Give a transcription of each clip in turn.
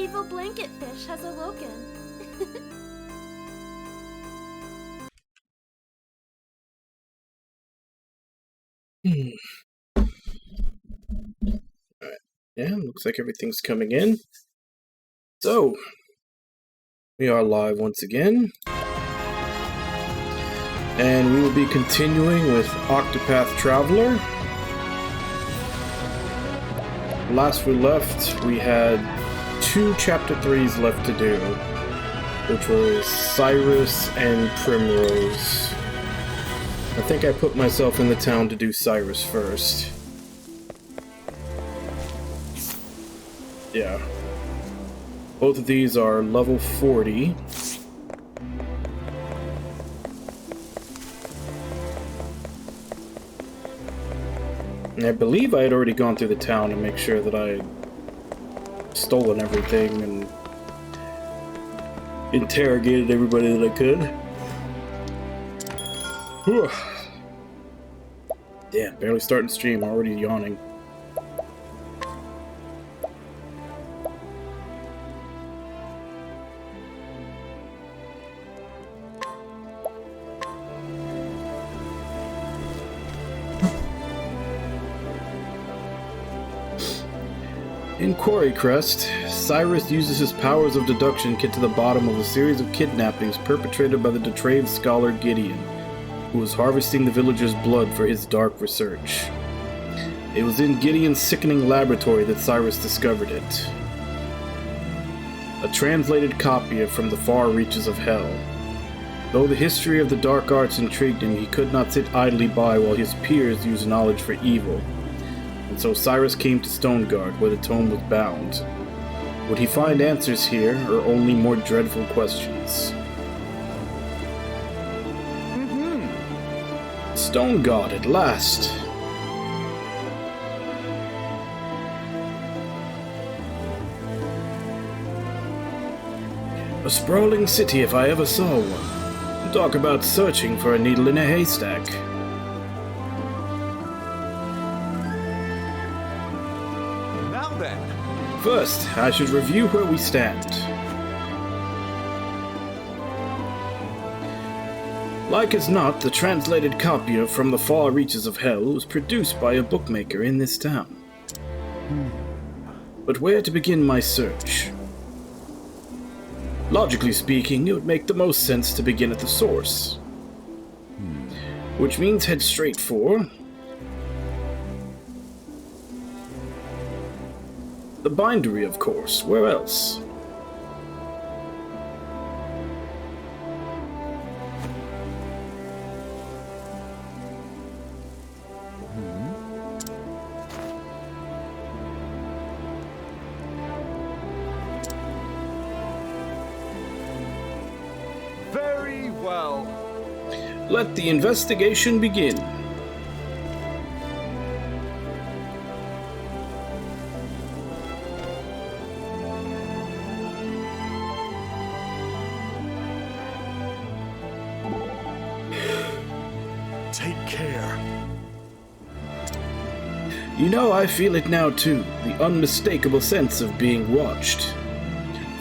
evil blanket fish has awoken. Yeah, looks like everything's coming in. So, we are live once again. And we will be continuing with Octopath Traveler. Last we left, we had 2 Chapter 3s left to do, which was Cyrus and Primrose. I think I put myself in the town to do Cyrus first. Yeah. Both of these are level 40. And I believe I had already gone through the town to make sure that I had stolen everything and interrogated everybody that I could. Whew. Damn, barely starting stream, already yawning. In Quarry Crest, Cyrus uses his powers of deduction to get to the bottom of a series of kidnappings perpetrated by the depraved scholar Gideon, who was harvesting the villagers' blood for his dark research. It was in Gideon's sickening laboratory that Cyrus discovered it. A translated copy of From the Far Reaches of Hell. Though the history of the dark arts intrigued him, he could not sit idly by while his peers used knowledge for evil. And so Cyrus came to Stoneguard, where the tome was bound. Would he find answers here, or only more dreadful questions? Stoneguard at last! A sprawling city if I ever saw one. Talk about searching for a needle in a haystack. First, I should review where we stand. Like as not, the translated copy of From the Far Reaches of Hell was produced by a bookmaker in this town. But where to begin my search? Logically speaking, it would make the most sense to begin at the source. Which means head straight for the bindery, of course. Where else? Very well. Let the investigation begin. Take care. You know, I feel it now too, the unmistakable sense of being watched.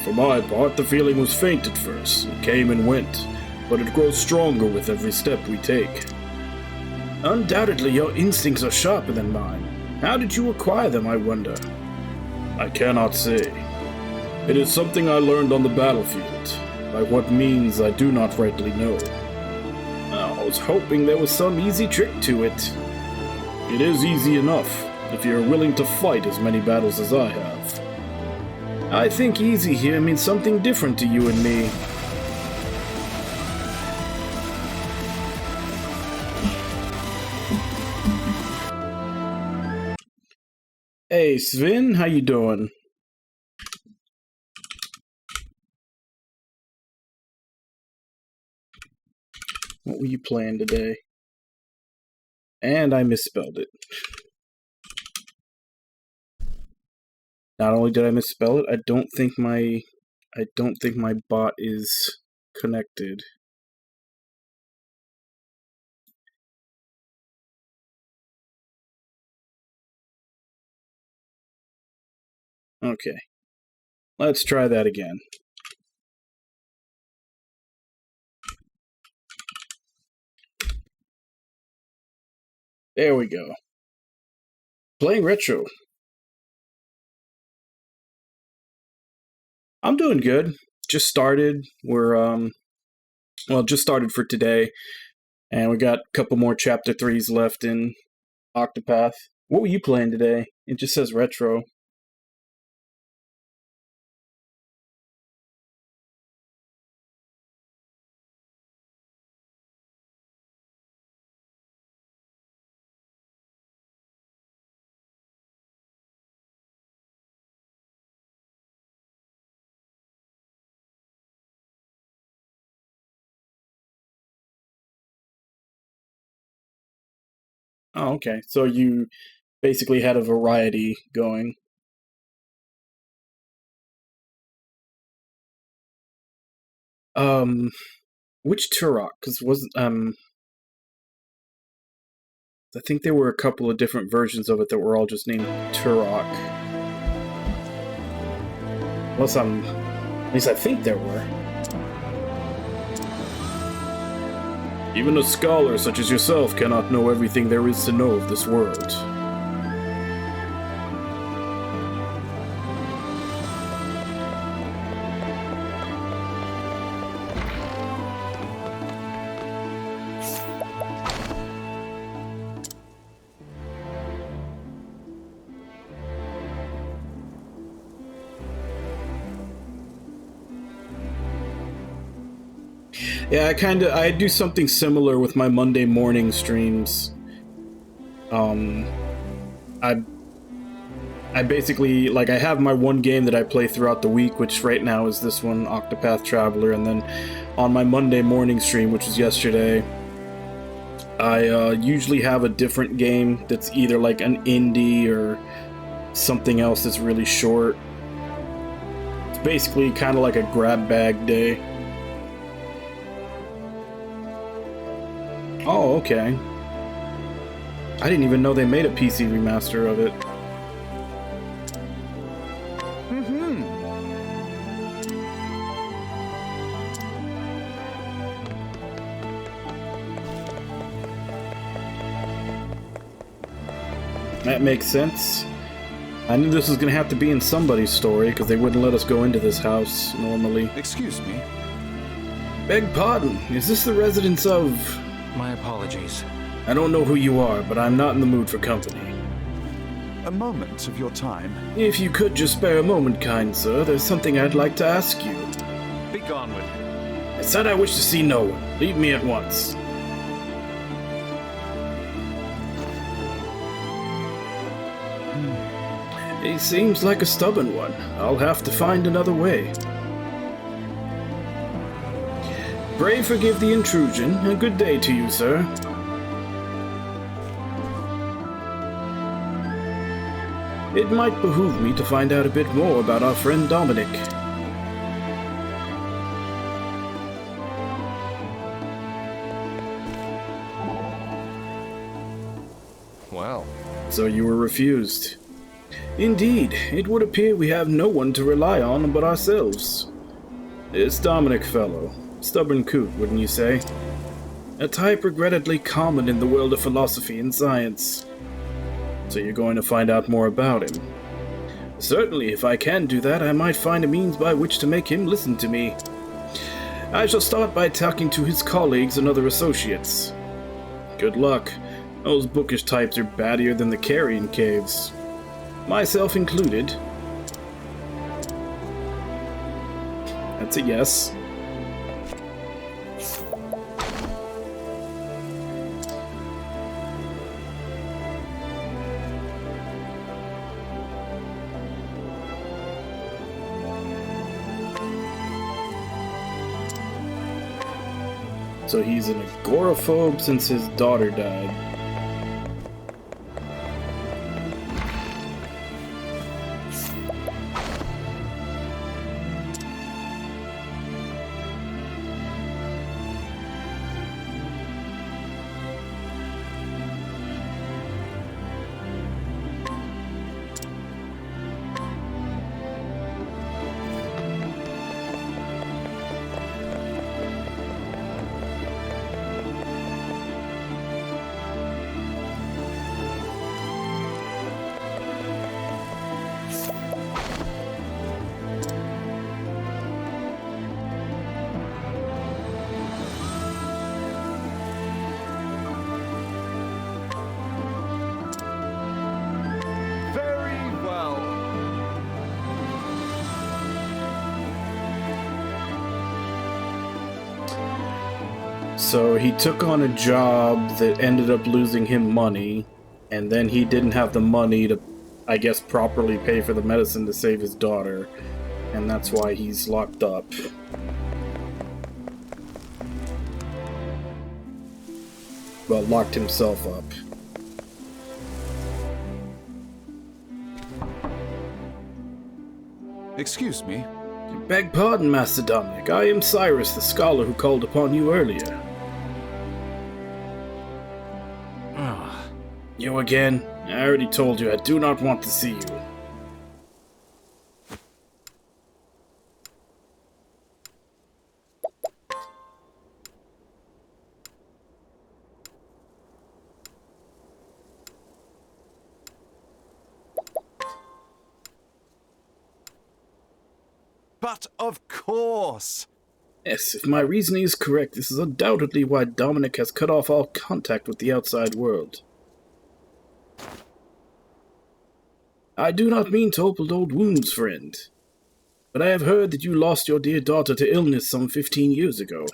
For my part, the feeling was faint at first, it came and went, but it grows stronger with every step we take. Undoubtedly, your instincts are sharper than mine. How did you acquire them, I wonder? I cannot say. It is something I learned on the battlefield. By what means, I do not rightly know. I was hoping there was some easy trick to it. It is easy enough, if you're willing to fight as many battles as I have. I think easy here means something different to you and me. Hey, Sven, how you doing? What were you playing today? And I misspelled it. Not only did I misspell it, I don't think my bot is connected. Okay. Let's try that again. There we go. Playing retro. I'm doing good. Just started. We're just started for today, and we got a couple more chapter 3s left in Octopath. What were you playing today? It just says retro. Oh, okay. So you basically had a variety going. Which Turok? Because I think there were a couple of different versions of it that were all just named Turok. At least I think there were. Even a scholar such as yourself cannot know everything there is to know of this world. Yeah, I do something similar with my Monday morning streams. I basically, like, I have my one game that I play throughout the week, which right now is this one, Octopath Traveler, and then on my Monday morning stream, which was yesterday, I usually have a different game that's either like an indie or something else that's really short. It's basically kind of like a grab bag day. Oh, okay. I didn't even know they made a PC remaster of it. That makes sense. I knew this was gonna have to be in somebody's story, because they wouldn't let us go into this house, normally. Excuse me. Beg pardon, is this the residence of... My apologies. I don't know who you are, but I'm not in the mood for company. A moment of your time. If you could just spare a moment, kind sir, there's something I'd like to ask you. Be gone with you. I said I wish to see no one. Leave me at once. He seems like a stubborn one. I'll have to find another way. Pray forgive the intrusion. A good day to you, sir. It might behoove me to find out a bit more about our friend Dominic. Well. So you were refused. Indeed, it would appear we have no one to rely on but ourselves. This Dominic fellow, stubborn coot, wouldn't you say? A type regrettably common in the world of philosophy and science. So you're going to find out more about him. Certainly, if I can do that, I might find a means by which to make him listen to me. I shall start by talking to his colleagues and other associates. Good luck. Those bookish types are battier than the carrion caves. Myself included. That's a yes. So he's an agoraphobe since his daughter died. So he took on a job that ended up losing him money, and then he didn't have the money to, I guess, properly pay for the medicine to save his daughter, and that's why he's locked up. Well, locked himself up. Excuse me. Beg pardon, Master Dominic. I am Cyrus, the scholar who called upon you earlier. You again? I already told you I do not want to see you. But of course! Yes, if my reasoning is correct, this is undoubtedly why Dominic has cut off all contact with the outside world. I do not mean to open old wounds, friend, but I have heard that you lost your dear daughter to illness some 15 years ago.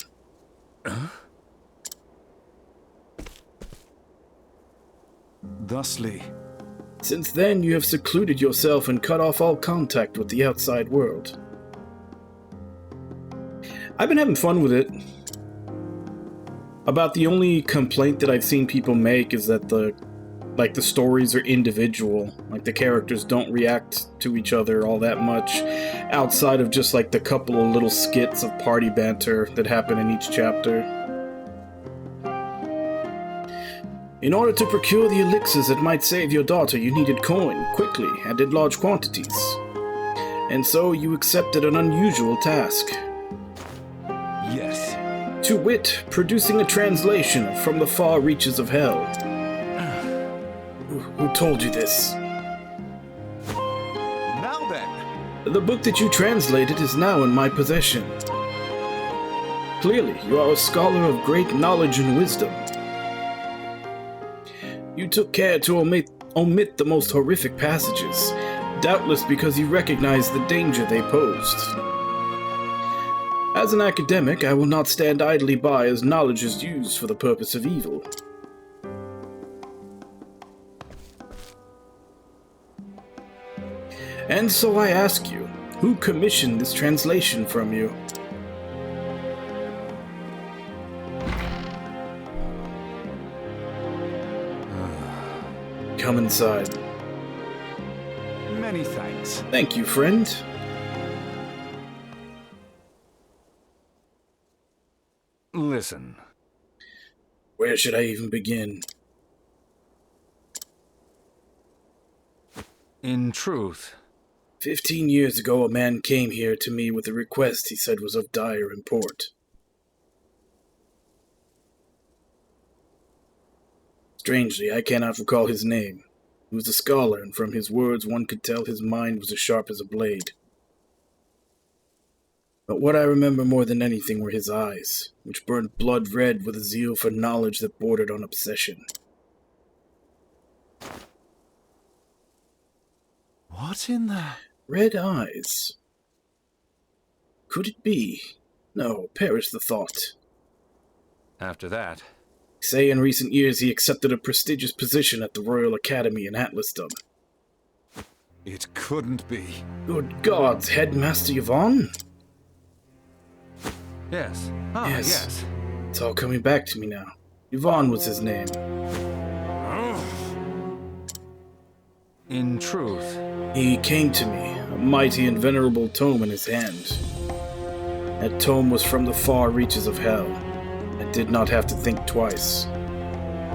Thusly. Since then, you have secluded yourself and cut off all contact with the outside world. I've been having fun with it. About the only complaint that I've seen people make is that the stories are individual. Like, the characters don't react to each other all that much, outside of just like the couple of little skits of party banter that happen in each chapter. In order to procure the elixirs that might save your daughter, you needed coin, quickly, and in large quantities. And so you accepted an unusual task. Yes. To wit, producing a translation from the far reaches of hell. Who told you this? Now then. The book that you translated is now in my possession. Clearly, you are a scholar of great knowledge and wisdom. You took care to omit the most horrific passages, doubtless because you recognized the danger they posed. As an academic, I will not stand idly by as knowledge is used for the purpose of evil. And so I ask you, who commissioned this translation from you? Come inside. Many thanks. Thank you, friend. Listen. Where should I even begin? In truth, 15 years ago, a man came here to me with a request he said was of dire import. Strangely, I cannot recall his name. He was a scholar, and from his words one could tell his mind was as sharp as a blade. But what I remember more than anything were his eyes, which burned blood red with a zeal for knowledge that bordered on obsession. What in the... Red eyes. Could it be? No, perish the thought. after that, Say in recent years he accepted a prestigious position at the Royal Academy in Atlasdom. It couldn't be. Good gods, Headmaster Yvonne? yes. Yes. It's all coming back to me now. Yvonne was his name. In truth, He came to me, a mighty and venerable tome in his hand. That tome was from the far reaches of hell. I did not have to think twice.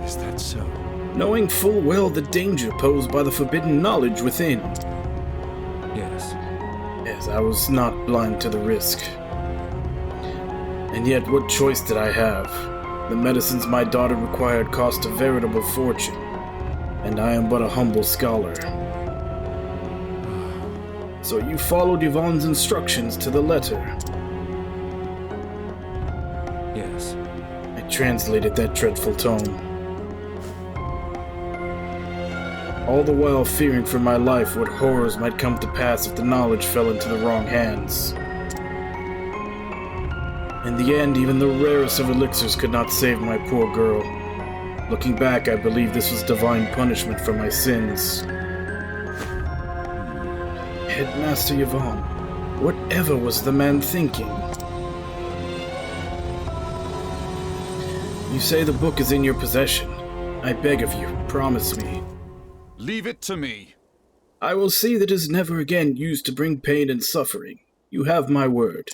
Is that so? Knowing full well the danger posed by the forbidden knowledge within. yes. Yes, I was not blind to the risk. And yet, what choice did I have? The medicines my daughter required cost a veritable fortune, and I am but a humble scholar. So you followed Yvonne's instructions to the letter. Yes. I translated that dreadful tome. All the while fearing for my life what horrors might come to pass if the knowledge fell into the wrong hands. In the end, even the rarest of elixirs could not save my poor girl. Looking back, I believe this was divine punishment for my sins. Headmaster Yvonne, whatever was the man thinking? You say the book is in your possession. I beg of you, promise me. Leave it to me. I will see that it is never again used to bring pain and suffering. You have my word.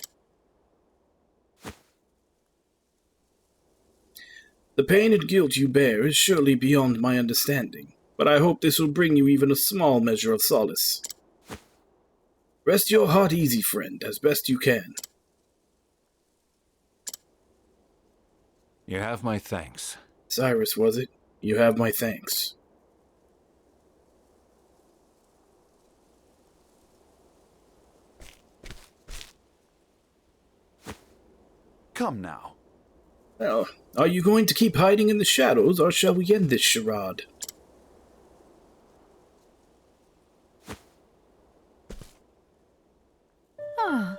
The pain and guilt you bear is surely beyond my understanding, but I hope this will bring you even a small measure of solace. Rest your heart easy, friend, as best you can. You have my thanks. Cyrus, was it? You have my thanks. Come now. Well, are you going to keep hiding in the shadows, or shall we end this charade? Ah,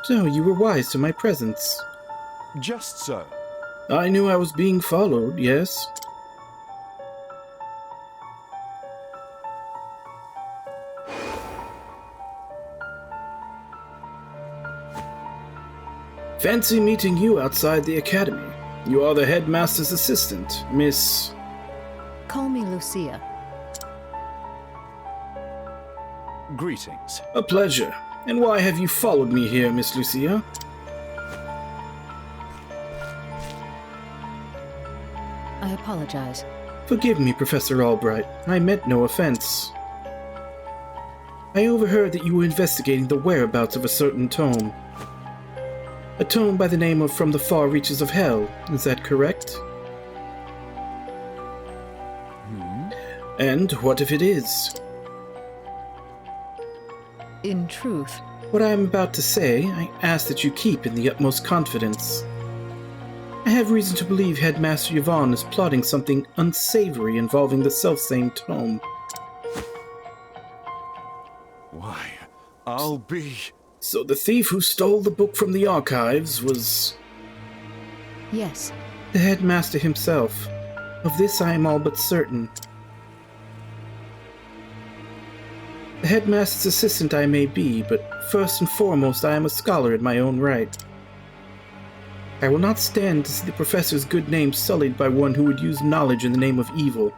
So, you were wise to my presence. Just so. I knew I was being followed, yes? Fancy meeting you outside the academy. You are the headmaster's assistant, Miss... Call me Lucia. Greetings. A pleasure. And why have you followed me here, Miss Lucia? I apologize. Forgive me, Professor Albright. I meant no offense. I overheard that you were investigating the whereabouts of a certain tome. A tome by the name of From the Far Reaches of Hell. Is that correct? And what if it is? In truth, What I am about to say, I ask that you keep in the utmost confidence. I have reason to believe Headmaster Yvonne is plotting something unsavory involving the selfsame tome. Why, I'll be... So the thief who stole the book from the archives was yes, the headmaster himself. Of this I am all but certain. The headmaster's assistant I may be, but first and foremost I am a scholar in my own right. I will not stand to see the professor's good name sullied by one who would use knowledge in the name of evil.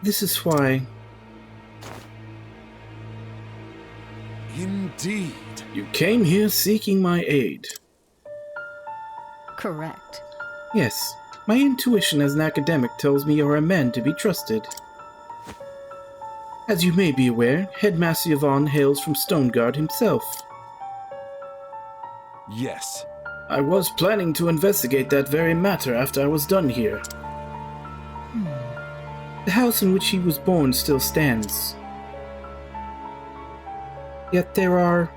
This is why... Indeed. You came here seeking my aid. correct. Yes, my intuition as an academic tells me you are a man to be trusted. As you may be aware, Headmaster Yvonne hails from Stoneguard himself. Yes. I was planning to investigate that very matter after I was done here. The house in which he was born still stands. Yet there are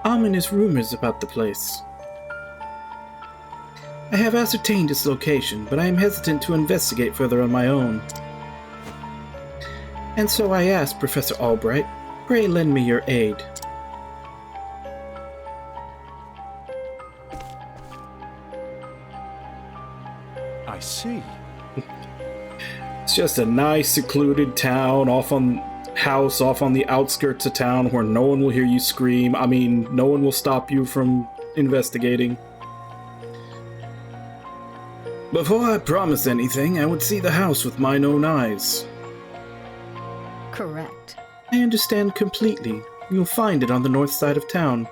ominous rumors about the place. I have ascertained its location, but I am hesitant to investigate further on my own. And so I asked Professor Albright, pray lend me your aid. I see. It's just a nice secluded town off on the outskirts of town where no one will hear you scream. I mean, no one will stop you from investigating. Before I promise anything, I would see the house with mine own eyes. Correct. I understand completely. You'll find it on the north side of town.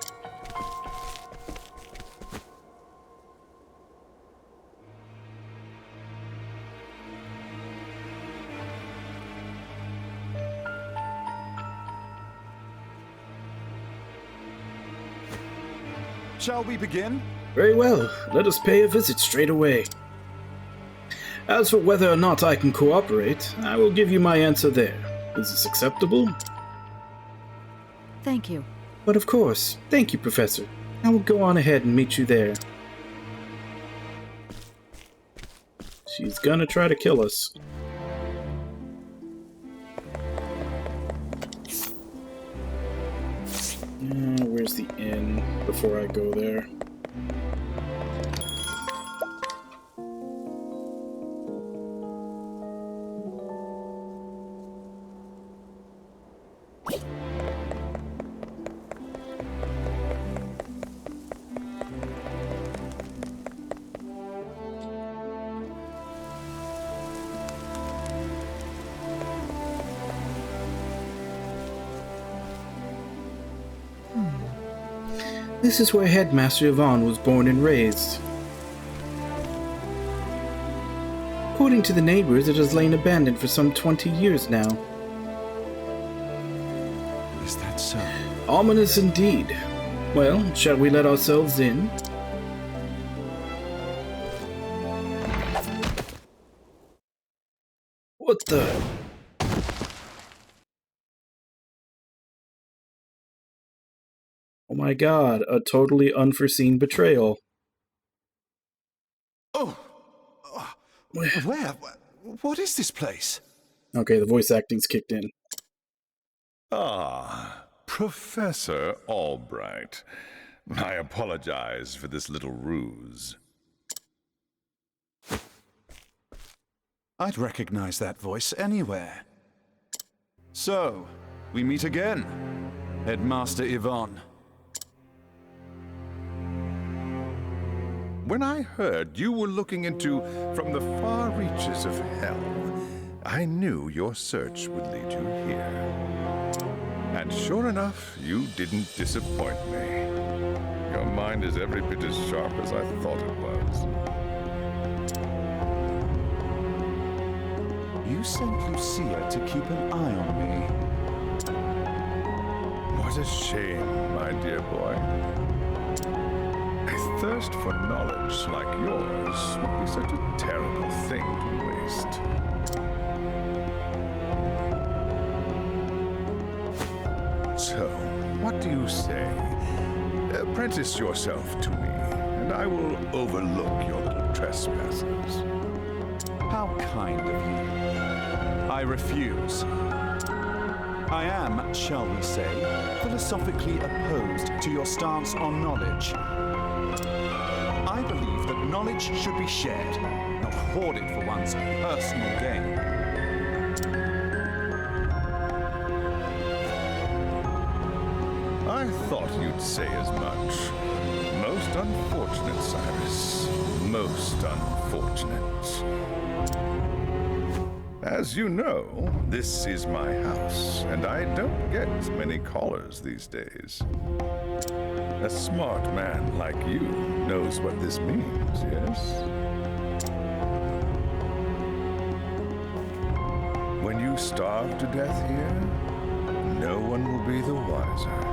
Shall we begin? Very well, let us pay a visit straight away. As for whether or not I can cooperate, I will give you my answer there. Is this acceptable? Thank you. But of course. Thank you, Professor. I will go on ahead and meet you there. She's gonna try to kill us. Where's the inn before I go there? This is where Headmaster Yvonne was born and raised. According to the neighbors, it has lain abandoned for some 20 years now. Is that so? Ominous indeed. Well, shall we let ourselves in? What the? Oh my god, a totally unforeseen betrayal. Oh! Where? What is this place? Okay, the voice acting's kicked in. Ah, Professor Albright. I apologize for this little ruse. I'd recognize that voice anywhere. So, we meet again, Headmaster Yvonne. When I heard you were looking into from the far reaches of hell, I knew your search would lead you here. And sure enough, you didn't disappoint me. Your mind is every bit as sharp as I thought it was. You sent Lucia to keep an eye on me. What a shame, my dear boy. A thirst for knowledge like yours would be such a terrible thing to waste. So, what do you say? Apprentice yourself to me, and I will overlook your little trespasses. How kind of you. I refuse. I am, shall we say, philosophically opposed to your stance on knowledge. I believe that knowledge should be shared, not hoarded for one's personal gain. I thought you'd say as much. Most unfortunate, Cyrus. Most unfortunate. As you know, this is my house, and I don't get many callers these days. A smart man like you knows what this means, yes? When you starve to death here, no one will be the wiser.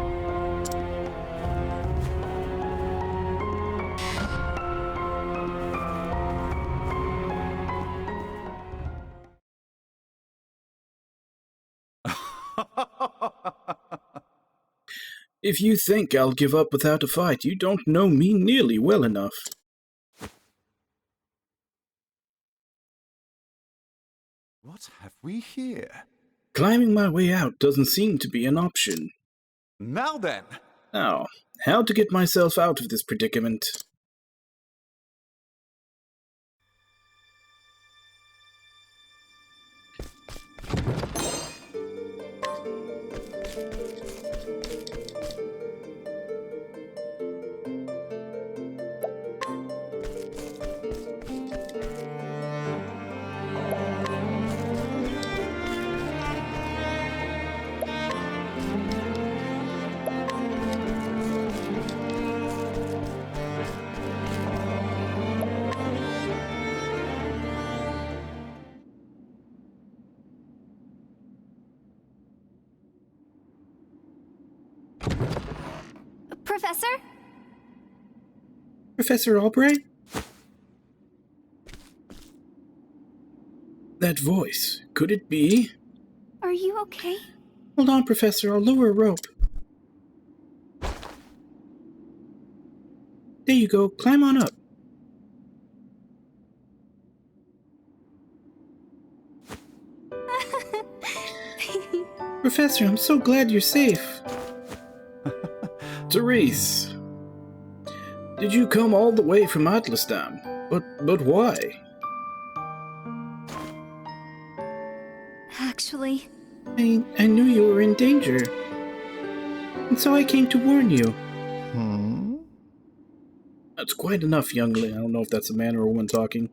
If you think I'll give up without a fight, you don't know me nearly well enough. What have we here? Climbing my way out doesn't seem to be an option. Now then! Now, how to get myself out of this predicament? Professor? Professor Albright? That voice, could it be? Are you okay? Hold on, Professor, I'll lower a rope. There you go, climb on up. Professor, I'm so glad you're safe. Therese, did you come all the way from Atlasdam? But why? Actually, I knew you were in danger, and so I came to warn you. That's quite enough, youngling. I don't know if that's a man or a woman talking.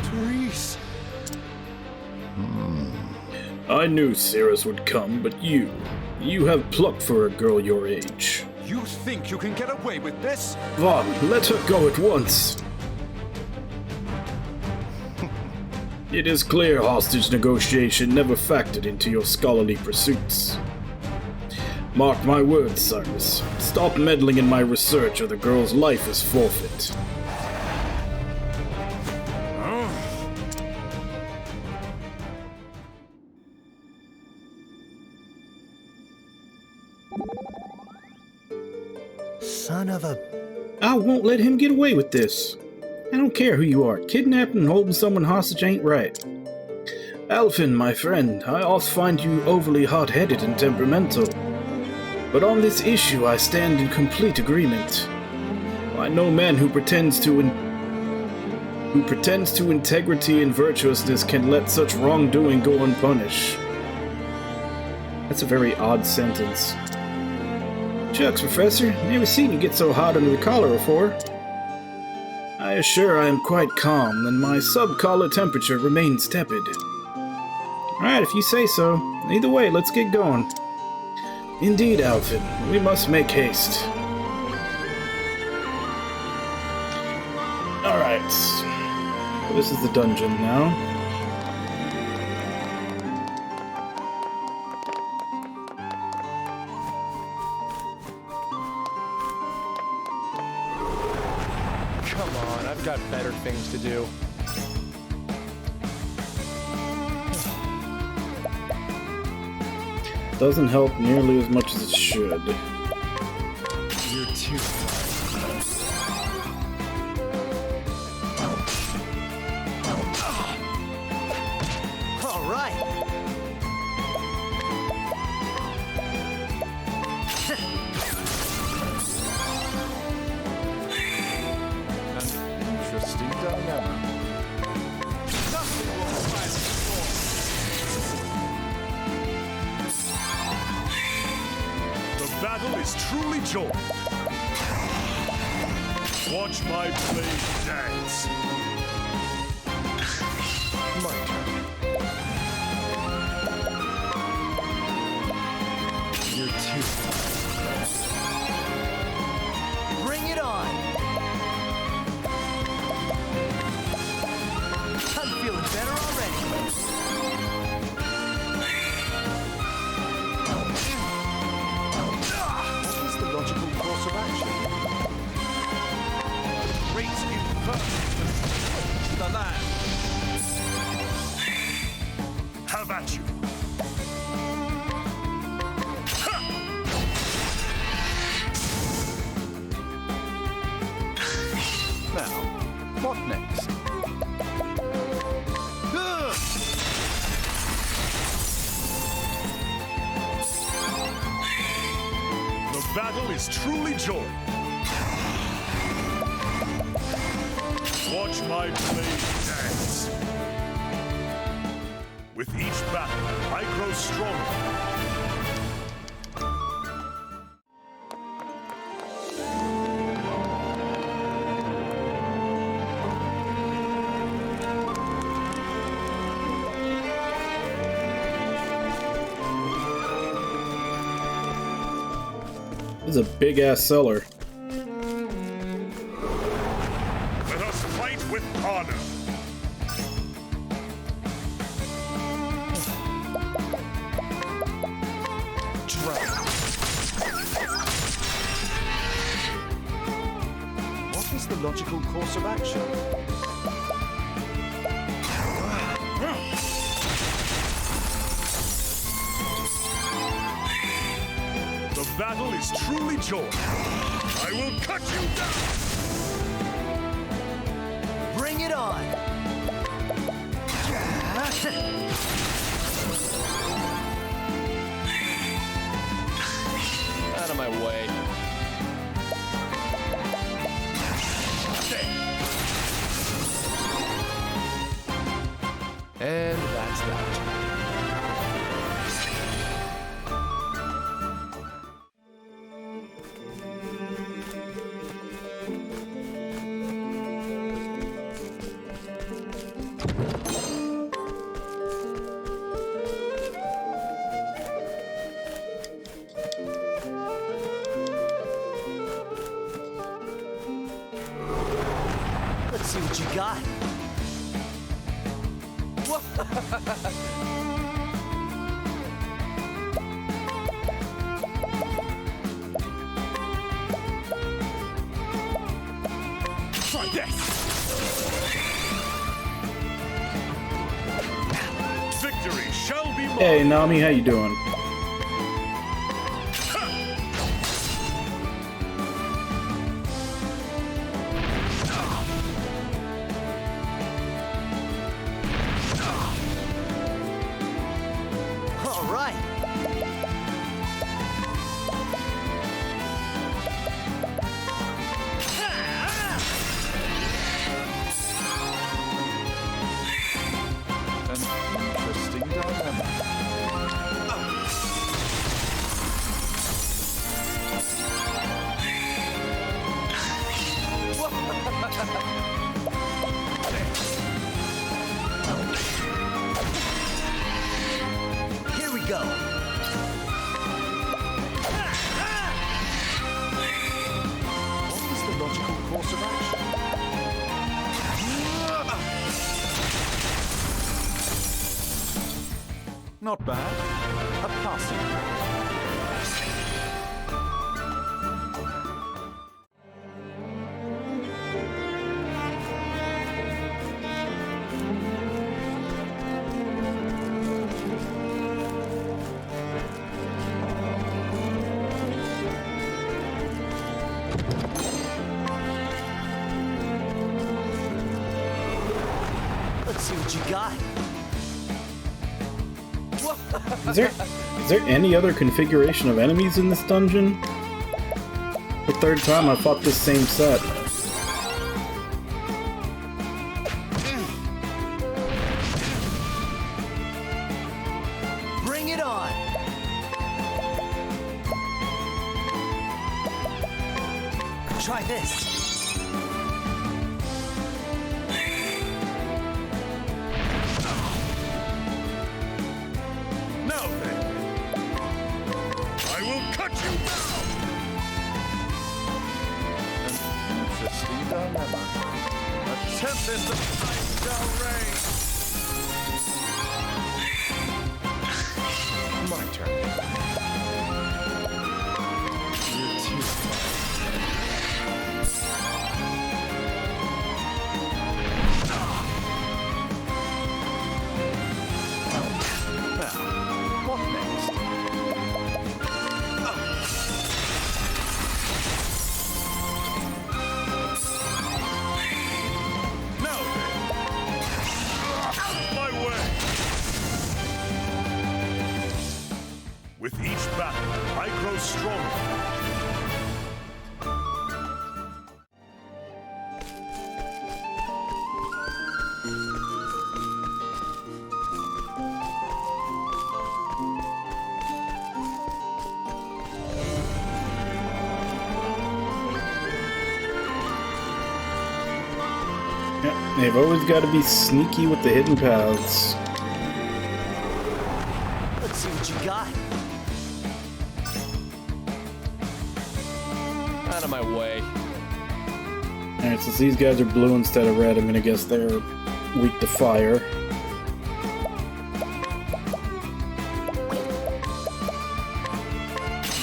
Therese! I knew Cirrus would come, but you. You have pluck for a girl your age. You think you can get away with this? Vaughn, let her go at once. It is clear hostage negotiation never factored into your scholarly pursuits. Mark my words, Cyrus. Stop meddling in my research or the girl's life is forfeit. Son of a... I won't let him get away with this. I don't care who you are. Kidnapping and holding someone hostage ain't right. Alphen, my friend, I oft find you overly hot-headed and temperamental. But on this issue I stand in complete agreement. I know men who pretends to integrity and virtuousness can let such wrongdoing go unpunished. That's a very odd sentence. Shucks, Professor, never seen you get so hot under the collar before. I assure I am quite calm, and my sub-collar temperature remains tepid. Alright, if you say so. Either way, let's get going. Indeed, Alphen, we must make haste. Alright. This is the dungeon now. Come on, I've got better things to do. Doesn't help nearly as much as it should. You're too... All right. An interesting dilemma. Nothing will silence The battle is truly joy. Watch my blade dance. My turn. You're too... Bring it on! I'm feeling better already. What is the logical course of action? Great impertinence to the land. Have at you. Now, what next? The battle is truly joy. Watch my blade dance. With each battle, I grow stronger. This is a big-ass cellar. Let us fight with honor. What is the logical course of action? The battle is truly joy. I will cut you down. Bring it on! Out of my way. And that's that. see what you got. Try this! Victory shall be mine! Hey, Nami, how you doing? All right. An interesting dilemma. Here we go. What is the logical course of action? Not bad. A passing. Let's see what you got. Is there any other configuration of enemies in this dungeon? The third time I fought this same set. Bring it on. Try this. Now then, I will cut you down! An interesting dilemma. A tempest of ice shall reign! My turn. You're too What next? Now then, out of my way! With each battle, I grow stronger. Yeah, they've always got to be sneaky with the hidden paths. Let's see what you got. Out of my way. Alright, since these guys are blue instead of red, I'm gonna guess they're weak to fire.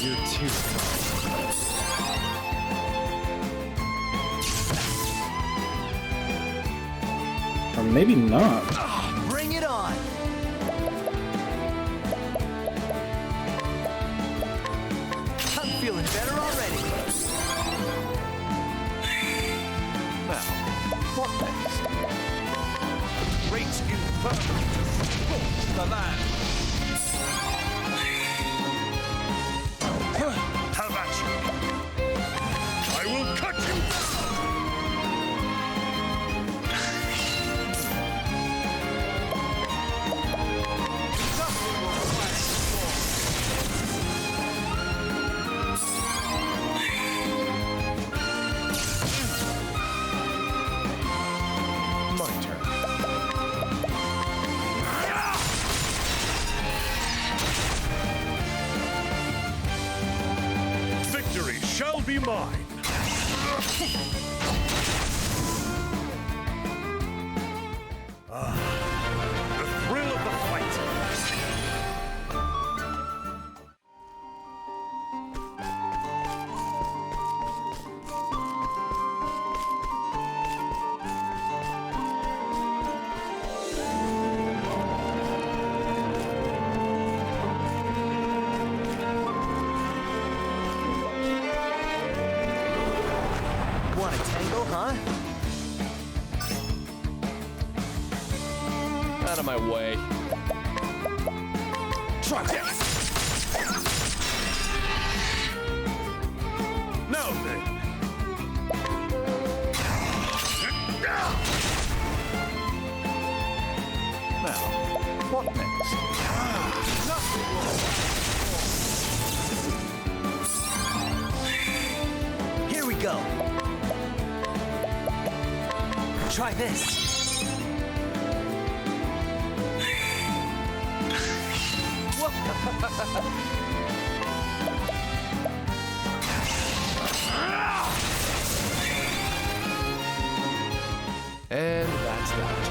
You're too Or maybe not. Bring it on. I'm feeling better already. Now, what next? Great infirmity to scorch the land! Have at you! I will cut you down! Nothing will last my turn. Victory shall be mine! huh? Out of my way. Try this! Now then! Now, what next? Here we go. Try this. And that's that.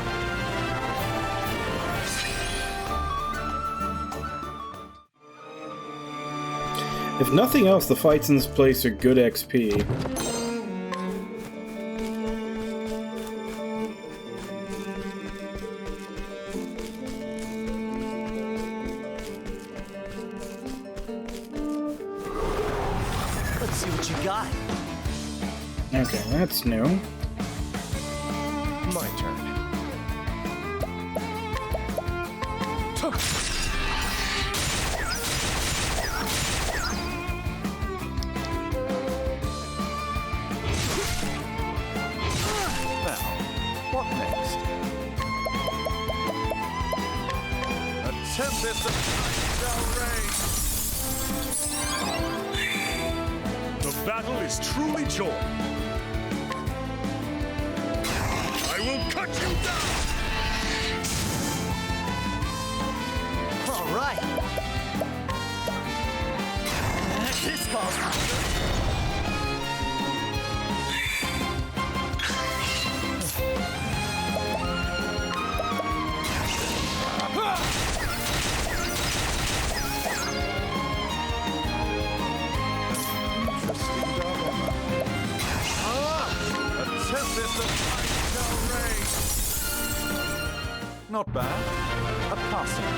If nothing else, the fights in this place are good XP. Let's see what you got. Okay, that's new. My turn. Now, what next? A tempest of shall reign! The battle is truly joy! I will cut you down! All right. This calls for... A tempest of shall reign! Not bad. A passing.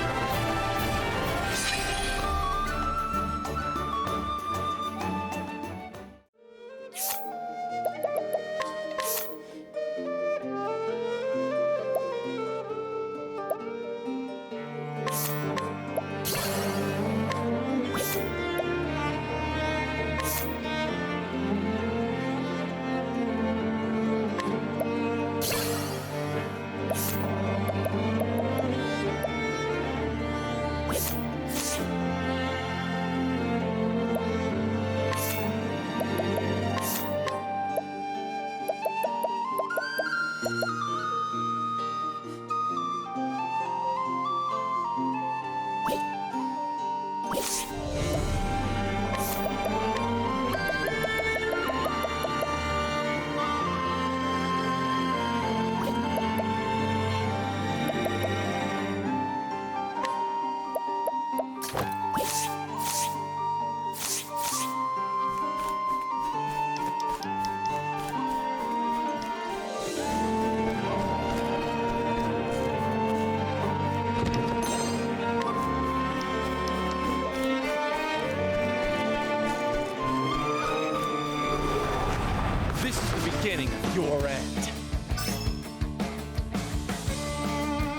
This is the beginning of your end.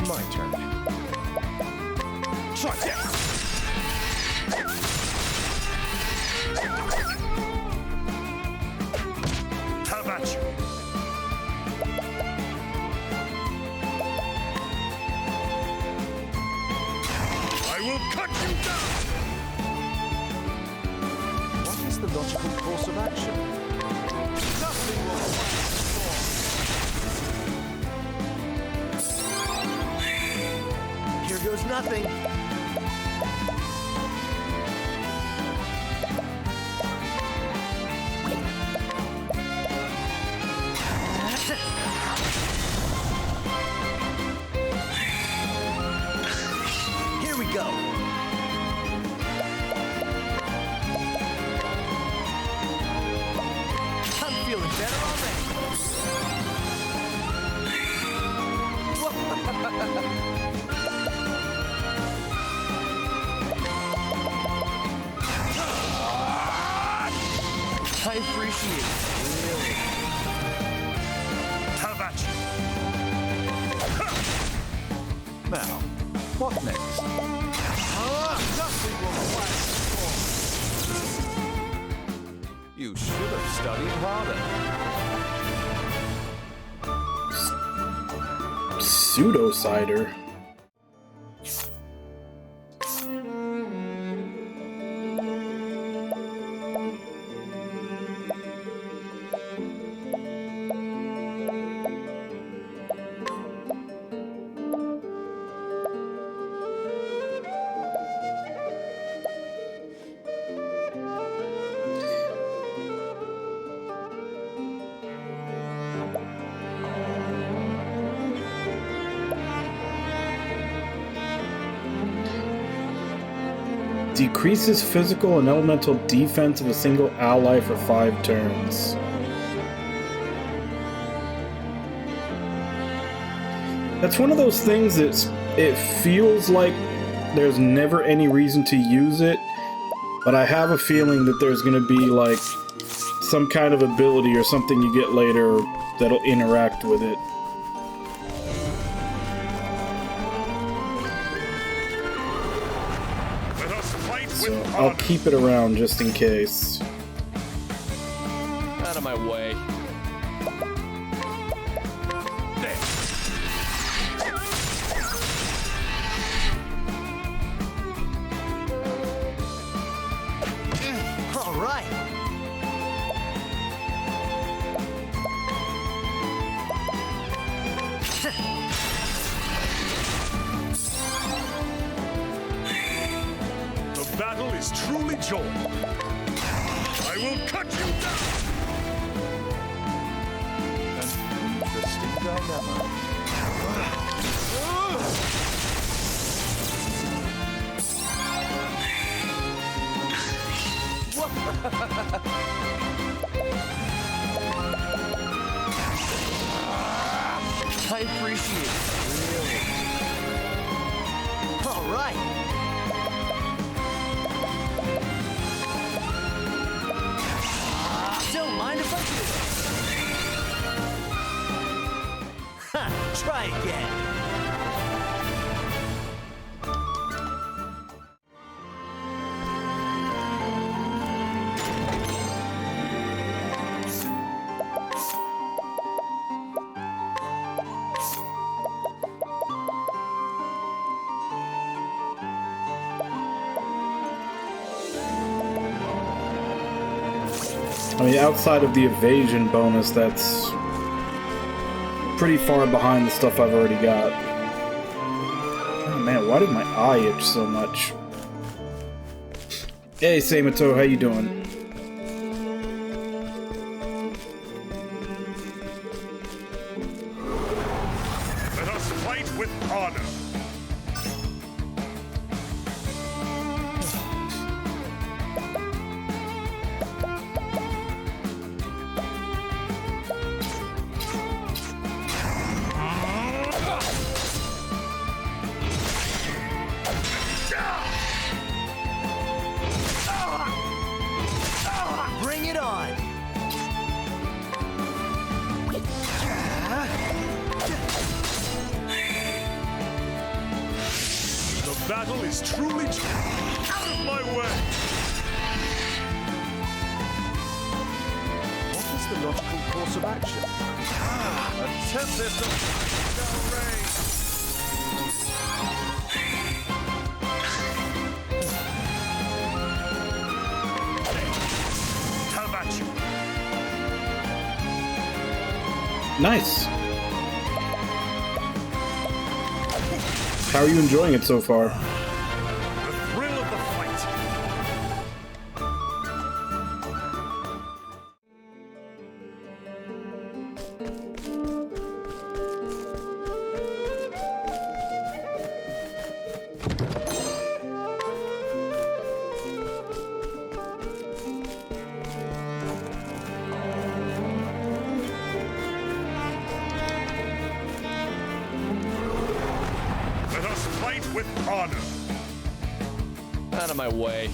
My turn. Try this! Have at you! I will cut you down! What is the logical course of action? Nothing will Here goes nothing. Here we go. I'm feeling better already. I appreciate it, really. Now, what next? Nothing will last. You should have studied harder. Pseudo cider. Decreases physical and elemental defense of a single ally for 5 turns. That's one of those things that it feels like there's never any reason to use it, but I have a feeling that there's going to be like some kind of ability or something you get later that'll interact with it. So I'll keep it around just in case. Out of my way. All right. The battle is truly joined. I will cut you down. An interesting dilemma. I appreciate it. Really. All right. Don't mind if I do. Ha! Try again. I mean, outside of the evasion bonus, that's pretty far behind the stuff I've already got. Oh man, why did my eye itch so much? Hey, Samato, how you doing? Let us fight with honor. Bring it on. The battle is truly joined. Out of my way. What is the logical course of action? A tempest of ray. How about you? Nice. How are you enjoying it so far? The thrill of the fight. Let us fight with honor. Out of my way.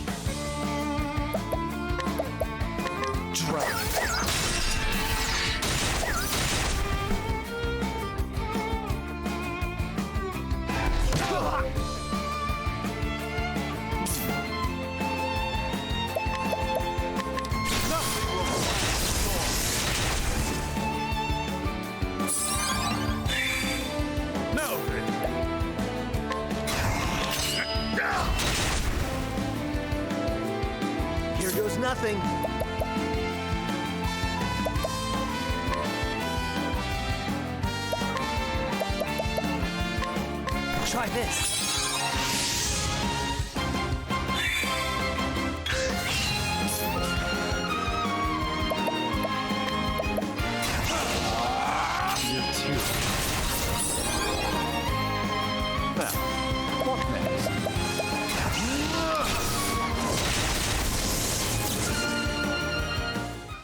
nothing. Try this. Now, what next?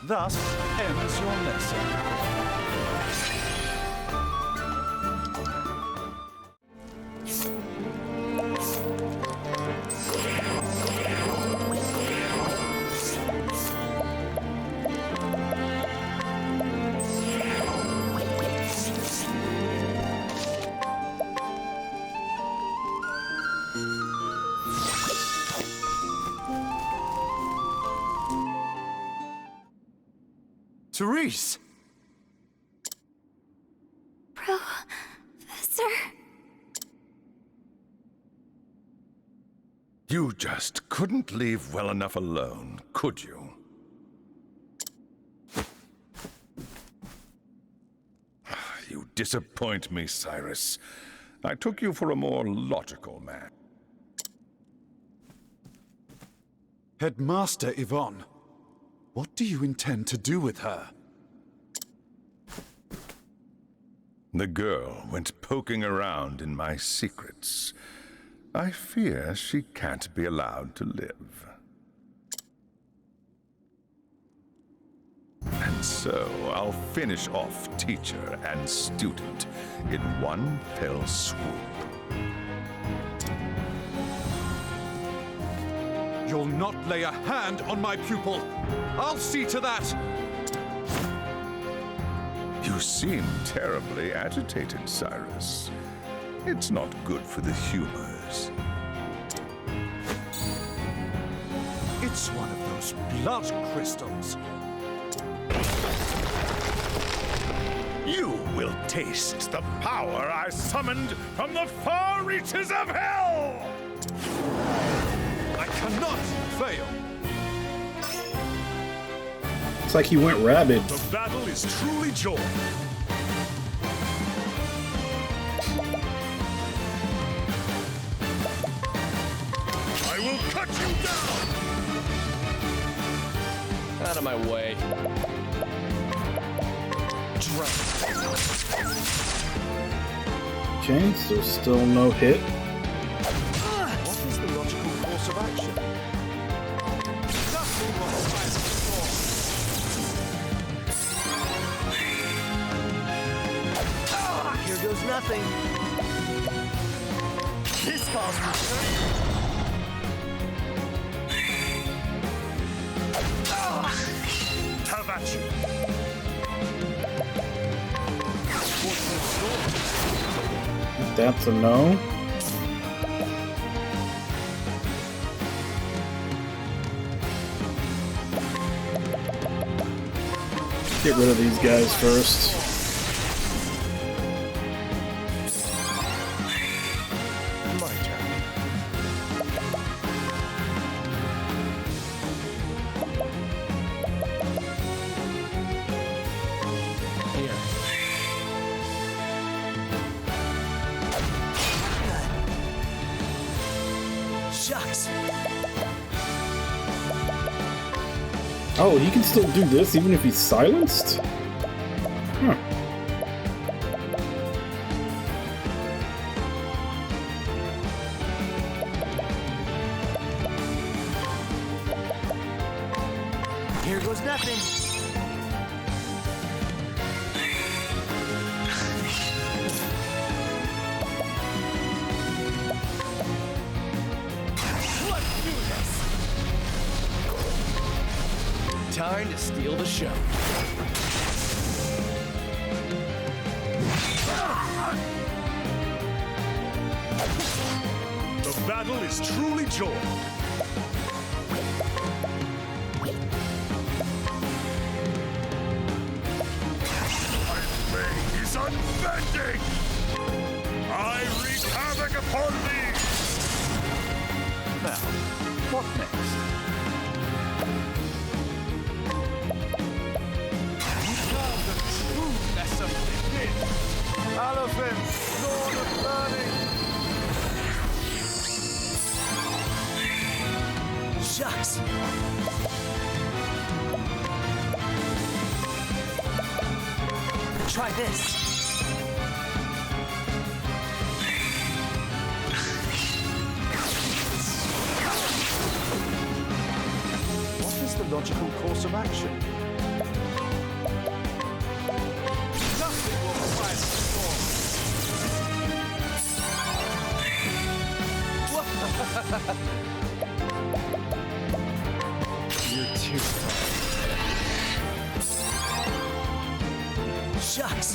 Thus ends your lesson. Therese! Professor? You just couldn't leave well enough alone, could you? You disappoint me, Cyrus. I took you for a more logical man. Headmaster Yvonne, what do you intend to do with her? The girl went poking around in my secrets. I fear she can't be allowed to live. And so I'll finish off teacher and student in one fell swoop. You'll not lay a hand on my pupil. I'll see to that. You seem terribly agitated, Cyrus. It's not good for the humors. It's one of those blood crystals. You will taste the power I summoned from the far reaches of hell! I cannot fail. It's like he went rabid. The battle is truly joy. I will cut you down! Out of my way. Okay, so still no hit. What is the logical course of action? Nothing will stand before. Here goes nothing. This calls for Have at you! That's a no. Get rid of these guys first. My turn. Here. shucks. Oh, he can still do this even if he's silenced? Huh. Here goes nothing. Let's do this! Time to steal the show. The battle is truly joy. My blade is unbending! I wreak havoc upon thee! Now, what next? Alaphin, Lord of Learning! Shucks! Try this! What is the logical course of action? Nothing will quiet the storm! You're too Shucks!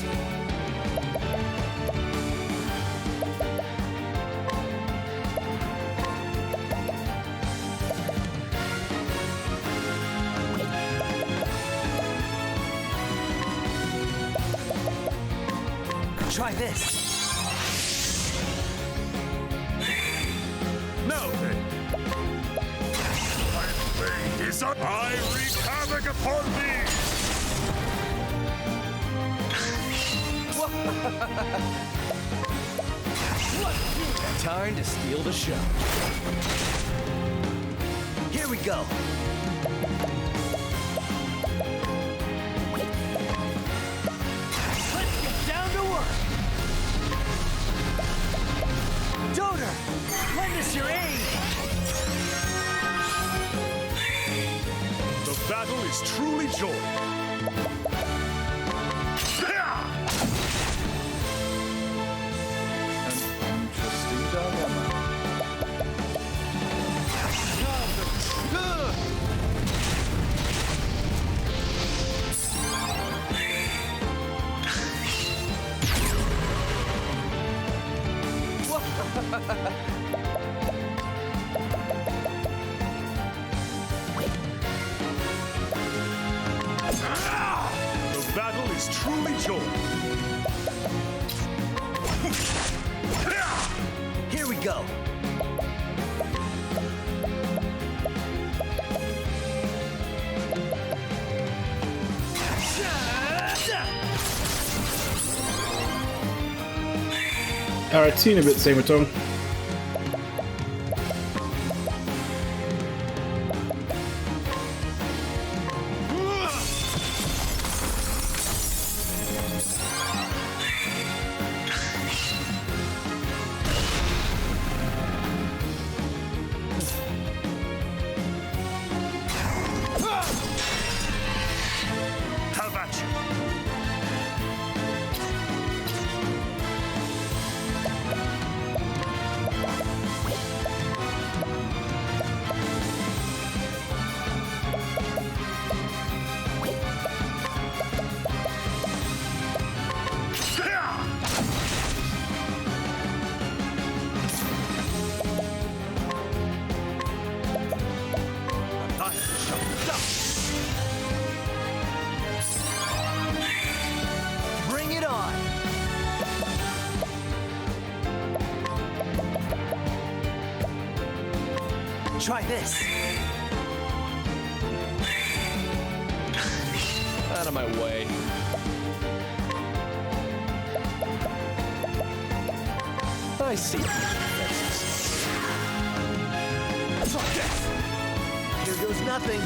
Try this! No! My blade is up! I wreak havoc upon thee! Time to steal the show. Here we go. Let's get down to work. Doter, lend us your aid. The battle is truly joy! interesting dilemma. The battle is truly joy! Here we go. Alright, seen a bit, Sabertone. Have at you! Bring it on. Try this. Out of my way. I see. Here goes nothing.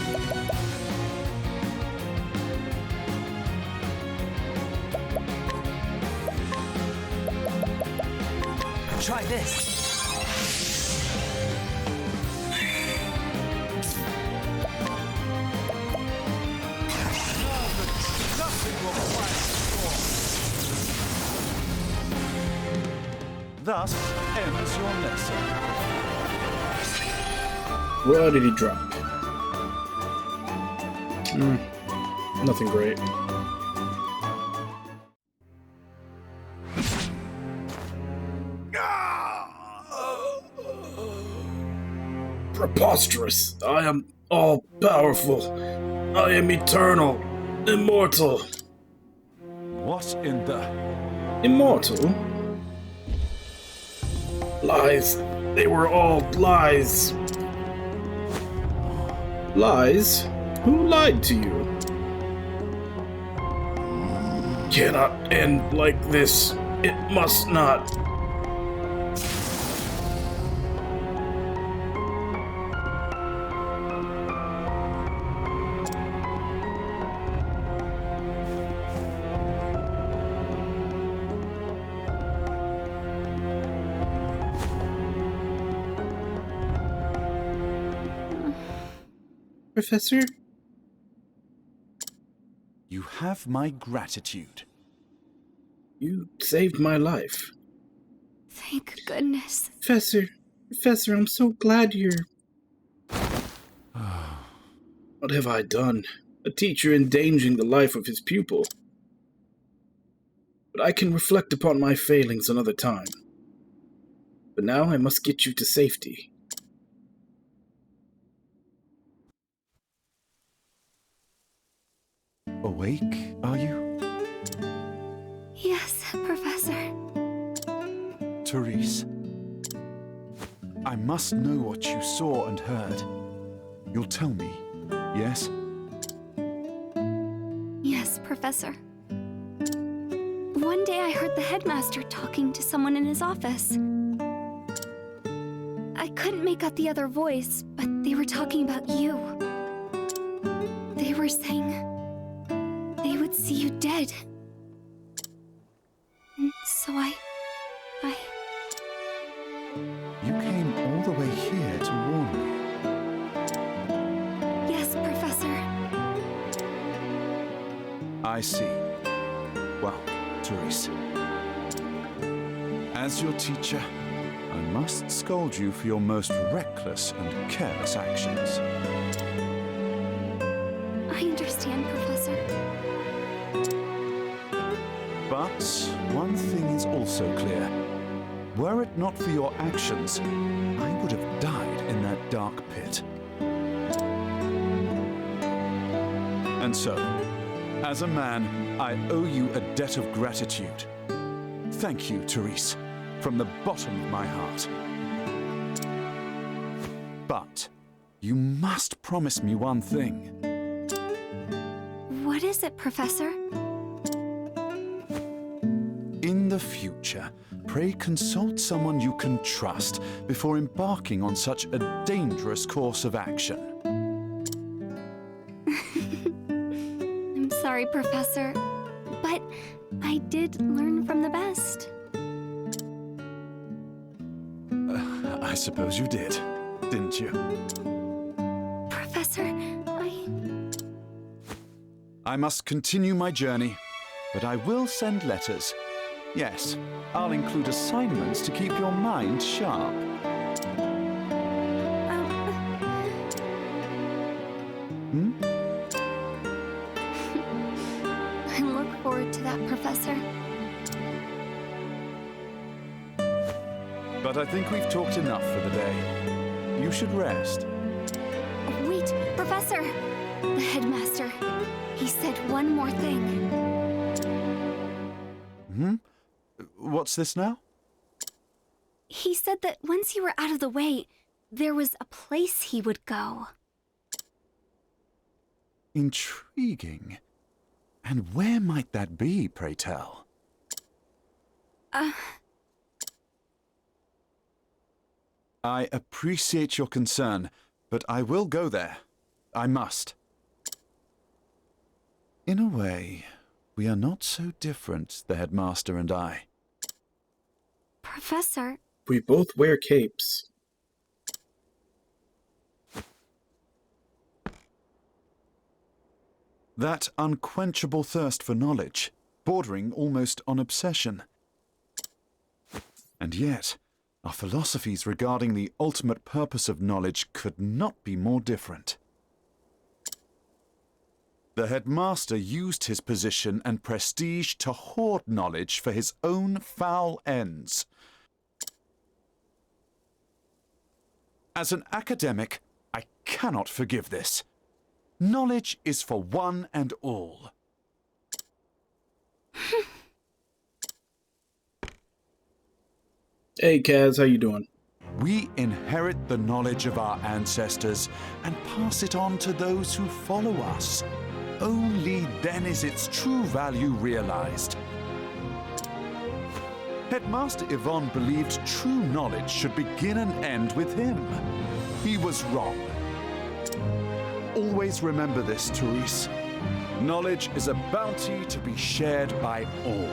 Try this. Thus ends your lesson. What did he drop? Nothing great. Preposterous! I am all-powerful. I am eternal. Immortal. What in the... Immortal? Lies. They were all lies. Lies? Who lied to you? Cannot end like this. It must not. Professor? You have my gratitude. You saved my life. Thank goodness. Professor, I'm so glad you're... What have I done? A teacher endangering the life of his pupil. But I can reflect upon my failings another time. But now I must get you to safety. Awake, are you? Yes, Professor. Therese, I must know what you saw and heard. You'll tell me, yes? Yes, Professor. One day I heard the headmaster talking to someone in his office. I couldn't make out the other voice, but they were talking about you. They were saying they would see you dead. And so I... You came all the way here to warn me. Yes, Professor. I see. Well, Therese, as your teacher, I must scold you for your most reckless and careless actions. I understand, Professor. But one thing is also clear. Were it not for your actions, I would have died in that dark pit. And so, as a man, I owe you a debt of gratitude. Thank you, Therese, from the bottom of my heart. But you must promise me one thing. What is it, Professor? In the future, pray consult someone you can trust before embarking on such a dangerous course of action. I'm sorry, Professor, but I did learn from the best. I suppose you did, didn't you? Professor, I must continue my journey, but I will send letters. Yes, I'll include assignments to keep your mind sharp. I look forward to that, Professor. But I think we've talked enough for the day. You should rest. Wait, Professor! The headmaster. He said one more thing. What's this now? He said that once you were out of the way, there was a place he would go. Intriguing. And where might that be, pray tell? I appreciate your concern, but I will go there. I must. In a way, we are not so different, the headmaster and I. Professor, We both wear capes. That unquenchable thirst for knowledge, bordering almost on obsession. And yet, our philosophies regarding the ultimate purpose of knowledge could not be more different. The headmaster used his position and prestige to hoard knowledge for his own foul ends. As an academic, I cannot forgive this. Knowledge is for one and all. Hey, Kaz, how you doing? We inherit the knowledge of our ancestors and pass it on to those who follow us. Only then is its true value realized. Headmaster Yvonne believed true knowledge should begin and end with him. He was wrong. Always remember this, Therese. Knowledge is a bounty to be shared by all.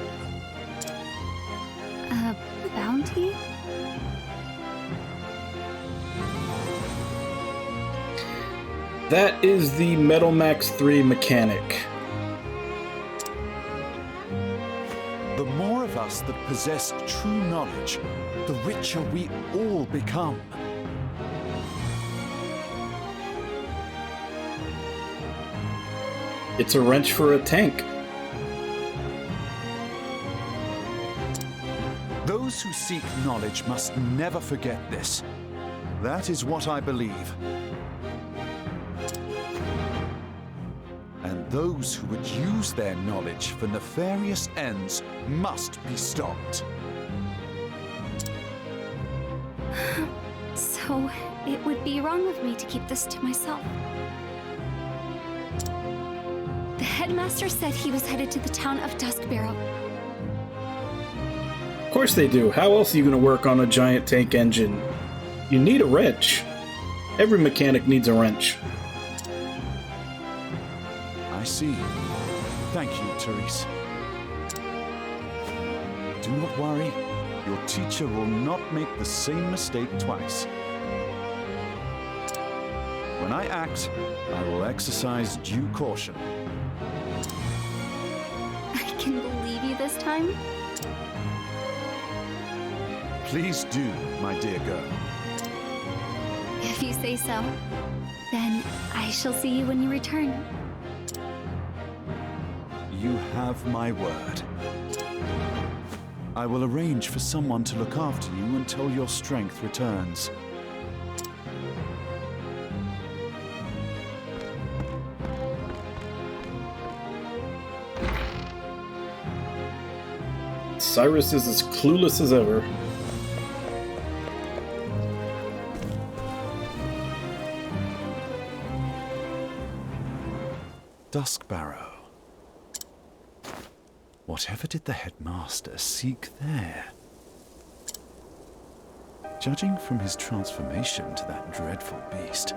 A bounty? That is the Metal Max 3 mechanic. The more of us that possess true knowledge, the richer we all become. It's a wrench for a tank. Those who seek knowledge must never forget this. That is what I believe. And those who would use their knowledge for nefarious ends must be stopped. So, it would be wrong of me to keep this to myself. The headmaster said he was headed to the town of Duskbarrow. Of course they do. How else are you going to work on a giant tank engine? You need a wrench. Every mechanic needs a wrench. I see. Thank you, Therese. Do not worry. Your teacher will not make the same mistake twice. When I act, I will exercise due caution. I can believe you this time? Please do, my dear girl. If you say so. Then I shall see you when you return. You have my word. I will arrange for someone to look after you until your strength returns. Cyrus is as clueless as ever. Duskbarrow. Whatever did the headmaster seek there? Judging from his transformation to that dreadful beast,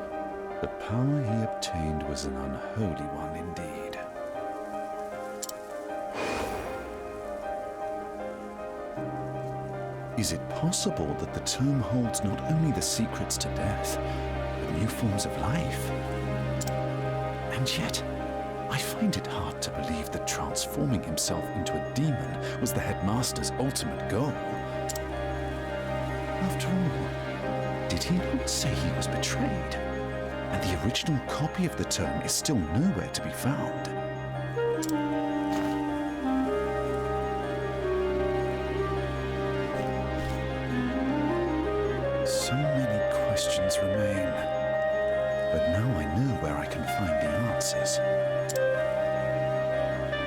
the power he obtained was an unholy one indeed. Is it possible that the tomb holds not only the secrets to death, but new forms of life? And yet, I find it hard to believe that transforming himself into a demon was the headmaster's ultimate goal. After all, did he not say he was betrayed? And the original copy of the tome is still nowhere to be found. So many questions remain. But now I know where I can find the answers.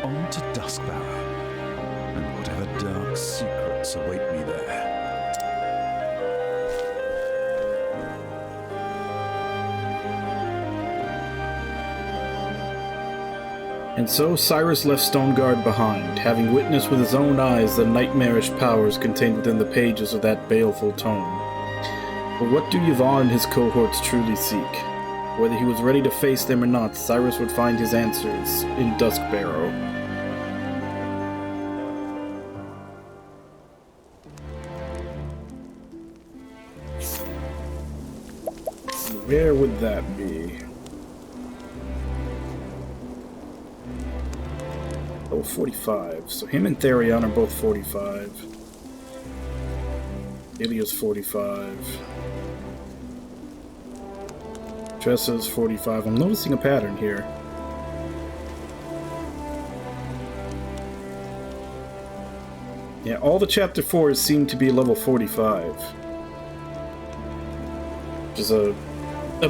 On to Duskbarrow, and whatever dark secrets await me there. And so Cyrus left Stoneguard behind, having witnessed with his own eyes the nightmarish powers contained within the pages of that baleful tome. But what do Yvonne and his cohorts truly seek? Whether he was ready to face them or not, Cyrus would find his answers in Duskbarrow. Where would that be? Oh, 45. So him and Therion are both 45. Ilya's 45. Tressa's 45. I'm noticing a pattern here. Yeah, all the chapter 4s seem to be level 45. Which is a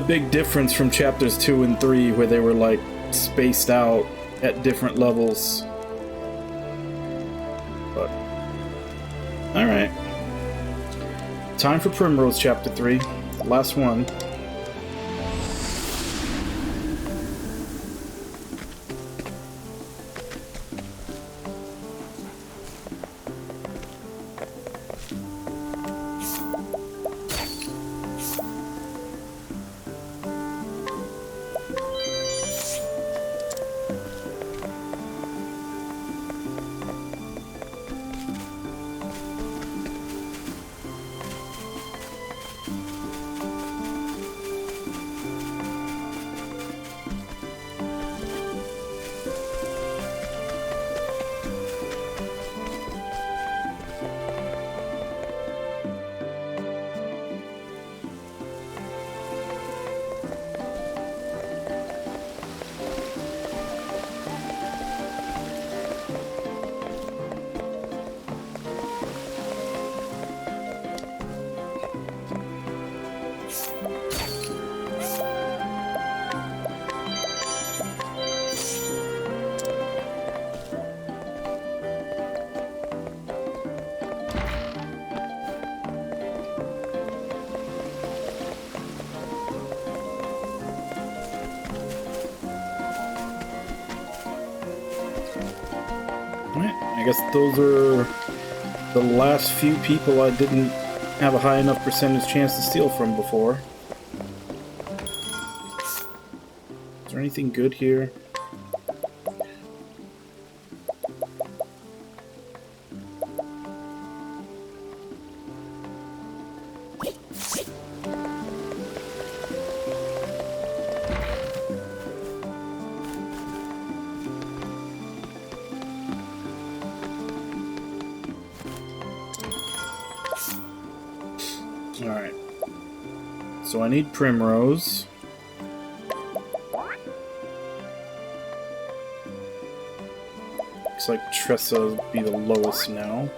big difference from chapters 2 and 3 where they were like spaced out at different levels. But alright. Time for Primrose chapter 3. Last one. I guess those are the last few people I didn't have a high enough percentage chance to steal from before. Is there anything good here? Alright. So I need Primrose. Looks like Tressa will be the lowest now.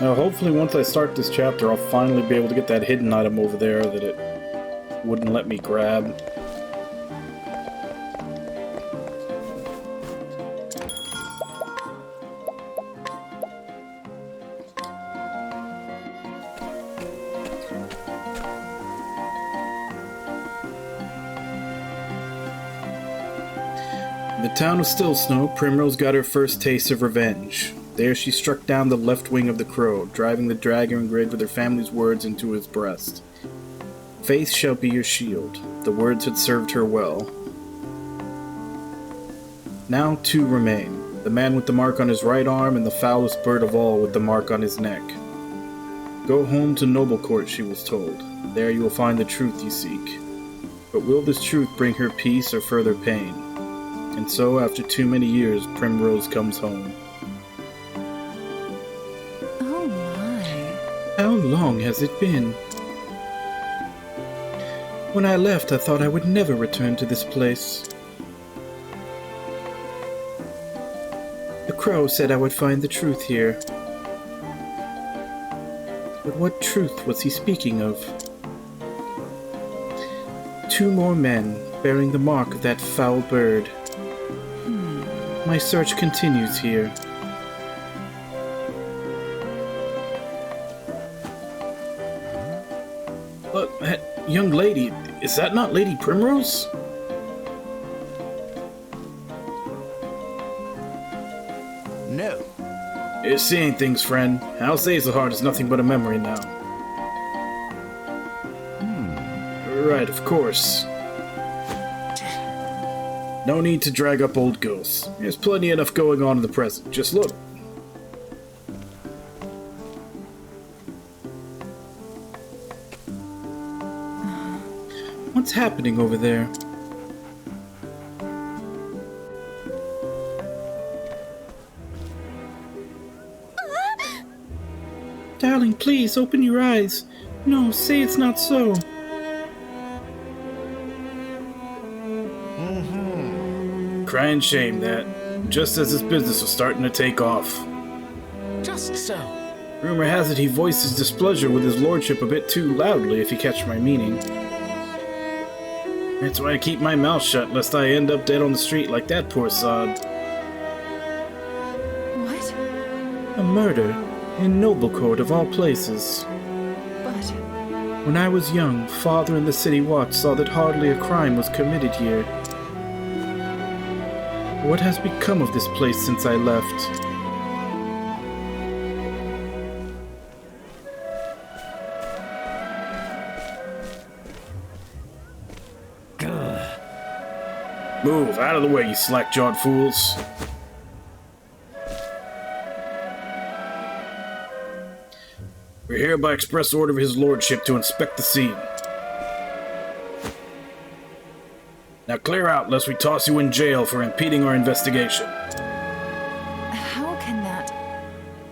Now, hopefully once I start this chapter, I'll finally be able to get that hidden item over there that it wouldn't let me grab. In the town of Stillsnow, Primrose got her first taste of revenge. There she struck down the left wing of the crow, driving the dragon grid with her family's words into his breast. Faith shall be your shield. The words had served her well. Now two remain, the man with the mark on his right arm and the foulest bird of all with the mark on his neck. Go home to Noblecourt, she was told. There you will find the truth you seek. But will this truth bring her peace or further pain? And so, after too many years, Primrose comes home. Oh my. How long has it been? When I left, I thought I would never return to this place. The crow said I would find the truth here. But what truth was he speaking of? 2 more men bearing the mark of that foul bird. My search continues here. Look, that young lady, is that not Lady Primrose? No. You're seeing things, friend. House Hazelheart is nothing but a memory now. Right, of course. No need to drag up old ghosts. There's plenty enough going on in the present. Just look. What's happening over there? Darling, please, open your eyes. No, say it's not so. Crying shame, that. Just as his business was starting to take off. Just so. Rumor has it he voiced his displeasure with his lordship a bit too loudly, if you catch my meaning. That's why I keep my mouth shut, lest I end up dead on the street like that poor sod. What? A murder in Noblecourt of all places. But... When I was young, Father and the City Watch saw that hardly a crime was committed here. What has become of this place since I left? Move out of the way, you slack-jawed fools. We're here by express order of his lordship to inspect the scene. Now clear out, lest we toss you in jail for impeding our investigation. How can that...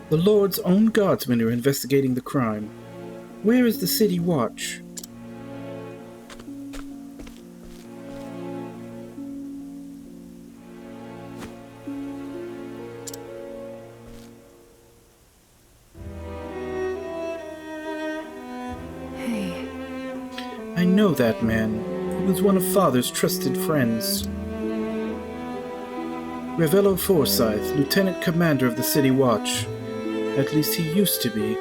The Lord's own guardsmen are investigating the crime. Where is the City Watch? Hey... I know that man. He was one of Father's trusted friends. Ravello Forsyth, Lieutenant Commander of the City Watch. At least he used to be.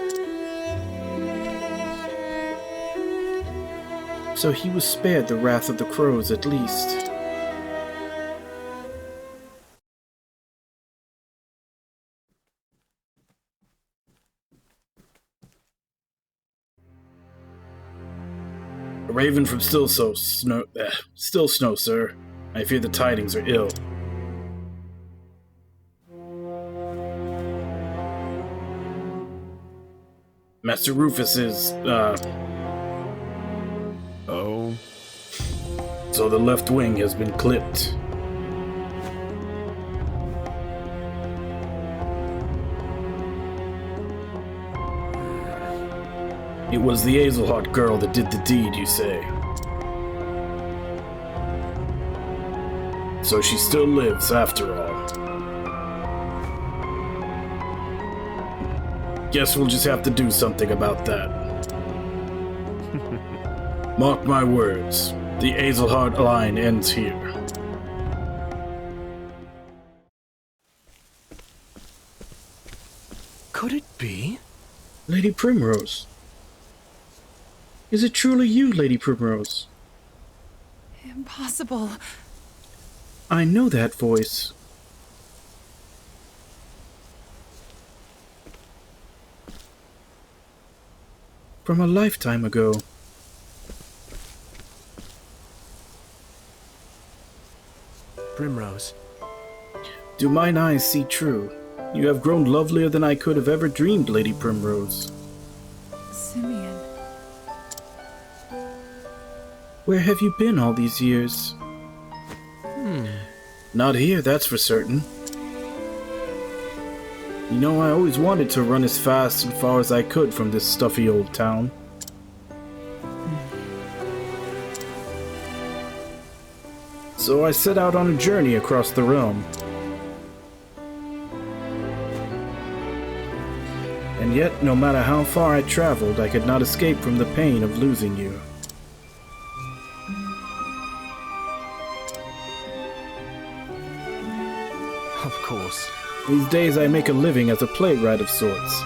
So he was spared the wrath of the crows at least. A raven from Still Snow, sir. I fear the tidings are ill. Master Rufus is, Oh? So the left wing has been clipped. It was the Hazelheart girl that did the deed, you say? So she still lives, after all. Guess we'll just have to do something about that. Mark my words, the Hazelheart line ends here. Could it be? Lady Primrose. Is it truly you, Lady Primrose? Impossible. I know that voice. From a lifetime ago. Primrose. Do mine eyes see true? You have grown lovelier than I could have ever dreamed, Lady Primrose. Simeon. Where have you been all these years? Not here, that's for certain. You know, I always wanted to run as fast and far as I could from this stuffy old town. So I set out on a journey across the realm. And yet, no matter how far I traveled, I could not escape from the pain of losing you. Of course. These days I make a living as a playwright of sorts.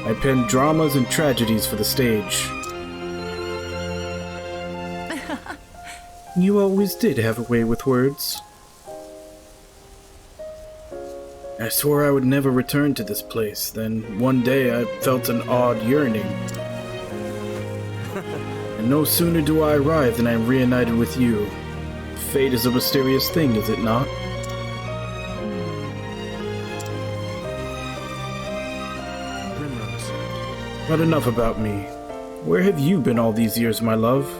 I pen dramas and tragedies for the stage. You always did have a way with words. I swore I would never return to this place, then one day I felt an odd yearning. And no sooner do I arrive than I am reunited with you. Fate is a mysterious thing, is it not? Primrose. But enough about me. Where have you been all these years, my love?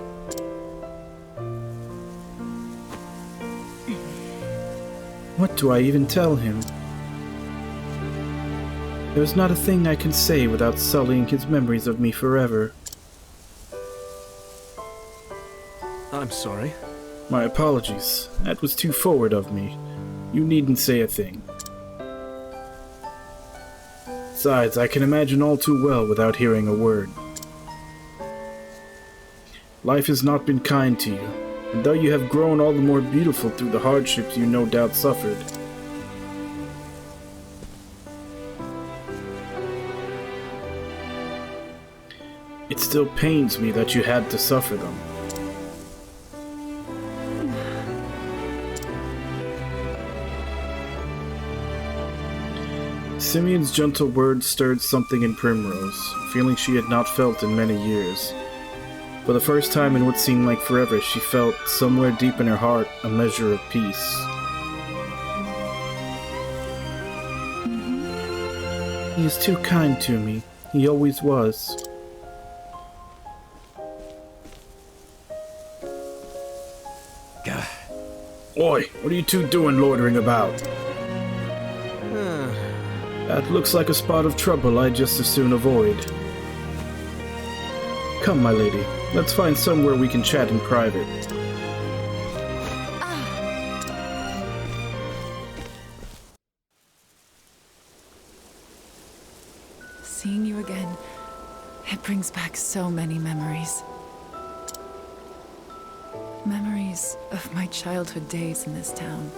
What do I even tell him? There's not a thing I can say without sullying his memories of me forever. I'm sorry. My apologies. That was too forward of me. You needn't say a thing. Besides, I can imagine all too well without hearing a word. Life has not been kind to you, and though you have grown all the more beautiful through the hardships you no doubt suffered, it still pains me that you had to suffer them. Simeon's gentle words stirred something in Primrose, a feeling she had not felt in many years. For the first time in what seemed like forever, she felt, somewhere deep in her heart, a measure of peace. He is too kind to me. He always was. Oi, what are you two doing loitering about? That looks like a spot of trouble I'd just as soon avoid. Come, my lady, let's find somewhere we can chat in private. Seeing you again, it brings back so many memories. Memories of my childhood days in this town.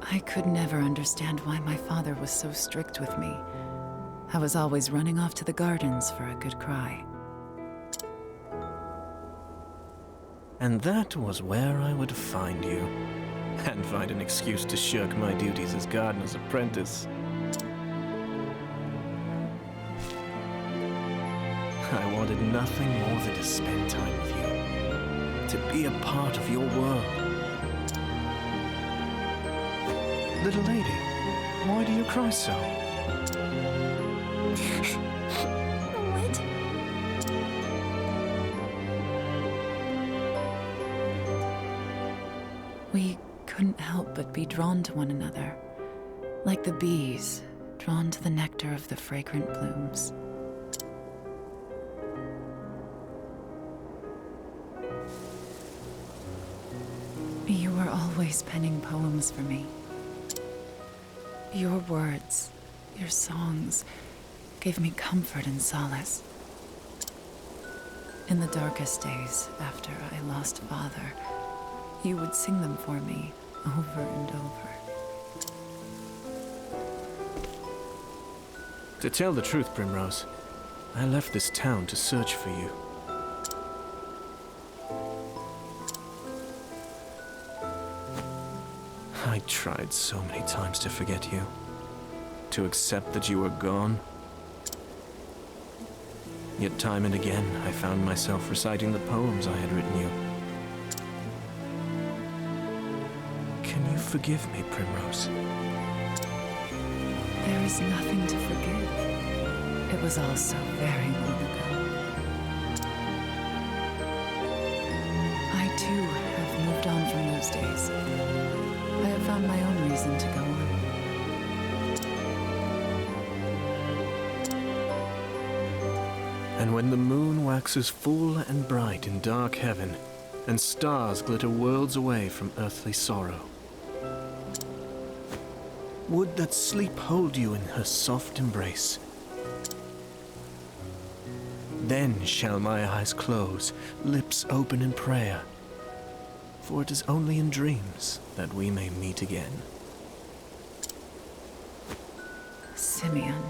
I could never understand why my father was so strict with me. I was always running off to the gardens for a good cry. And that was where I would find you. And find an excuse to shirk my duties as gardener's apprentice. I wanted nothing more than to spend time with you. To be a part of your world. Little lady, why do you cry so? What? We couldn't help but be drawn to one another, like the bees drawn to the nectar of the fragrant blooms. You were always penning poems for me. Your words, your songs, gave me comfort and solace. In the darkest days after I lost Father, you would sing them for me over and over. To tell the truth, Primrose, I left this town to search for you. I tried so many times to forget you, to accept that you were gone. Yet time and again, I found myself reciting the poems I had written you. Can you forgive me, Primrose? There is nothing to forgive. It was all so very long ago. too, have moved on from those days. I have found my own reason to go on. And when the moon waxes full and bright in dark heaven, and stars glitter worlds away from earthly sorrow, would that sleep hold you in her soft embrace. Then shall my eyes close, lips open in prayer, for it is only in dreams that we may meet again. Simeon.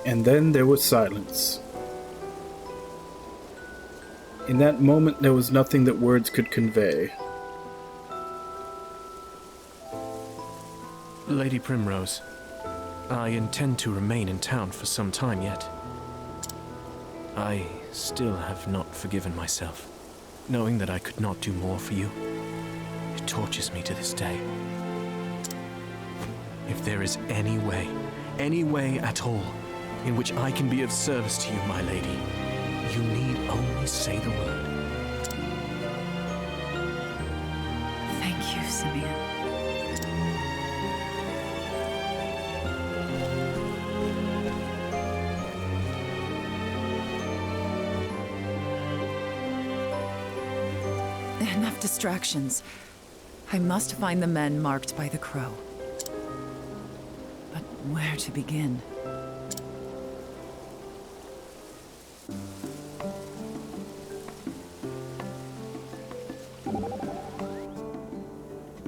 And then there was silence. In that moment, there was nothing that words could convey. Lady Primrose, I intend to remain in town for some time yet. I still have not forgiven myself, knowing that I could not do more for you. It tortures me to this day. If there is any way at all, in which I can be of service to you, my lady, you need only say the word. Thank you, Simeon. Enough distractions. I must find the men marked by the crow. But where to begin?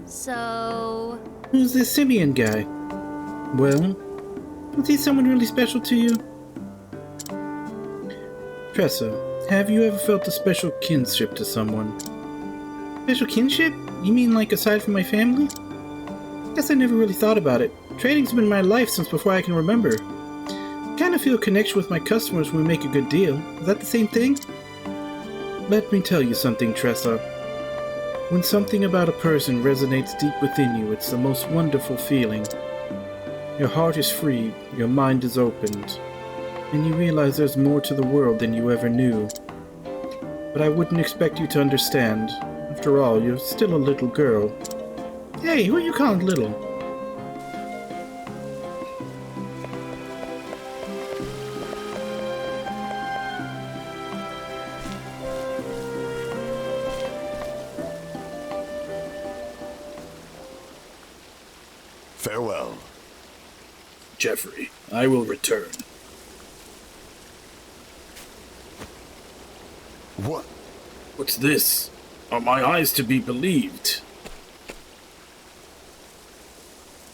So... Who's this Simeon guy? Well, was he someone really special to you? Tressa, have you ever felt a special kinship to someone? Special kinship? You mean like aside from my family? Guess I never really thought about it. Trading's been my life since before I can remember. I kind of feel a connection with my customers when we make a good deal. Is that the same thing? Let me tell you something, Tressa. When something about a person resonates deep within you, it's the most wonderful feeling. Your heart is free, your mind is opened, and you realize there's more to the world than you ever knew. But I wouldn't expect you to understand. After all, you're still a little girl. Hey, who are you calling little? Farewell. Jeffrey, I will return. What? What's this? Are my eyes to be believed?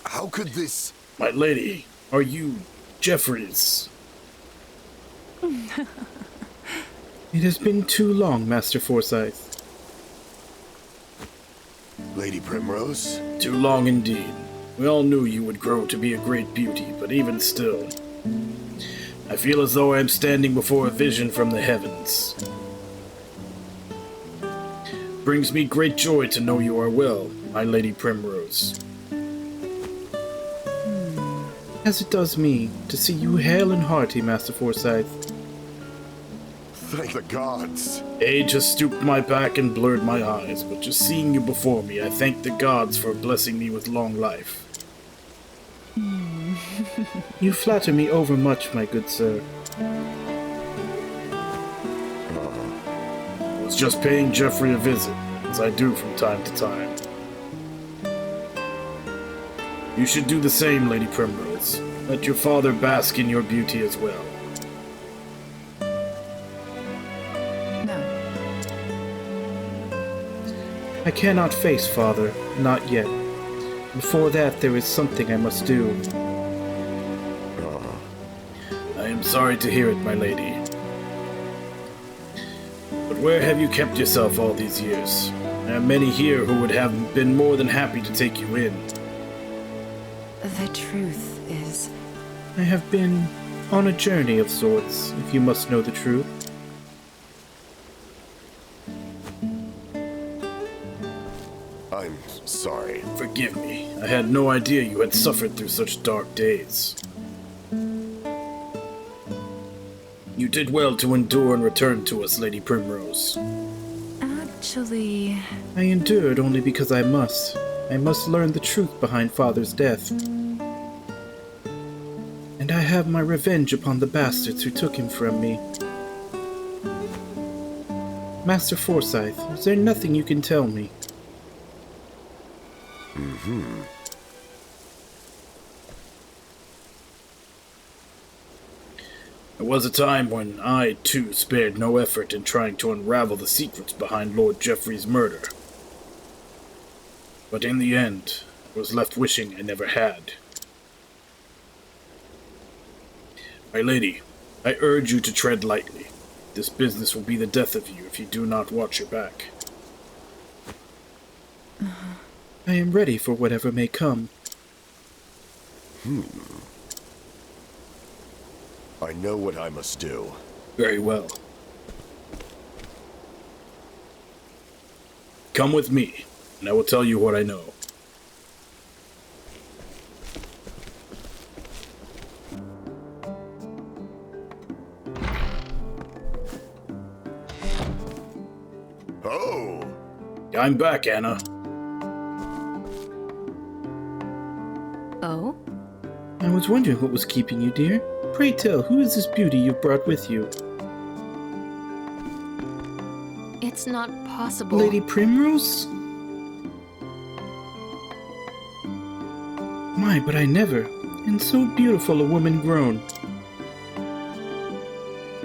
How could this... My lady, are you Jeffries? It has been too long, Master Forsyth. Lady Primrose? Too long indeed. We all knew you would grow to be a great beauty, but even still, I feel as though I am standing before a vision from the heavens. Brings me great joy to know you are well, my Lady Primrose. As it does me, to see you hale and hearty, Master Forsyth. Thank the gods. Age has stooped my back and blurred my eyes, but just seeing you before me, I thank the gods for blessing me with long life. You flatter me overmuch, my good sir. I was just paying Jeffrey a visit, as I do from time to time. You should do the same, Lady Primrose. Let your father bask in your beauty as well. No. I cannot face father, not yet. Before that, there is something I must do. I am sorry to hear it, my lady. But where have you kept yourself all these years? There are many here who would have been more than happy to take you in. The truth is... I have been on a journey of sorts, if you must know the truth. I'm sorry. Forgive me. I had no idea you had suffered through such dark days. did well to endure and return to us, Lady Primrose. Actually... I endured only because I must. I must learn the truth behind Father's death. And I have my revenge upon the bastards who took him from me. Master Forsyth, is there nothing you can tell me? There was a time when I, too, spared no effort in trying to unravel the secrets behind Lord Geoffrey's murder. But in the end, I was left wishing I never had. My lady, I urge you to tread lightly. This business will be the death of you if you do not watch your back. I am ready for whatever may come. I know what I must do. Very well. Come with me, and I will tell you what I know. Oh! I'm back, Anna. Oh? I was wondering what was keeping you, dear. Pray tell, who is this beauty you've brought with you? It's not possible. Lady Primrose? My, but I never. And so beautiful a woman grown.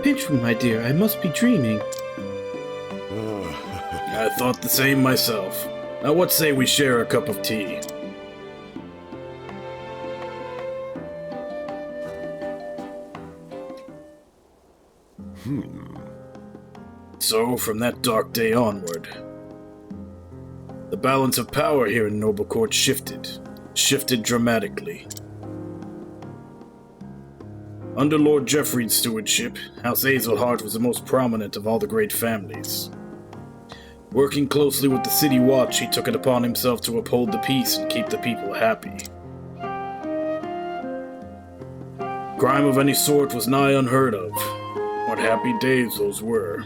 Pinch me, my dear, I must be dreaming. I thought the same myself. Now what say we share a cup of tea? So, from that dark day onward, the balance of power here in Noble Court shifted dramatically. Under Lord Geoffrey's stewardship, House Hazelheart was the most prominent of all the great families. Working closely with the City Watch, he took it upon himself to uphold the peace and keep the people happy. Crime of any sort was nigh unheard of. What happy days those were.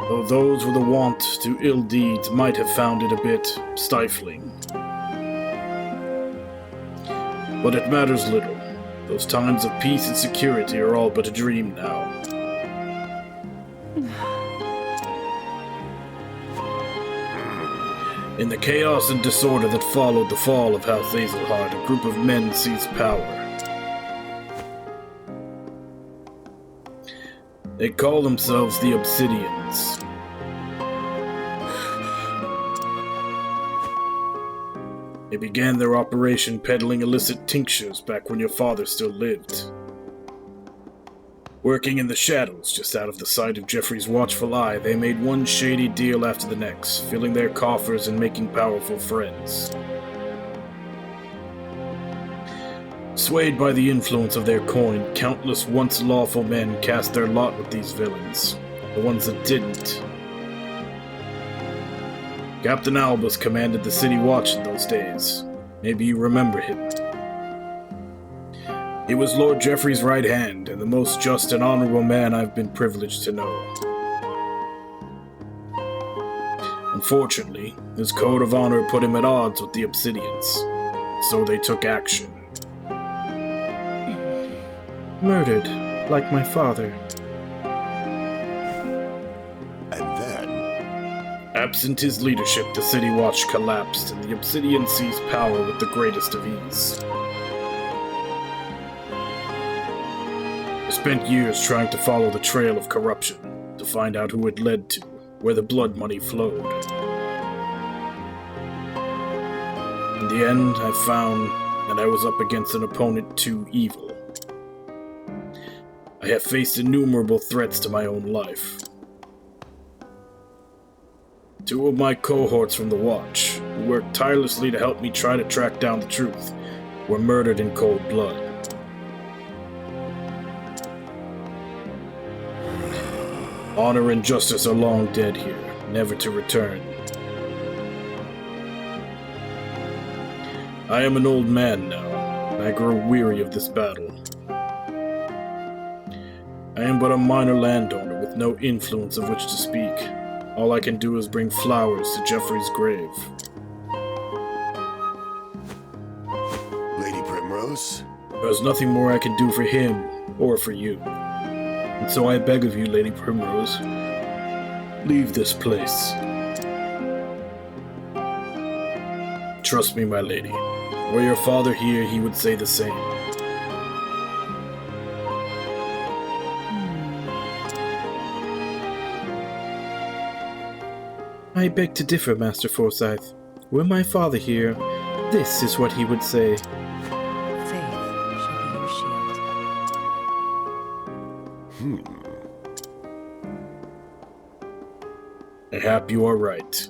Though those with a want to ill deeds might have found it a bit stifling. But it matters little. Those times of peace and security are all but a dream now. In the chaos and disorder that followed the fall of House Hazelheart, a group of men seized power. They call themselves the Obsidians. They began their operation peddling illicit tinctures back when your father still lived. Working in the shadows, just out of the sight of Geoffrey's watchful eye, they made one shady deal after the next, filling their coffers and making powerful friends. Swayed by the influence of their coin, countless once lawful men cast their lot with these villains, the ones that didn't. Captain Albus commanded the City Watch in those days. Maybe you remember him. He was Lord Geoffrey's right hand, and the most just and honorable man I've been privileged to know. Unfortunately, his code of honor put him at odds with the Obsidians, so they took action. Murdered, like my father. And then... Absent his leadership, the City Watch collapsed, and the Obsidian seized power with the greatest of ease. I spent years trying to follow the trail of corruption, to find out who it led to, where the blood money flowed. In the end, I found that I was up against an opponent too evil. I have faced innumerable threats to my own life. Two of my cohorts from the Watch, who worked tirelessly to help me try to track down the truth, were murdered in cold blood. Honor and justice are long dead here, never to return. I am an old man now, and I grow weary of this battle. I am but a minor landowner with no influence of which to speak. All I can do is bring flowers to Jeffrey's grave. Lady Primrose? There's nothing more I can do for him, or for you. And so I beg of you, Lady Primrose, leave this place. Trust me, my lady. Were your father here, he would say the same. I beg to differ, Master Forsyth. Were my father here, this is what he would say. Faith shall be your shield. Mayhap you are right.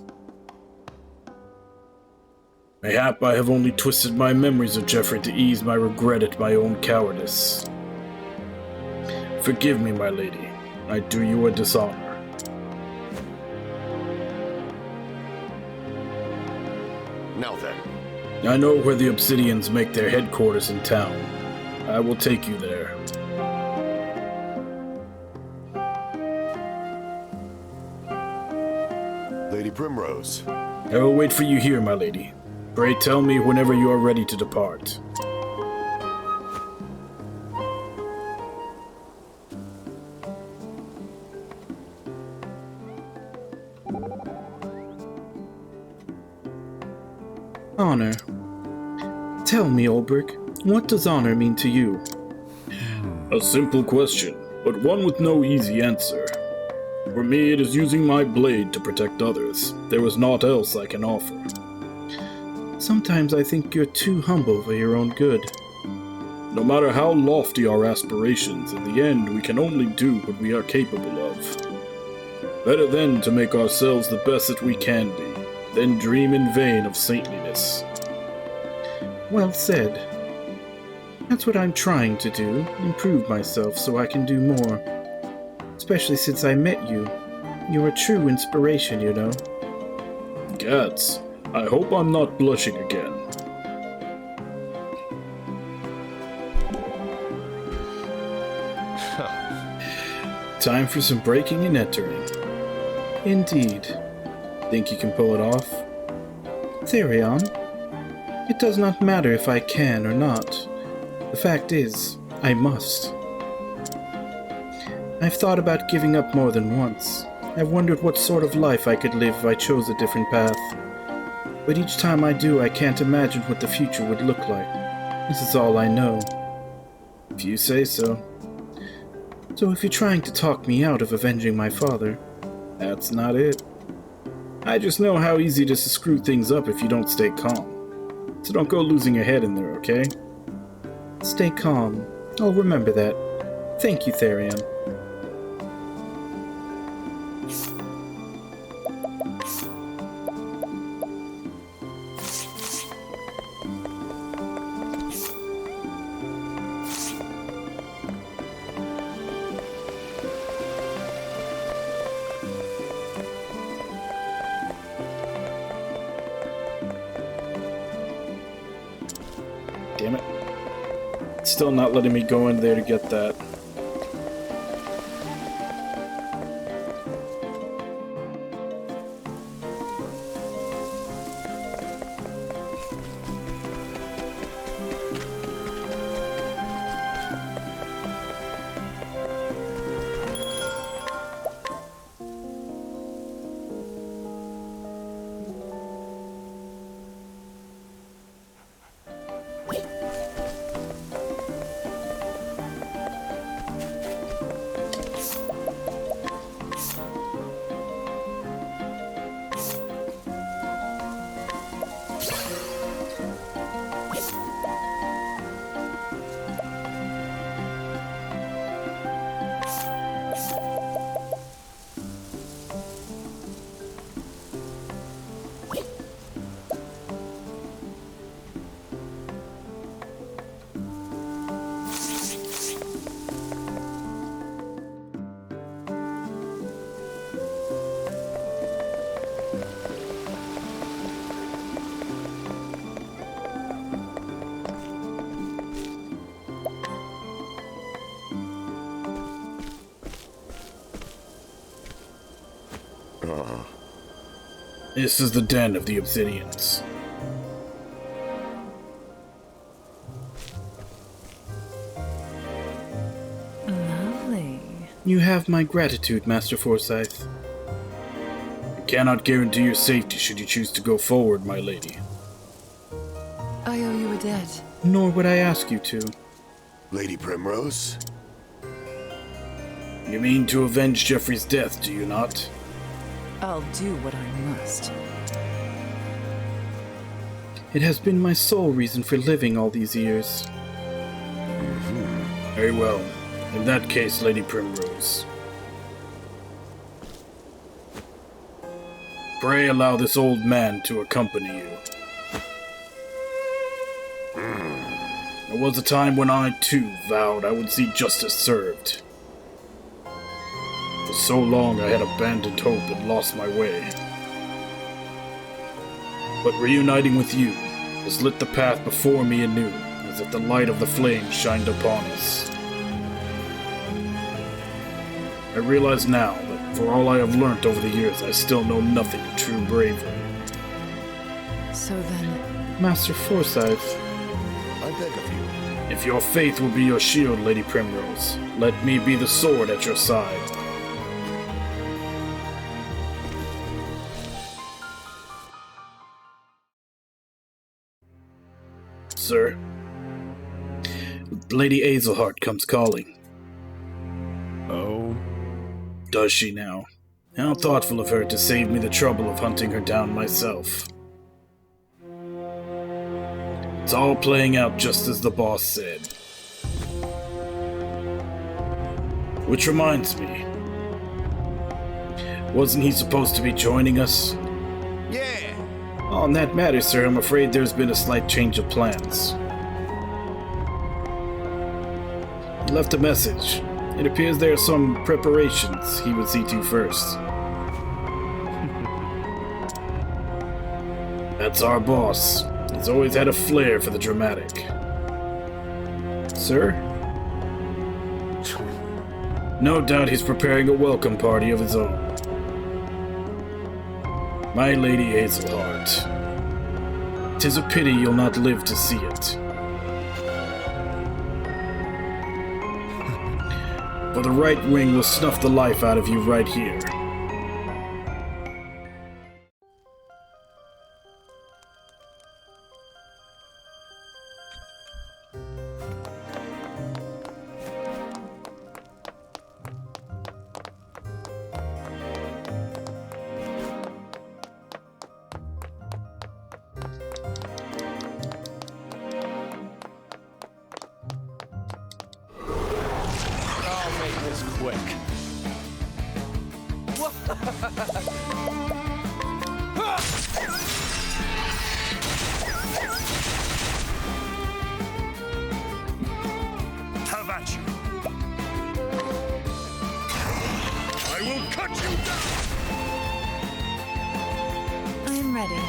Mayhap I have only twisted my memories of Geoffrey to ease my regret at my own cowardice. Forgive me, my lady. I do you a dishonor. Now then. I know where the Obsidians make their headquarters in town. I will take you there. Lady Primrose. I will wait for you here, my lady. Pray tell me whenever you are ready to depart. Honor. Tell me, Olbrich, what does honor mean to you? A simple question, but one with no easy answer. For me, it is using my blade to protect others. There is naught else I can offer. Sometimes I think you're too humble for your own good. No matter how lofty our aspirations, in the end we can only do what we are capable of. Better then to make ourselves the best that we can be, than dream in vain of saintliness. Well said. That's what I'm trying to do, improve myself so I can do more. Especially since I met you. You're a true inspiration, you know. Gads, I hope I'm not blushing again. Time for some breaking and entering. Indeed. Think you can pull it off? Therion, it does not matter if I can or not. The fact is, I must. I've thought about giving up more than once. I've wondered what sort of life I could live if I chose a different path. But each time I do, I can't imagine what the future would look like. This is all I know. If you say so. So if you're trying to talk me out of avenging my father, that's not it. I just know how easy it is to screw things up if you don't stay calm. So don't go losing your head in there, okay? Stay calm. I'll remember that. Thank you, Therion. Damn it. It's still not letting me go in there to get that. This is the den of the Obsidians. Lovely. You have my gratitude, Master Forsyth. I cannot guarantee your safety should you choose to go forward, my lady. I owe you a debt. Nor would I ask you to. Lady Primrose? You mean to avenge Jeffrey's death, do you not? I'll do what I must. It has been my sole reason for living all these years. Very well. In that case, Lady Primrose. Pray allow this old man to accompany you. There was a time when I, too, vowed I would see justice served. For so long I had abandoned hope and lost my way. But reuniting with you has lit the path before me anew, as if the light of the flame shined upon us. I realize now that for all I have learnt over the years, I still know nothing of true bravery. So then... Master Forsyth, I beg of you. If your faith will be your shield, Lady Primrose, let me be the sword at your side. Sir, Lady Azelhart comes calling. Oh? Does she now? How thoughtful of her to save me the trouble of hunting her down myself. It's all playing out just as the boss said. Which reminds me, wasn't he supposed to be joining us? Yeah! On that matter, sir, I'm afraid there's been a slight change of plans. He left a message. It appears there are some preparations he would see to first. That's our boss. He's always had a flair for the dramatic. Sir? No doubt he's preparing a welcome party of his own. My Lady Hazelheart. 'Tis a pity you'll not live to see it. For the right wing will snuff the life out of you right here. I'll make this quick. Have at you! I will cut you down! I am ready.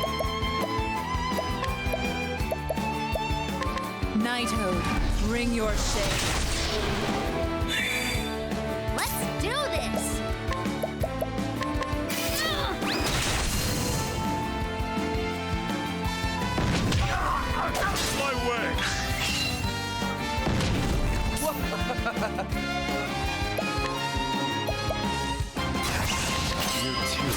Knighthood, bring your shade. Let's do this! My way! You too.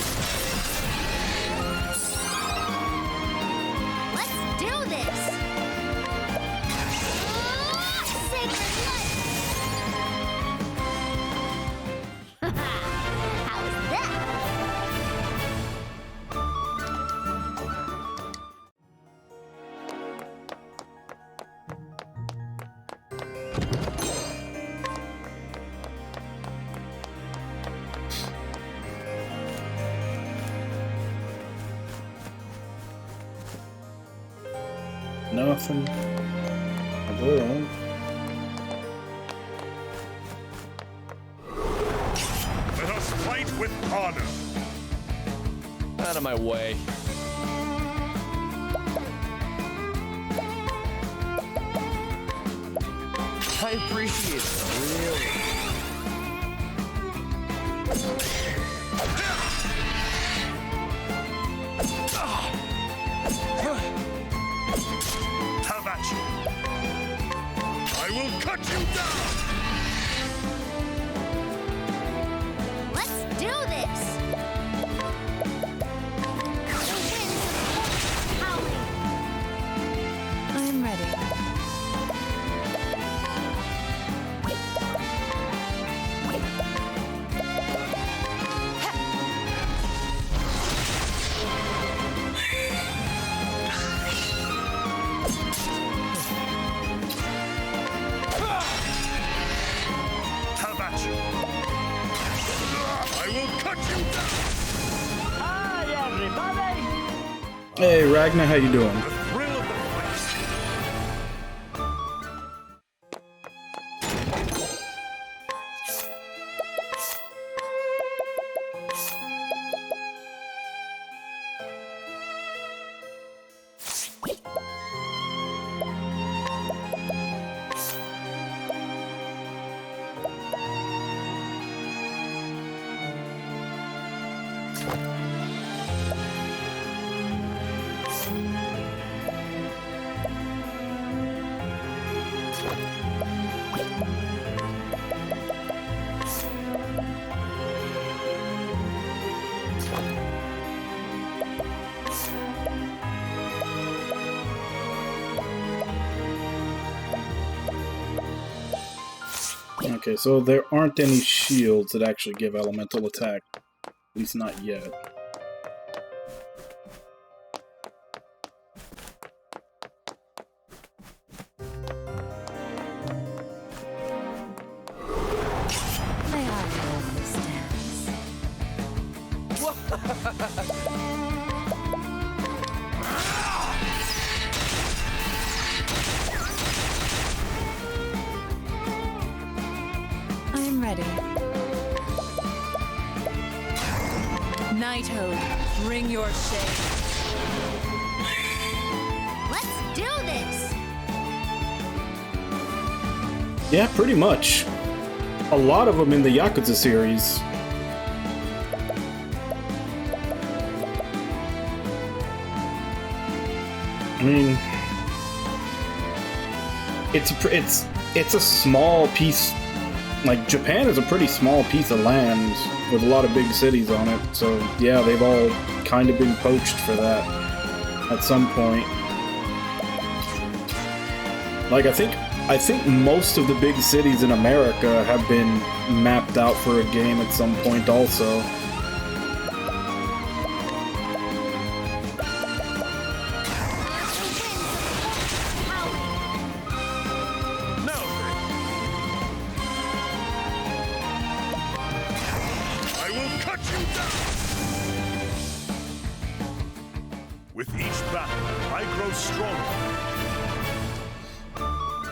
Let's do this! Sacred light! How's that? Nothing. Hello. Let us fight with honor! Out of my way. I appreciate it, really. cut you down! Let's do this! The winds of howling! I'm ready. How about you? I will cut you down! Hi, everybody! Hey, Ragnar, how you doing? The thrill of the fight! Okay, so there aren't any shields that actually give elemental attack. At least not yet. May I hold this dance? I'm ready. Knighthood, bring your shade. Let's do this! Yeah, pretty much. A lot of them in the Yakuza series. I mean, it's a small piece. Like, Japan is a pretty small piece of land with a lot of big cities on it. So yeah, they've all kind of been poached for that at some point. Like, I think most of the big cities in America have been mapped out for a game at some point also.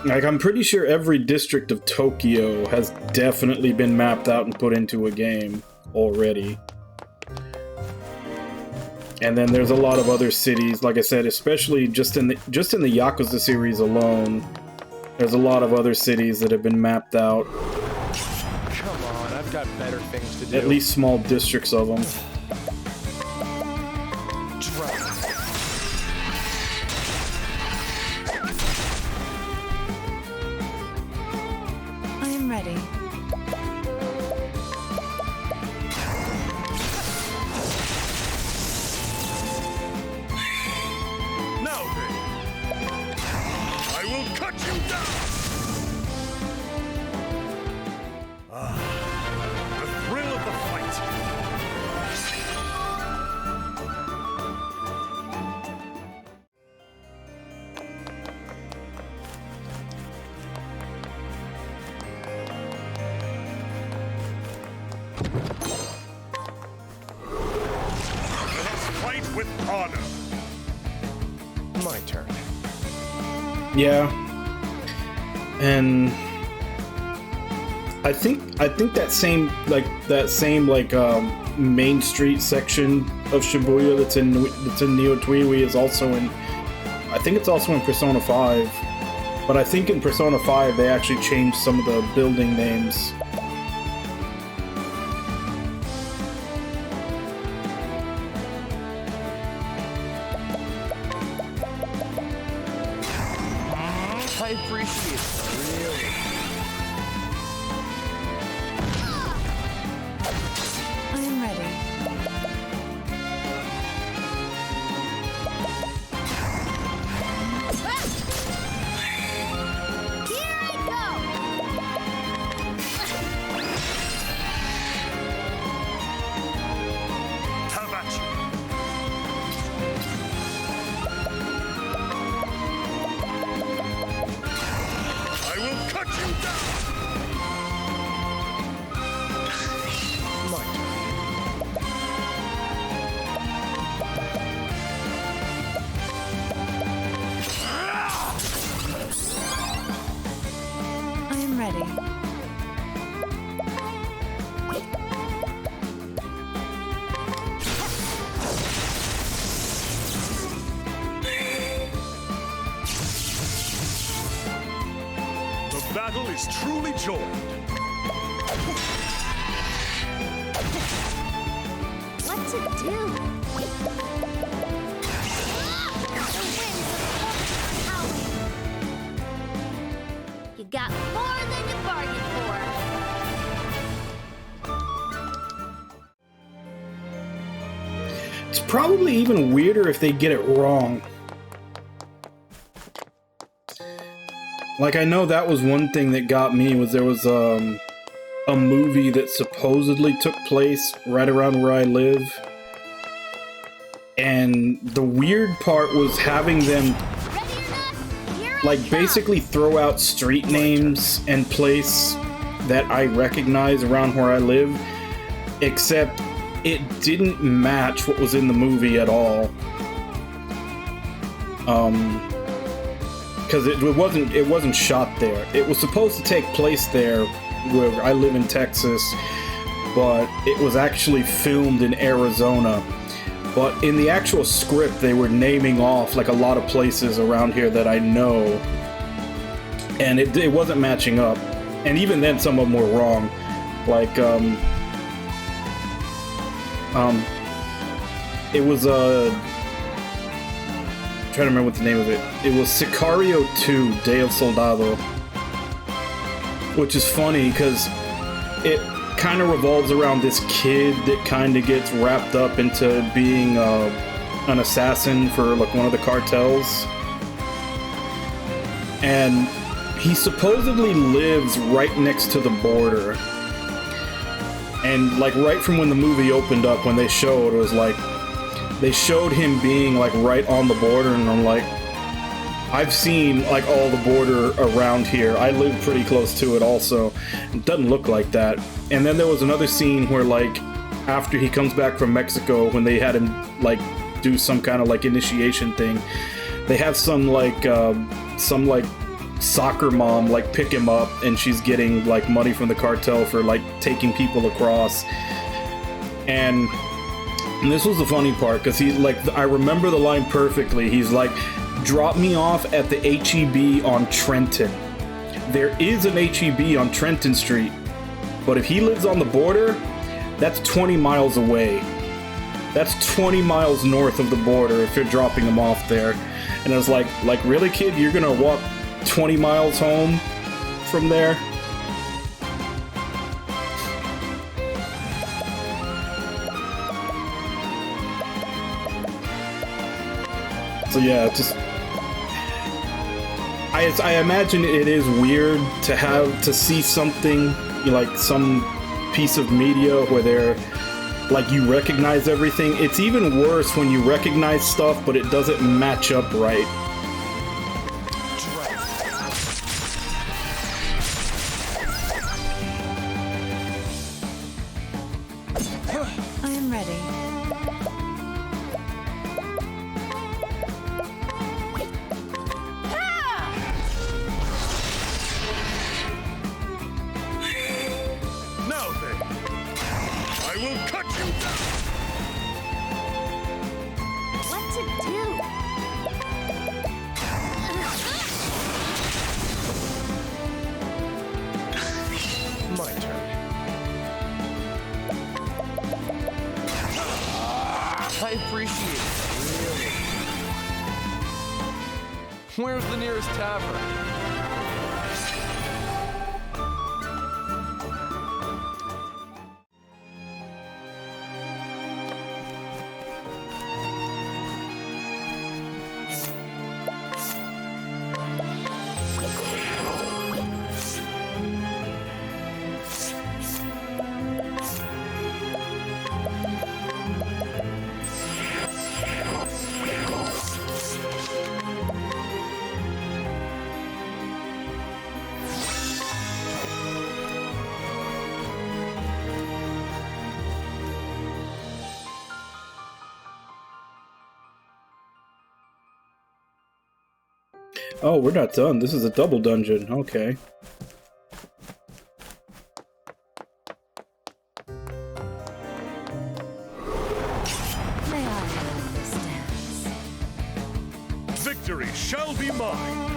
Like, I'm pretty sure every district of Tokyo has definitely been mapped out and put into a game already. And then there's a lot of other cities, like I said, especially just in the Yakuza series alone. There's a lot of other cities that have been mapped out. Come on, I've got better things to do. At least small districts of them. I'm ready. Now then, I will cut you down! The thrill of the fight! Let us fight with honor! My turn. Yeah. And I think that same Main Street section of Shibuya that's in Neo Twiwi is also in, I think it's also in Persona 5. But I think in Persona 5 they actually changed some of the building names. I appreciate it, really. battle is truly joined. What to do? You got more than you bargained for. It's probably even weirder if they get it wrong. Like, I know that was one thing that got me, was there was a movie that supposedly took place right around where I live. And the weird part was having them, like, basically throw out street names and place that I recognize around where I live, except it didn't match what was in the movie at all. Because it wasn't shot there. It was supposed to take place there, where I live in Texas, but it was actually filmed in Arizona. But in the actual script, they were naming off like a lot of places around here that I know, and it wasn't matching up. And even then, some of them were wrong. Like it was I'm trying to remember what the name of it. It was Sicario 2: Day of Soldado, which is funny because it kind of revolves around this kid that kind of gets wrapped up into being an assassin for like one of the cartels, and he supposedly lives right next to the border. And like right from when the movie opened up, when they showed, it was like they showed him being like right on the border, and I'm like, I've seen like all the border around here. I live pretty close to it also. It doesn't look like that. And then there was another scene where like after he comes back from Mexico, when they had him like do some kind of like initiation thing, they have some like soccer mom like pick him up, and she's getting like money from the cartel for like taking people across. And this was the funny part, because he like, I remember the line perfectly. He's like, drop me off at the HEB on Trenton. There is an HEB on Trenton Street, but if he lives on the border, that's 20 miles away. That's 20 miles north of the border if you're dropping him off there. And I was like really, kid? You're gonna walk 20 miles home from there? So yeah, just I imagine it is weird to see something like some piece of media where they're like, you recognize everything. It's even worse when you recognize stuff but it doesn't match up right. I am ready. Now then, I will cut you down. What to do? My turn. I appreciate it, really. Where's the nearest tavern? Oh, we're not done. This is a double dungeon. Okay. May I have this dance? Victory shall be mine.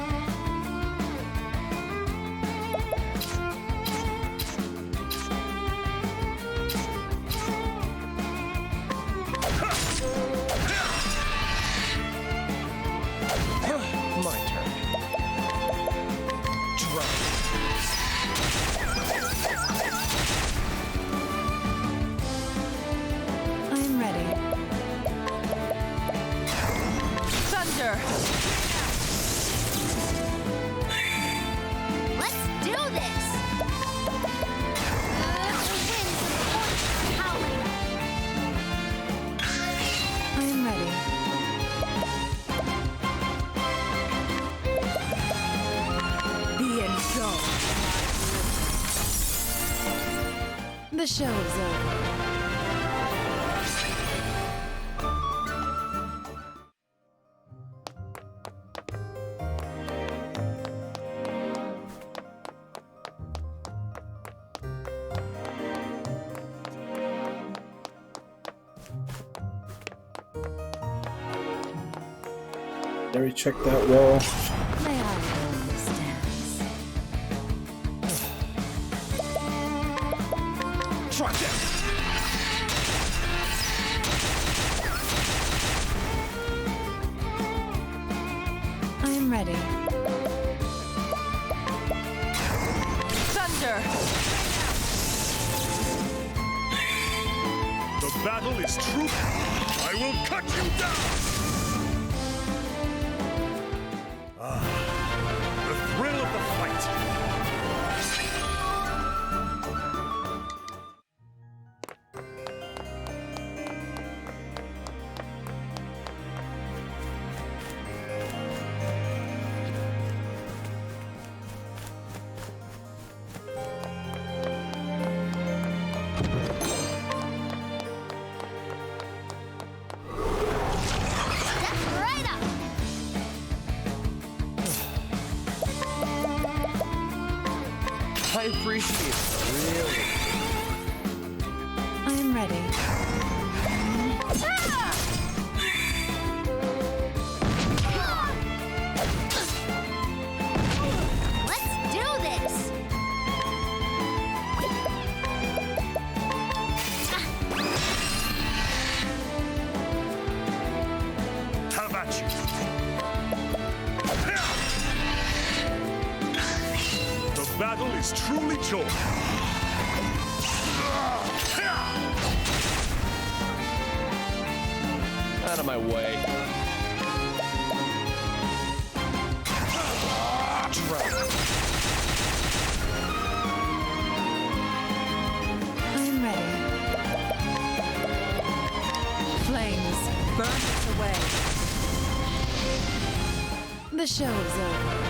Thunder! Let's do this! The winds of fortune are howling. I am ready. Be indulged. The show is over. Larry, check that wall. May I hold the stance? Try that! I am ready. Thunder! The battle is true. I will cut you down! The thrill of the fight. Step right up! I appreciate it, really. I am ready. Let's do this! Have at you. The battle is truly joy. Out of my way. I am ready. Flames, burn us away. The show is over.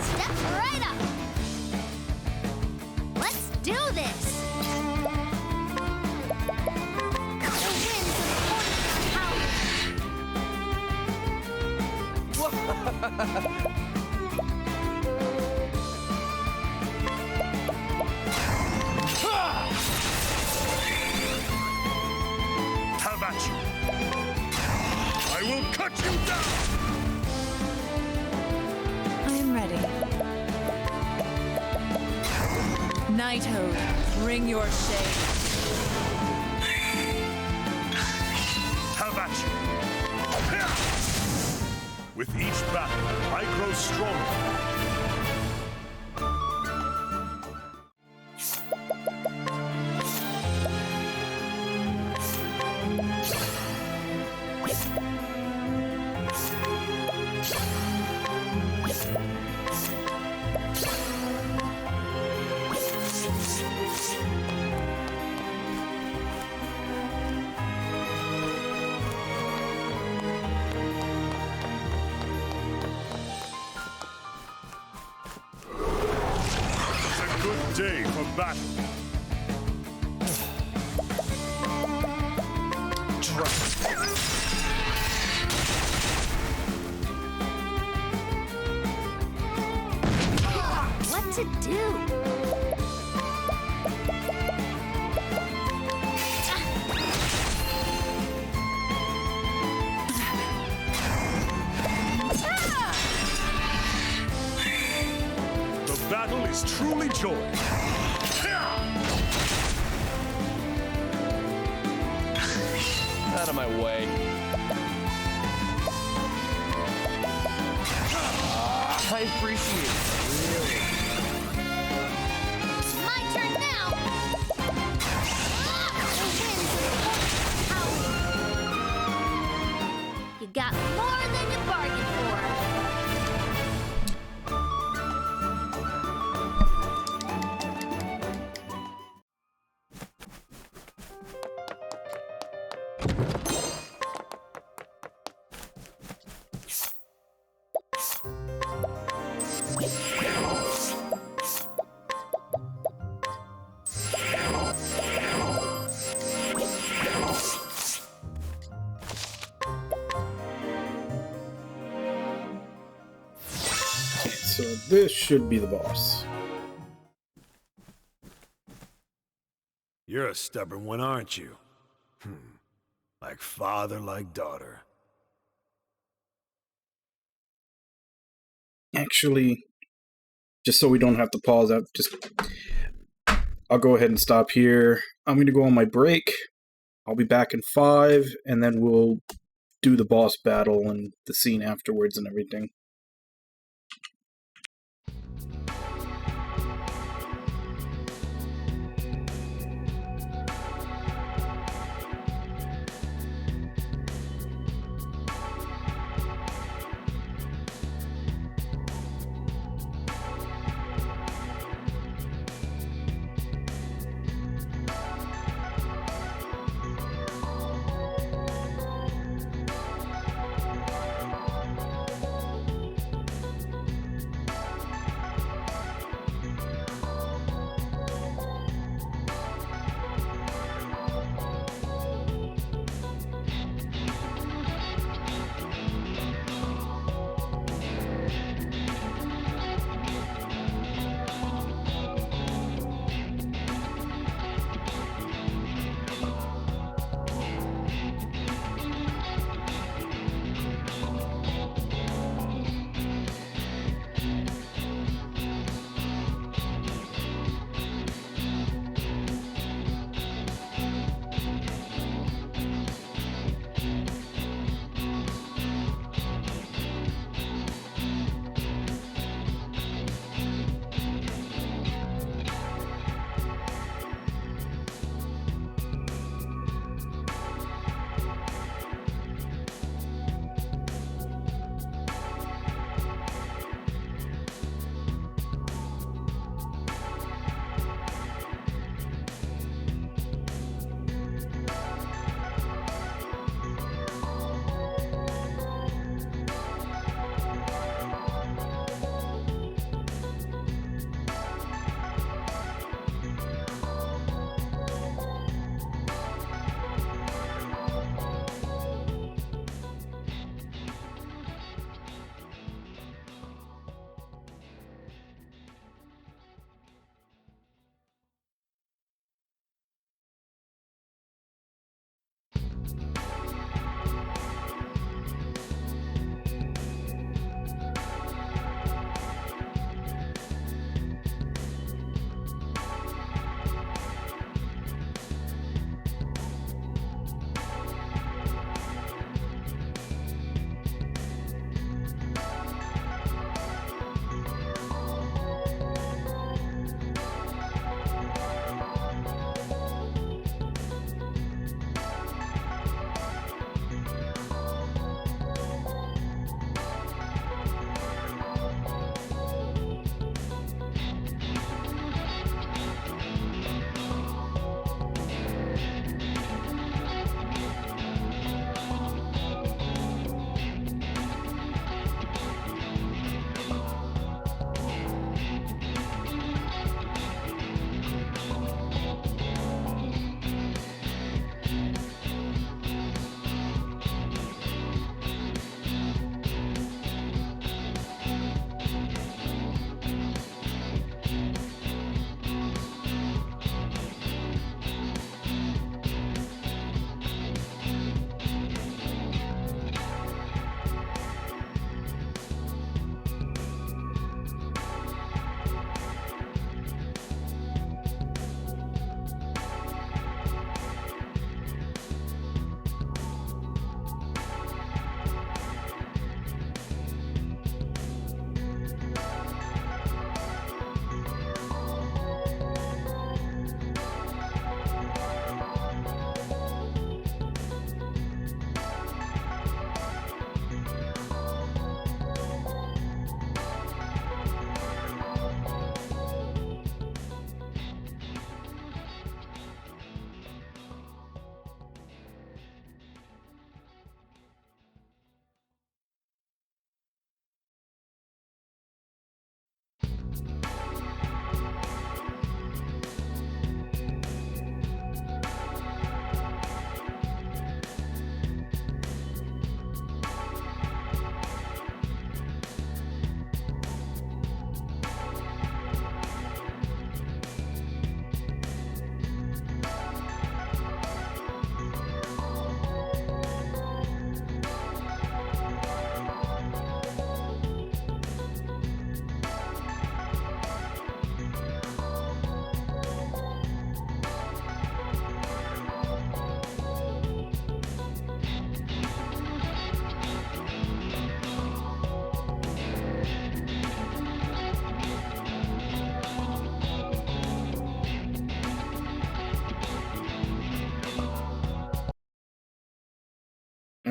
Step right up! Let's do this! The winds of fortune are howling. Have at you. I will cut you down. I am ready. Knighthood, bring your shade. Have at you. With each battle, I grow stronger. It's a good day for battle. What to do? The battle battle is truly joy. Out of my way. I appreciate it. Really. It's my turn now! You got more than you bargained for. So this should be the boss. You're a stubborn one, aren't you? Like father, like daughter. Actually, just so we don't have to pause out, I'll go ahead and stop here. I'm going to go on my break. I'll be back in 5, and then we'll do the boss battle and the scene afterwards and everything.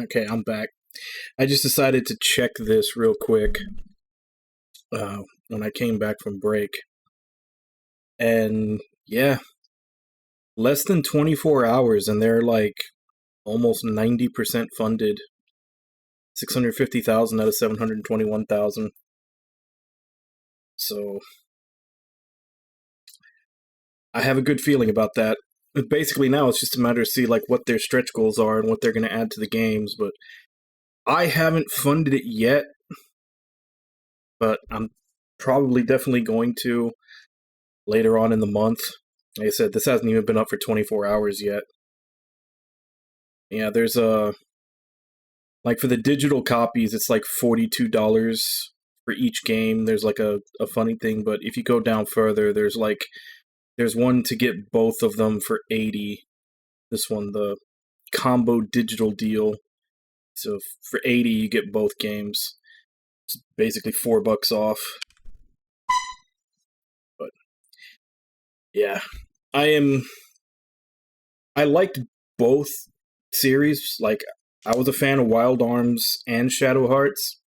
Okay, I'm back. I just decided to check this real quick when I came back from break. And yeah, less than 24 hours, and they're like almost 90% funded. 650,000 out of 721,000. So I have a good feeling about that. But basically now it's just a matter of see like what their stretch goals are and what they're going to add to the games, but I haven't funded it yet, but I'm probably definitely going to later on in the month. Like I said, this hasn't even been up for 24 hours yet. Yeah, there's like for the digital copies, it's like $42 for each game. There's like a funny thing, but if you go down further, there's one to get both of them for 80. This one, the combo digital deal. So for 80, you get both games. It's basically $4 off. But yeah, I liked both series. Like, I was a fan of Wild Arms and Shadow Hearts.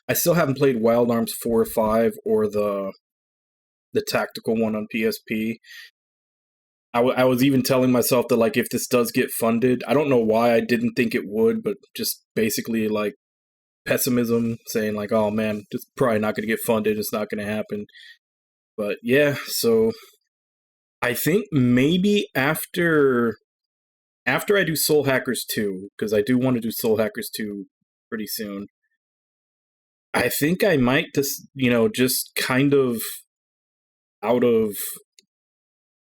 I still haven't played Wild Arms 4 or 5 or the tactical one on PSP. I was even telling myself that, like, if this does get funded, I don't know why I didn't think it would, but just basically, like, pessimism, saying, like, oh, man, it's probably not going to get funded, it's not going to happen. But, yeah, so I think maybe after I do Soul Hackers 2, because I do want to do Soul Hackers 2 pretty soon, I think I might just, just kind of out of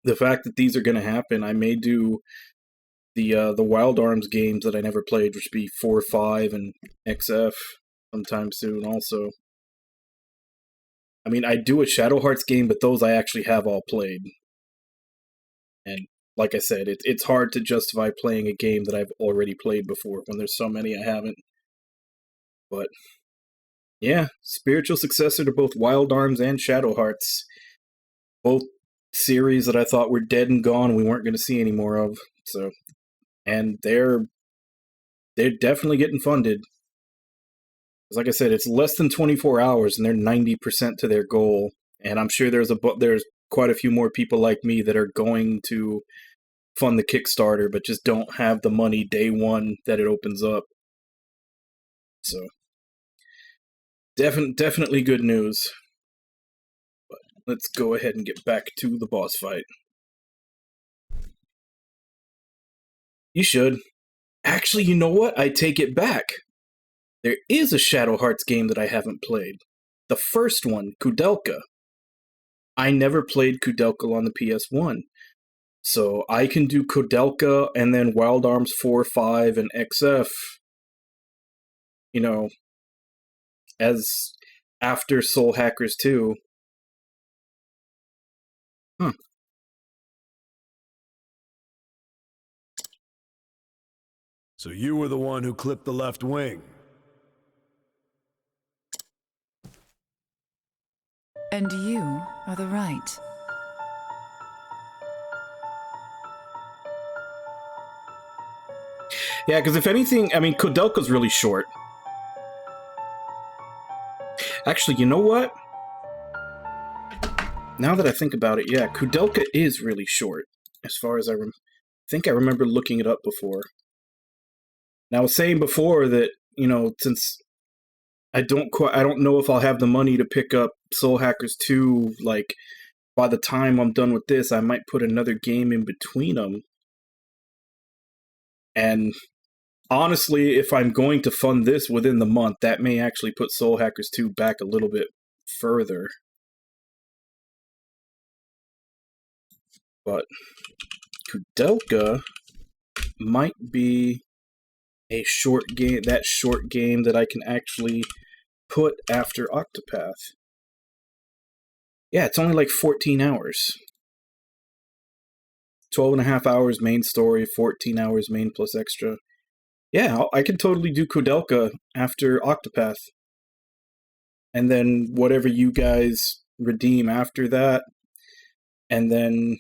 the fact that these are going to happen, I may do the Wild Arms games that I never played, which would be 4, 5, and XF sometime soon also. I mean, I do a Shadow Hearts game, but those I actually have all played. And like I said, it's hard to justify playing a game that I've already played before when there's so many I haven't. But yeah, spiritual successor to both Wild Arms and Shadow Hearts. Both series that I thought were dead and gone, we weren't going to see any more of. So, and they're definitely getting funded. Like I said, it's less than 24 hours, and they're 90% to their goal. And I'm sure there's quite a few more people like me that are going to fund the Kickstarter, but just don't have the money day one that it opens up. So, definitely good news. But let's go ahead and get back to the boss fight. You should. Actually, you know what? I take it back. There is a Shadow Hearts game that I haven't played. The first one, Kudelka. I never played Kudelka on the PS1. So I can do Kudelka and then Wild Arms 4, 5, and XF, as after Soul Hackers 2. Huh. So you were the one who clipped the left wing. And you are the right. Yeah, because if anything, I mean, Kudelka's really short. Actually, you know what? Now that I think about it, yeah, Kudelka is really short. As far as I think I remember looking it up before. And I was saying before that, since I don't know if I'll have the money to pick up Soul Hackers 2. Like, by the time I'm done with this, I might put another game in between them. And honestly, if I'm going to fund this within the month, that may actually put Soul Hackers 2 back a little bit further. But Kudelka might be a short game, that short game that I can actually put after Octopath. Yeah, it's only like 14 hours. 12 and a half hours main story, 14 hours main plus extra. Yeah, I can totally do Kudelka after Octopath. And then whatever you guys redeem after that. And then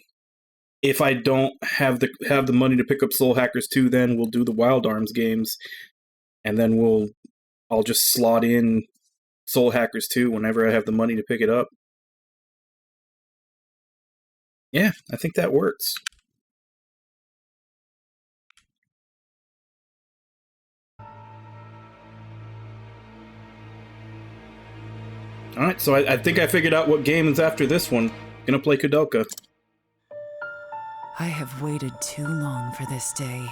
if I don't have the money to pick up Soul Hackers 2, then we'll do the Wild Arms games. And then I'll just slot in Soul Hackers 2 whenever I have the money to pick it up. Yeah, I think that works. Alright, so I think I figured out what game is after this one. Gonna play Kudelka. I have waited too long for this day.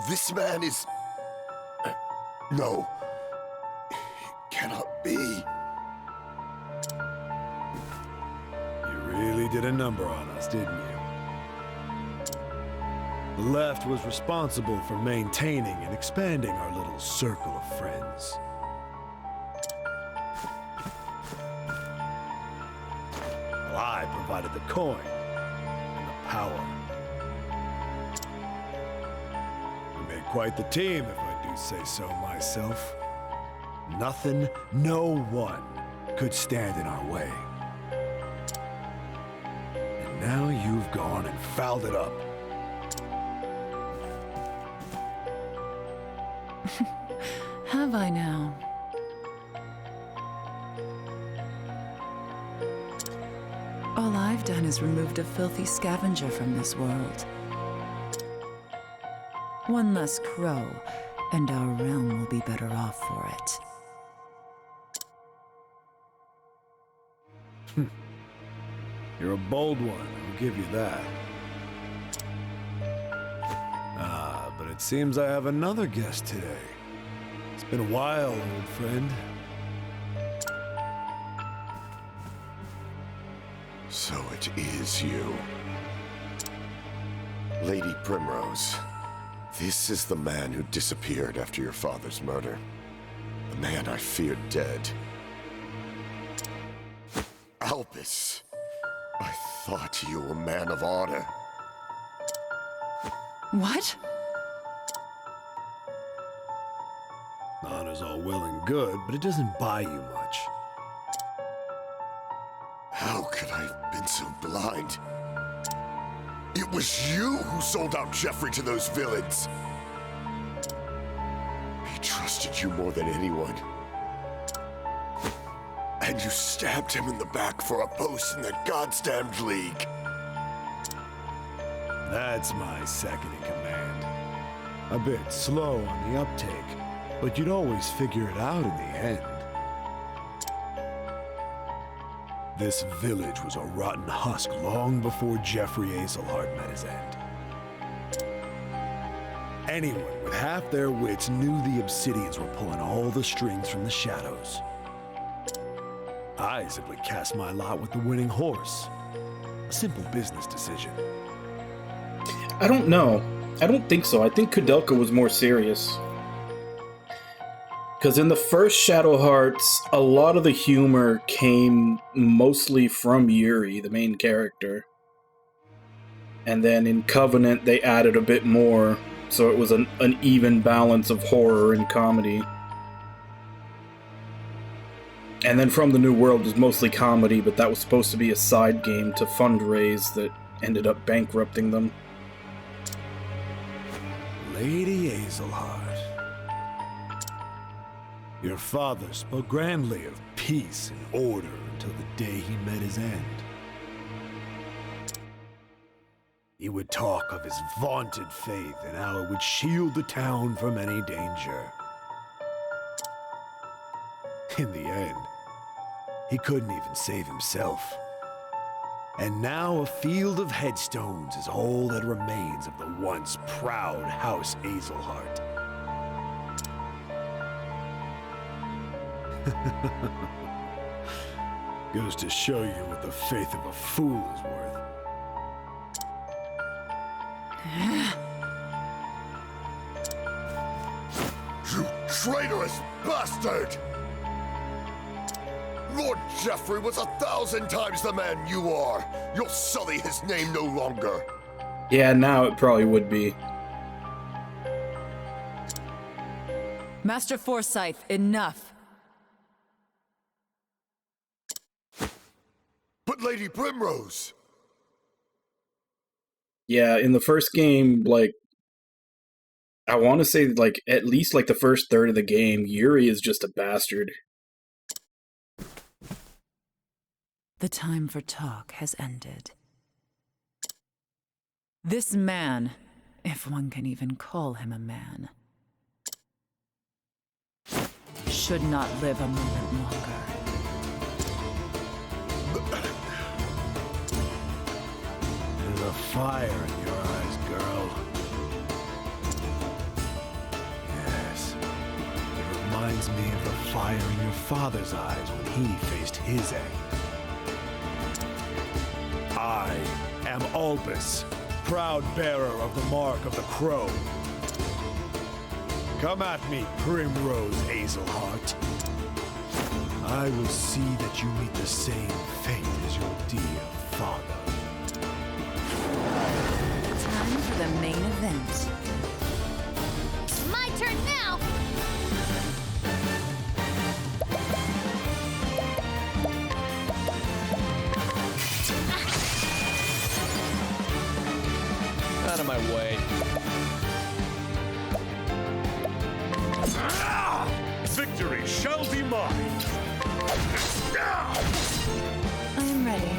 This man is... No. It cannot be. You really did a number on us, didn't you? The left was responsible for maintaining and expanding our little circle of friends. Well, I provided the coin and the power. We made quite the team, if I do say so myself. Nothing, no one could stand in our way. And now you've gone and fouled it up. Have I now? All I've done is removed a filthy scavenger from this world. One less crow, and our realm will be better off for it. You're a bold one, I'll give you that. But it seems I have another guest today. It's been a while, old friend. So it is you. Lady Primrose. This is the man who disappeared after your father's murder. The man I feared dead. Albus. I thought you were a man of honor. What? Honor's all well and good, but it doesn't buy you much. How could I have been so blind? It was you who sold out Jeffrey to those villains. He trusted you more than anyone. And you stabbed him in the back for a post in that goddamned league. That's my second in command. A bit slow on the uptake, but you'd always figure it out in the end. This village was a rotten husk long before Jeffrey Azelhard met his end. Anyone with half their wits knew the Obsidians were pulling all the strings from the shadows. I simply cast my lot with the winning horse. A simple business decision. I don't know. I don't think so. I think Kudelka was more serious. Because in the first Shadow Hearts, a lot of the humor came mostly from Yuri, the main character. And then in Covenant, they added a bit more, so it was an even balance of horror and comedy. And then From the New World was mostly comedy, but that was supposed to be a side game to fundraise that ended up bankrupting them. Lady Azelhard. Your father spoke grandly of peace and order until the day he met his end. He would talk of his vaunted faith and how it would shield the town from any danger. In the end, he couldn't even save himself. And now a field of headstones is all that remains of the once proud House Azelhart. Goes to show you what the faith of a fool is worth. You traitorous bastard! Lord Geoffrey was 1,000 times the man you are! You'll sully his name no longer! Yeah, now it probably would be. Master Forsyth, enough. But Lady Primrose! Yeah, in the first game, like, I want to say, like, at least, like, the first third of the game, Yuri is just a bastard. The time for talk has ended. This man, if one can even call him a man, should not live a moment longer. There's a fire in your eyes, girl. Yes. It reminds me of the fire in your father's eyes when he faced his end. I am Albus, proud bearer of the mark of the Crow. Come at me, Primrose Azelhart. I will see that you meet the same fate as your dear father. Time for the main event. My turn now! Out of my way. Victory shall be mine! I am ready.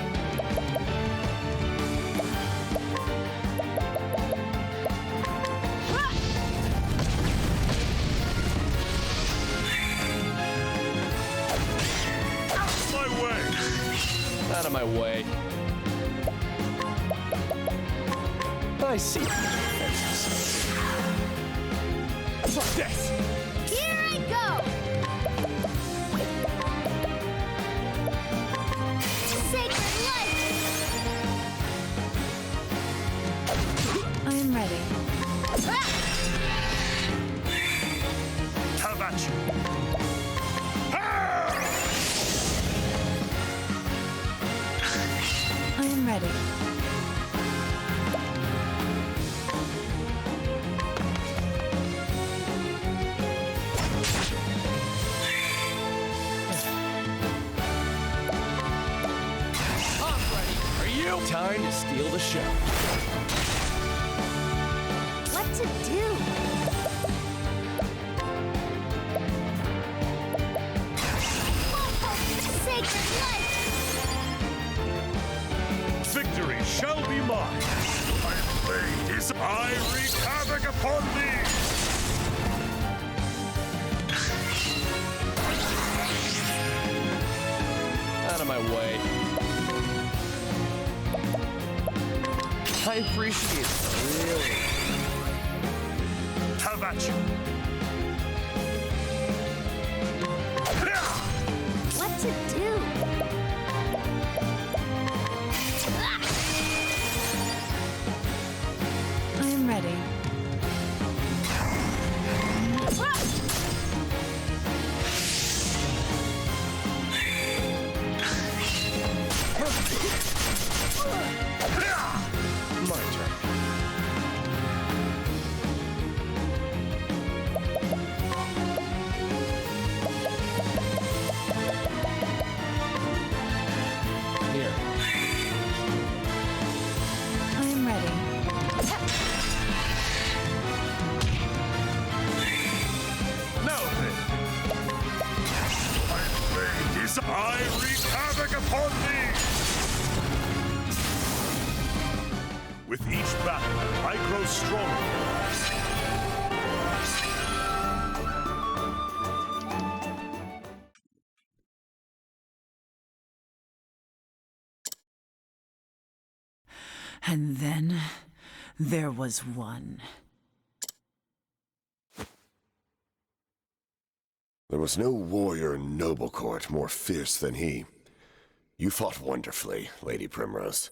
Out of my way. I see. Death. Here I go! Sacred light! I am ready. How about you? I am ready. Time to steal the show. What to do? Sacred light! Victory shall be mine! My blade is... I wreak havoc upon thee! Out of my way. I appreciate it, really. How about you? What to do? I am ready. My turn. Here. I am ready. Now then! My blade is... I wreak havoc upon thee! With each battle, I grow stronger. And then there was one. There was no warrior in noble court more fierce than he. You fought wonderfully, Lady Primrose.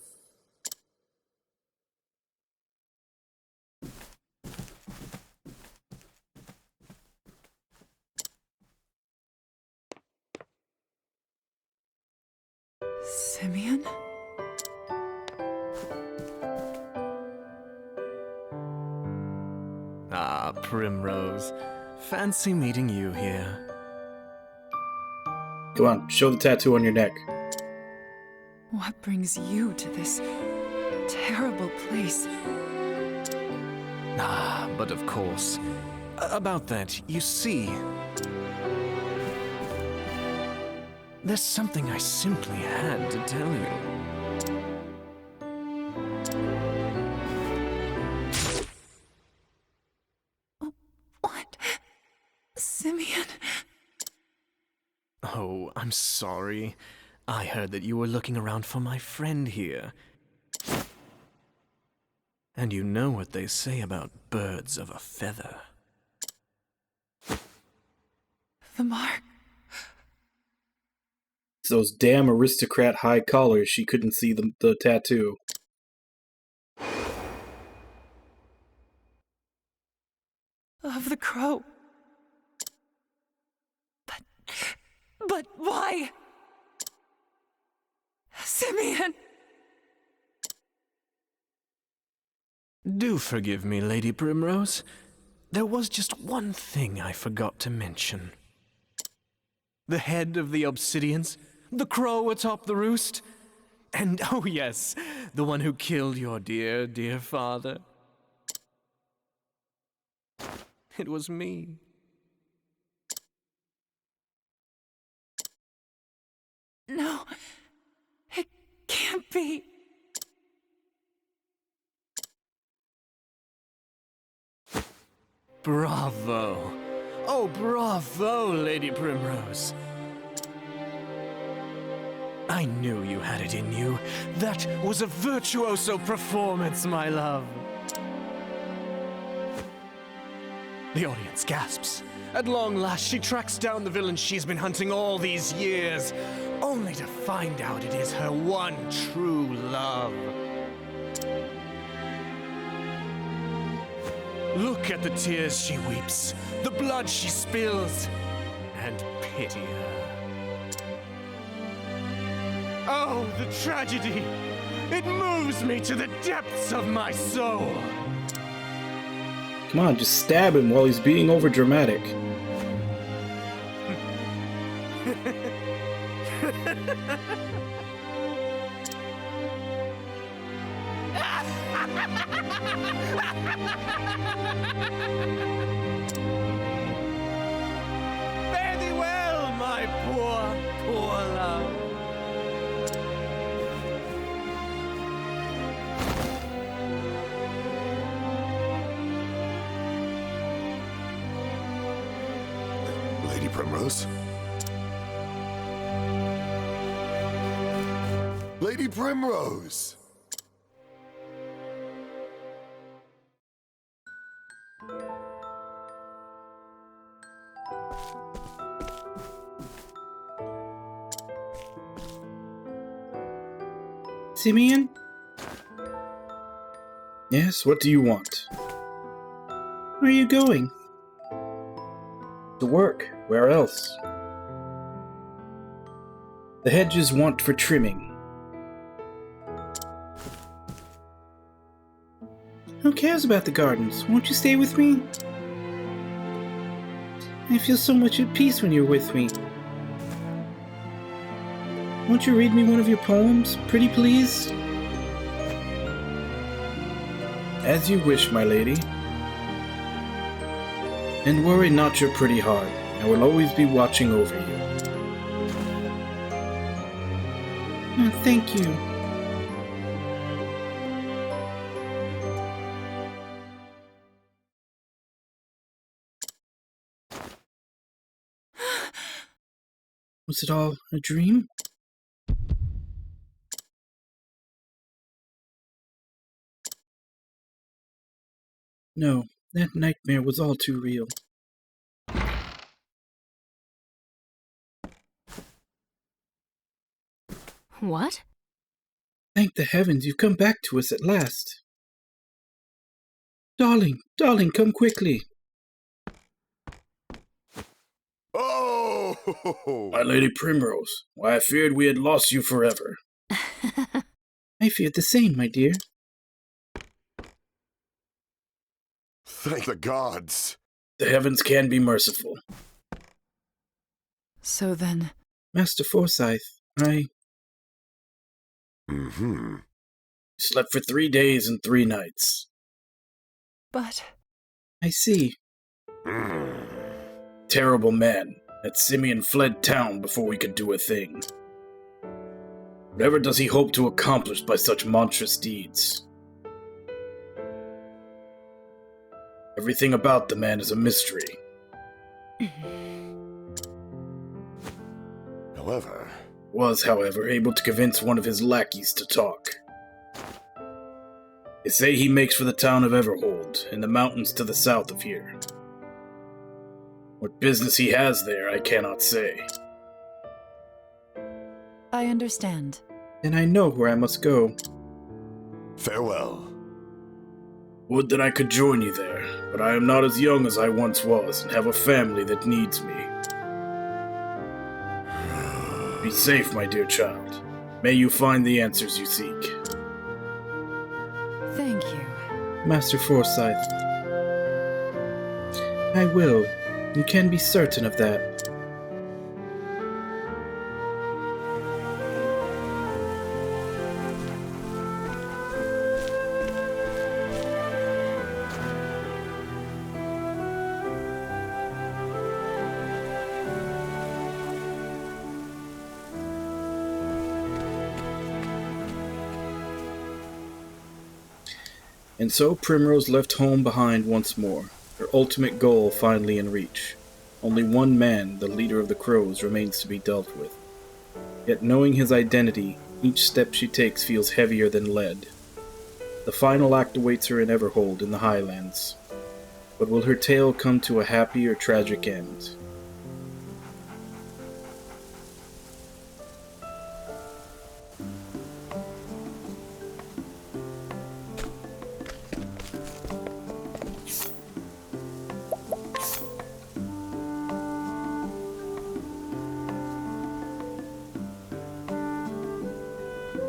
Simeon? Ah, Primrose. Fancy meeting you here. Come on, show the tattoo on your neck. What brings you to this terrible place? Ah, but of course. About that, you see... There's something I simply had to tell you. What? Simeon? Oh, I'm sorry. I heard that you were looking around for my friend here. And you know what they say about birds of a feather. The mark. It's those damn aristocrat high collars. She couldn't see the tattoo. Of the crow. But why? Simeon! Do forgive me, Lady Primrose. There was just one thing I forgot to mention. The head of the Obsidians, the crow atop the roost, and oh yes, the one who killed your dear, dear father. It was me. No, it can't be. Bravo. Oh, bravo, Lady Primrose. I knew you had it in you. That was a virtuoso performance, my love. The audience gasps. At long last, she tracks down the villain she's been hunting all these years, only to find out it is her one true love. Look at the tears she weeps, the blood she spills, and pity her. Oh, the tragedy! It moves me to the depths of my soul! Come on, just stab him while he's being overdramatic. Fare thee well, my poor, poor love. Lady Primrose? Lady Primrose! Simeon? Yes, what do you want? Where are you going? To work. Where else? The hedges want for trimming. Who cares about the gardens? Won't you stay with me? I feel so much at peace when you're with me. Won't you read me one of your poems, pretty please? As you wish, my lady. And worry not your pretty heart. I will always be watching over you. Oh, thank you. Was it all a dream? No, that nightmare was all too real. What? Thank the heavens you've come back to us at last. Darling, darling, come quickly. Oh! My Lady Primrose, why I feared we had lost you forever. I feared the same, my dear. Thank the gods. The heavens can be merciful. So then... Master Forsyth, Mm-hmm. You slept for 3 days and 3 nights. But... I see. Terrible man. That Simeon fled town before we could do a thing. Whatever does he hope to accomplish by such monstrous deeds? Everything about the man is a mystery. However, able to convince one of his lackeys to talk. They say he makes for the town of Everhold, in the mountains to the south of here. What business he has there, I cannot say. I understand. Then I know where I must go. Farewell. Would that I could join you there, but I am not as young as I once was, and have a family that needs me. Be safe, my dear child. May you find the answers you seek. Thank you. Master Forsyth. I will. You can be certain of that. And so Primrose left home behind once more, her ultimate goal finally in reach. Only one man, the leader of the Crows, remains to be dealt with. Yet knowing his identity, each step she takes feels heavier than lead. The final act awaits her in Everhold in the Highlands. But will her tale come to a happy or tragic end?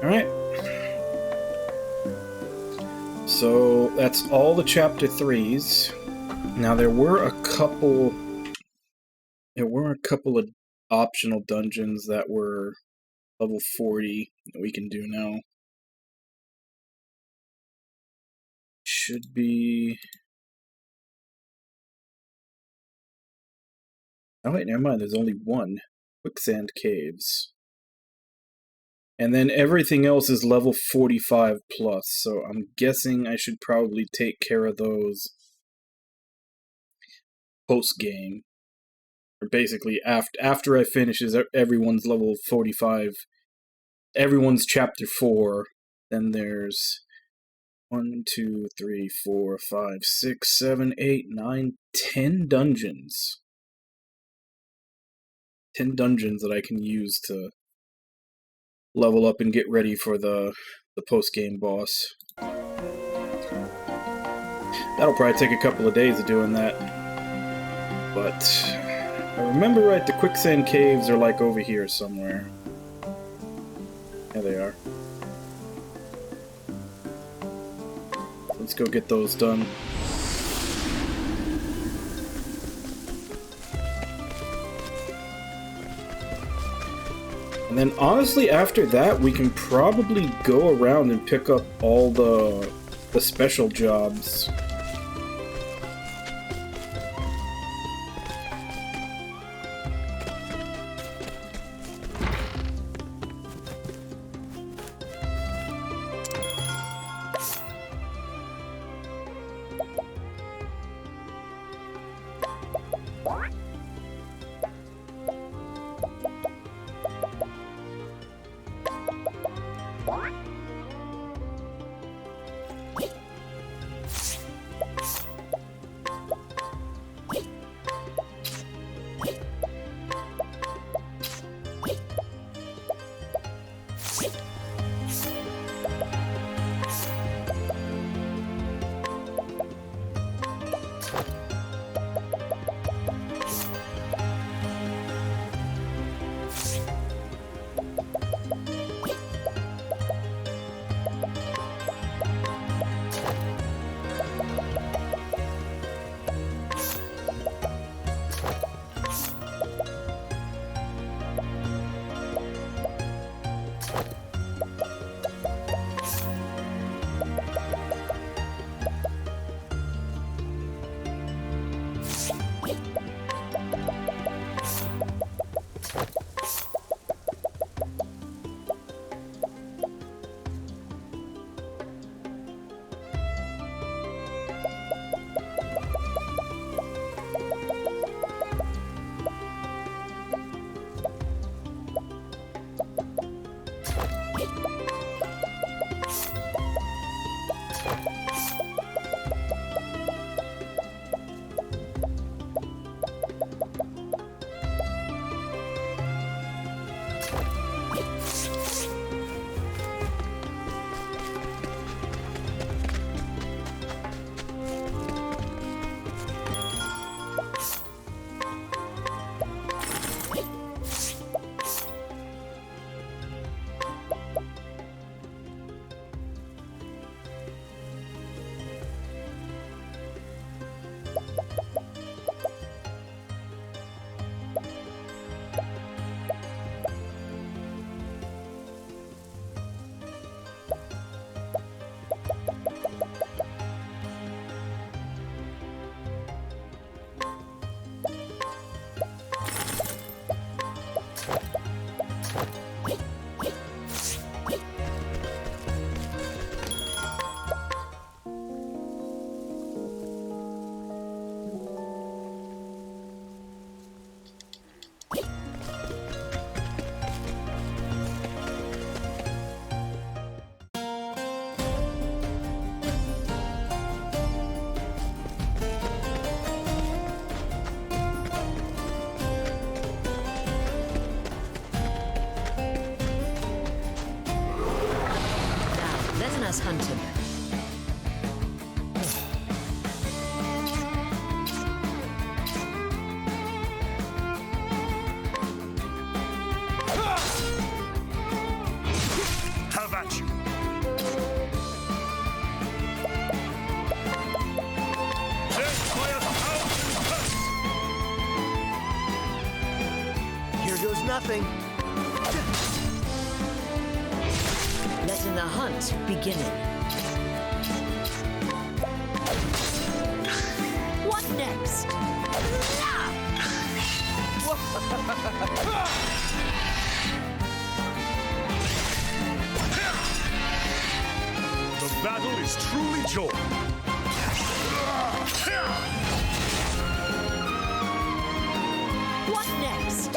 Alright. So that's all the chapter 3s. Now there were a couple of optional dungeons that were level 40 that we can do now. Should be... Oh wait, never mind, there's only one. Quicksand Caves. And then everything else is level 45 plus, so I'm guessing I should probably take care of those post-game. Or basically, after I finish everyone's level 45, everyone's chapter 4, then there's 1, 2, 3, 4, 5, 6, 7, 8, 9, 10 dungeons. 10 dungeons that I can use to level up and get ready for the post-game boss. That'll probably take a couple of days of doing that. But if I remember right, the Quicksand Caves are like over here somewhere. There they are. Let's go get those done. And then honestly, after that, we can probably go around and pick up all the special jobs. nothing. Letting the hunt begin. What next? The battle is truly joined. What next?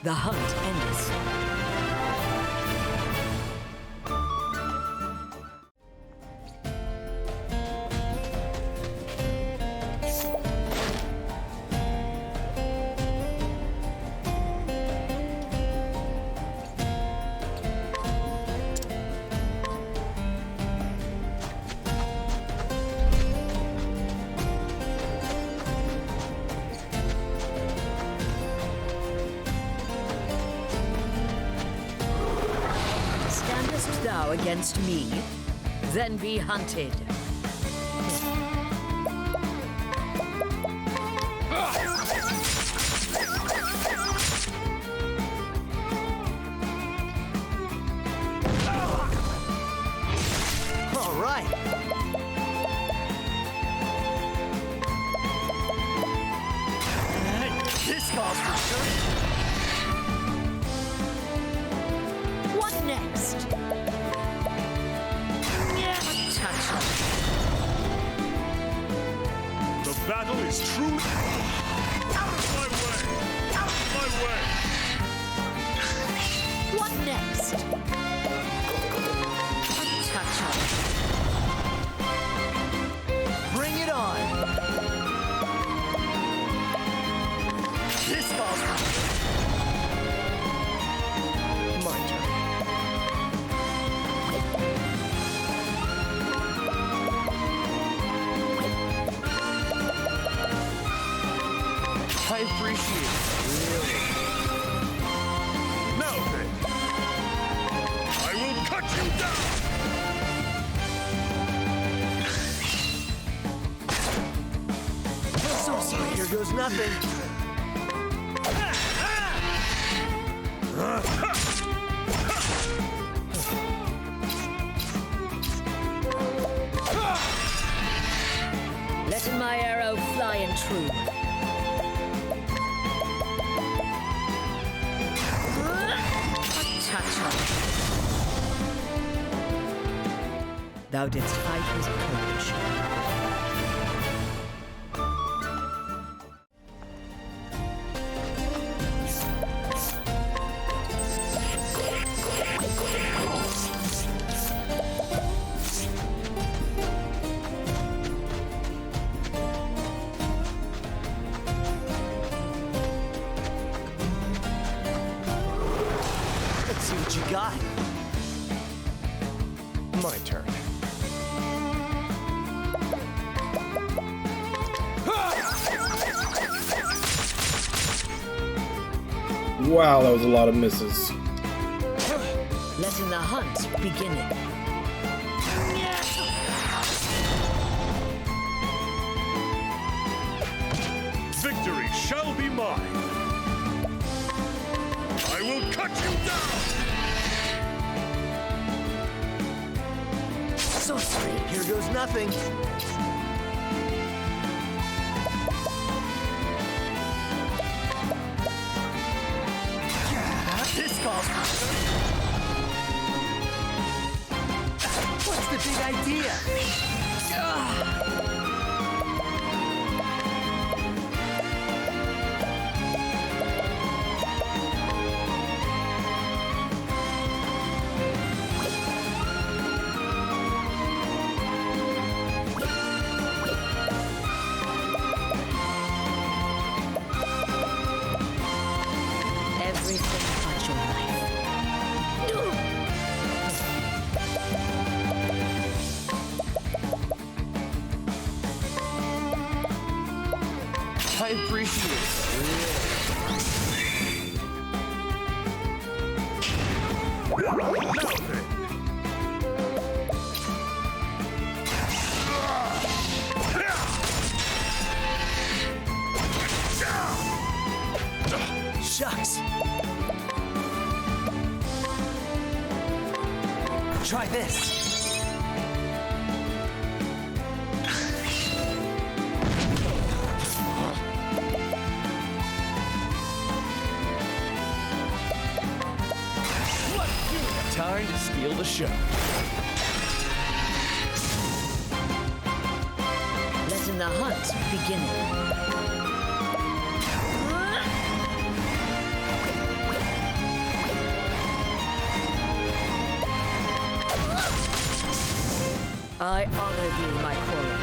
The hunt ends. Standest thou against me? Then be hunted. All right. This calls for sure. What next? Touch him. The battle is truly... Out of my way! Out of my way! What next? Touch him. Bring it on. This calls for my turn. I appreciate it. Really. Now then, I will cut you down! So sorry, here goes nothing. Letting my arrow fly and true. Touch him. Thou didst fight his courage. Let's see what you got. My turn. Wow, that was a lot of misses. Letting the hunt begin. Victory shall be mine! I will cut you down! So sweet. Here goes nothing. This calls for sure. What's the big idea? Everything but your life. I appreciate it. Try this. Time to steal the show. Letting the hunt begin. I honor thee, my quarry.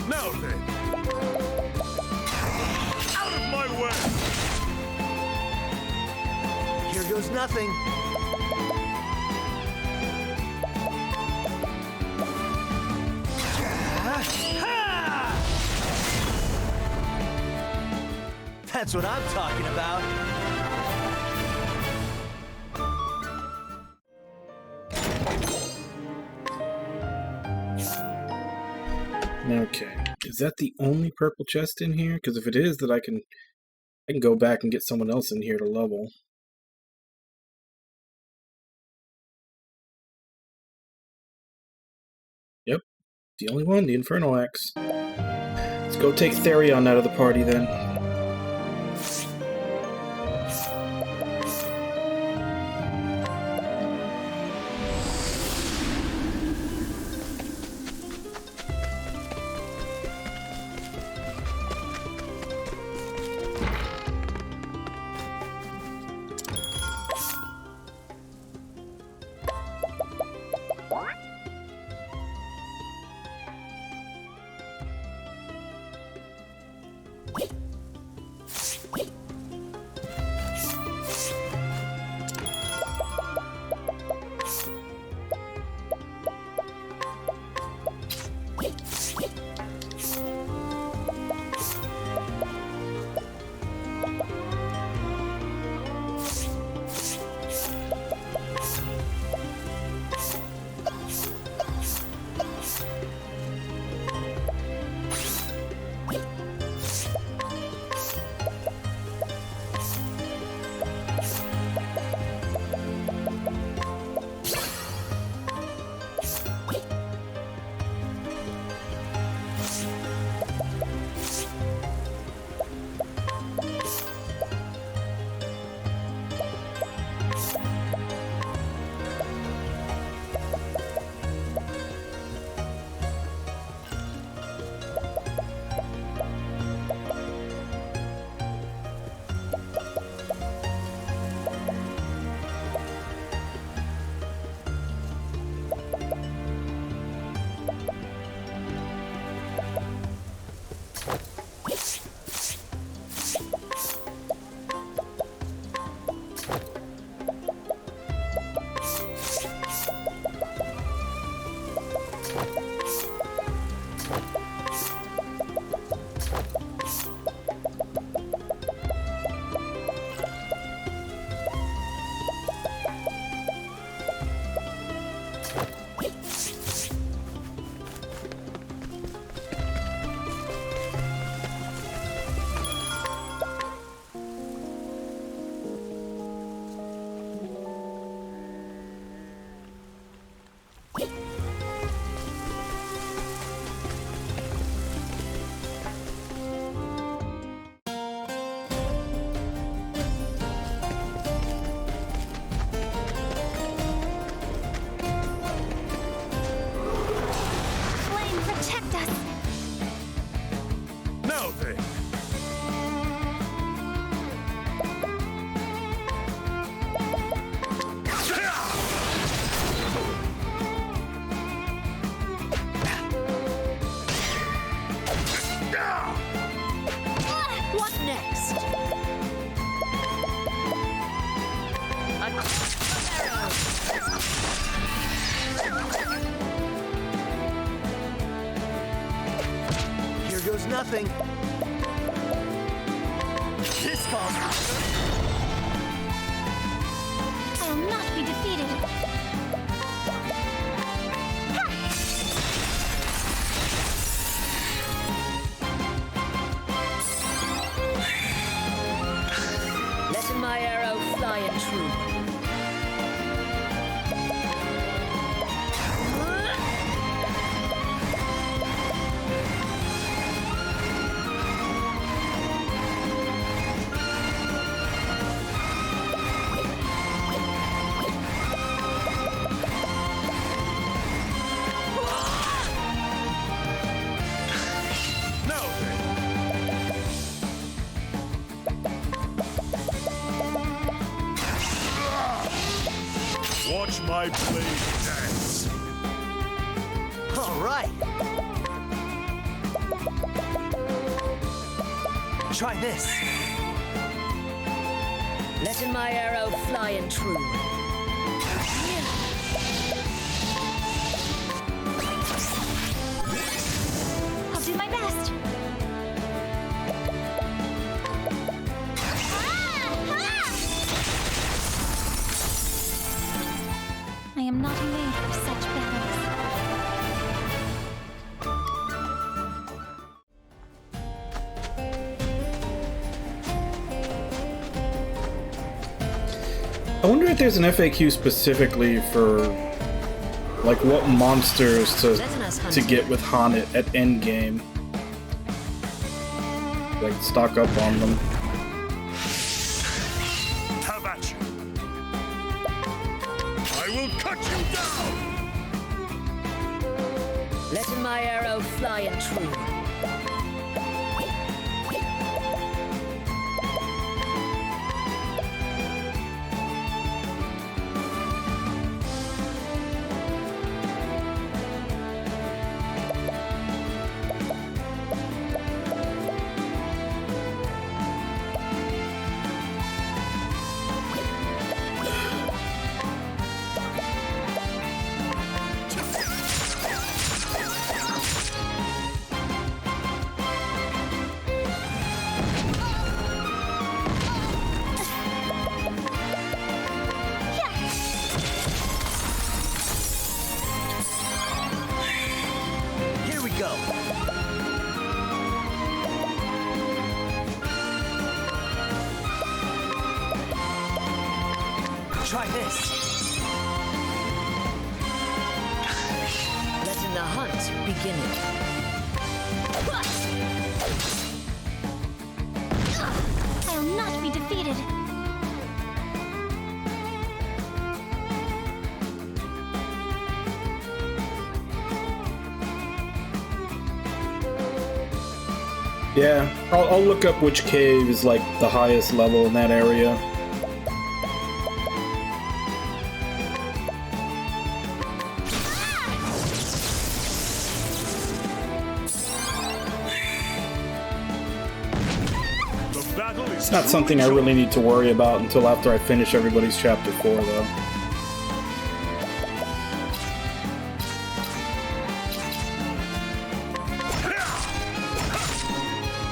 Now then, out of my way! Here goes nothing. Ha! That's what I'm talking about. Okay. Is that the only purple chest in here? Because if it is, then I can go back and get someone else in here to level. Yep. The only one, the Inferno Axe. Let's go take Therion out of the party then. Nothing. This calls. I will not be defeated. Letting my arrow fly and true. Watch my blade dance. All right. Try this. Letting my arrow fly and true. I'll do my best. I wonder if there's an FAQ specifically for like what monsters to get with Haunted at endgame. Like stock up on them. Have at you. I will cut you down. Let my arrow fly and true. Try this. Letting the hunt begin. I'll not be defeated. Yeah, I'll look up which cave is like the highest level in that area. It's not something I really need to worry about until after I finish everybody's chapter 4, though.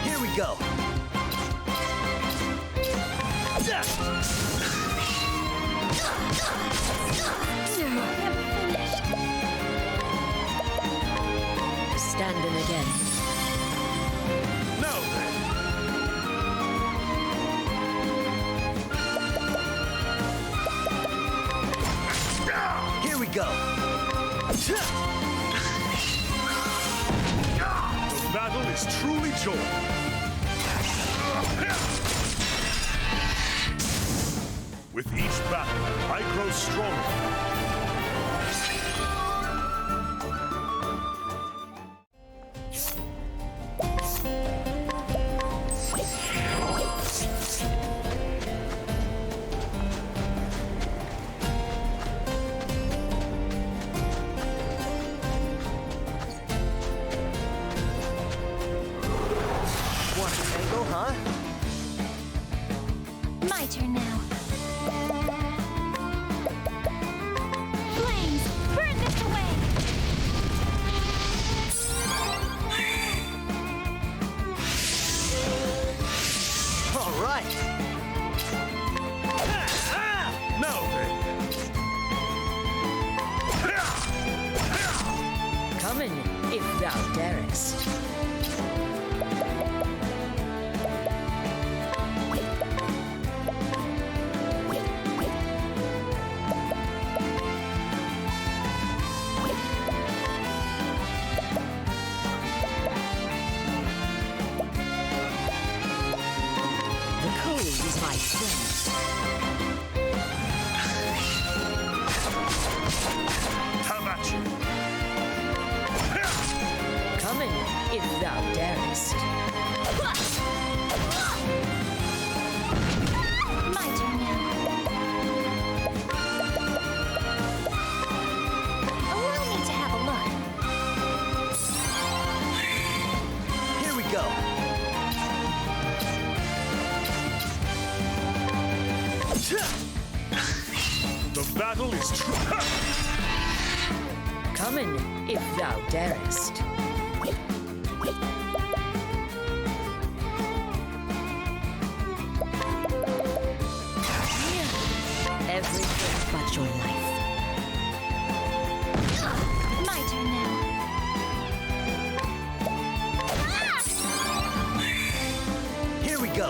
Here we go. Standing again. No. Here we go. The battle is truly joy. With each battle, I grow stronger. My turn now. Flames, burn this away! All right. No. Coming, if thou darest. My friend. How about you? Coming, if thou darest. My turn now. Allow me to have a look. Here we go. The battle is true. Coming, if thou darest. Everything but your life. My turn now. Here we go.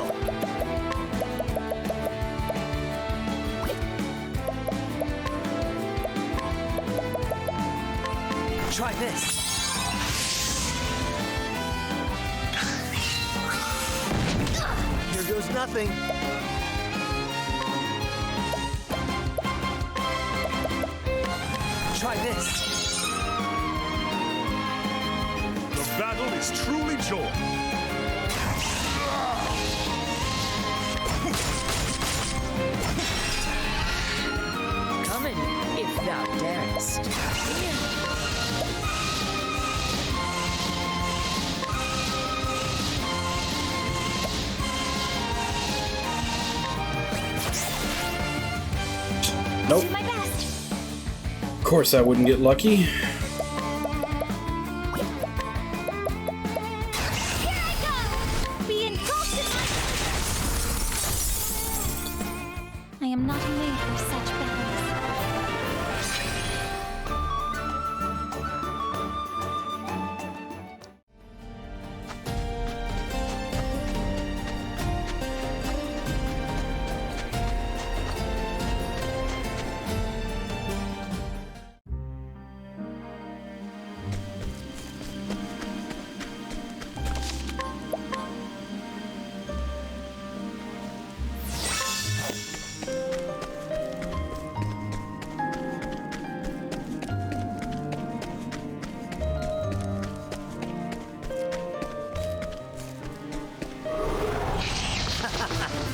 this. Here goes nothing. Try this. The battle is truly joy. Come in, if thou darest. Nope. Do my best. Of course I wouldn't get lucky. Here I go. Be engulfed in my... I am not made for such battles.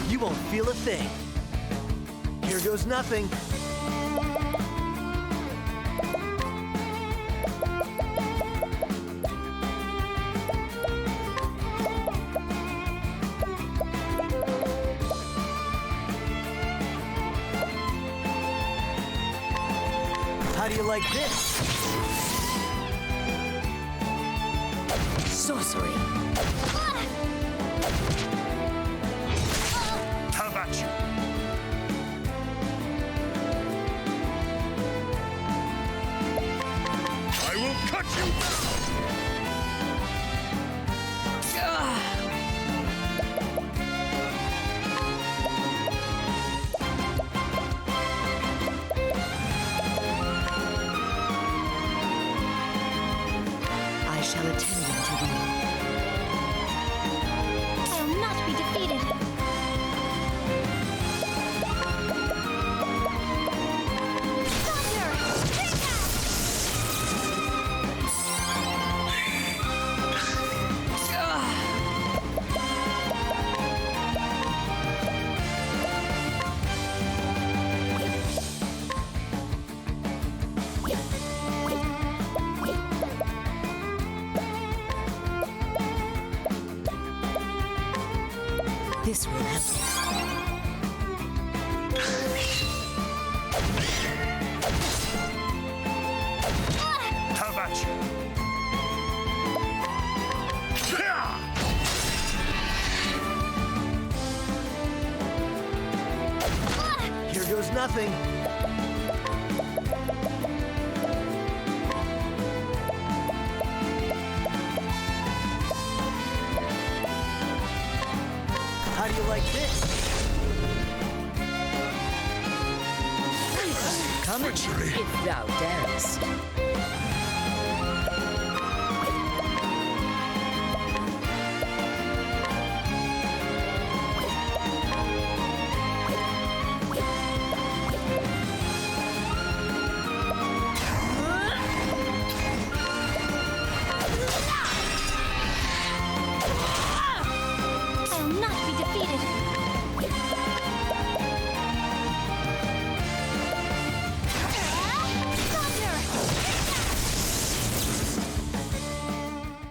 You won't feel a thing. Here goes nothing. How do you like this? Sorcery. How about you? I will cut you I shall attend unto thee. I will not be defeated. This will help. How about you? Here goes nothing. How do you like this? Come in, if thou darest. I will not be defeated.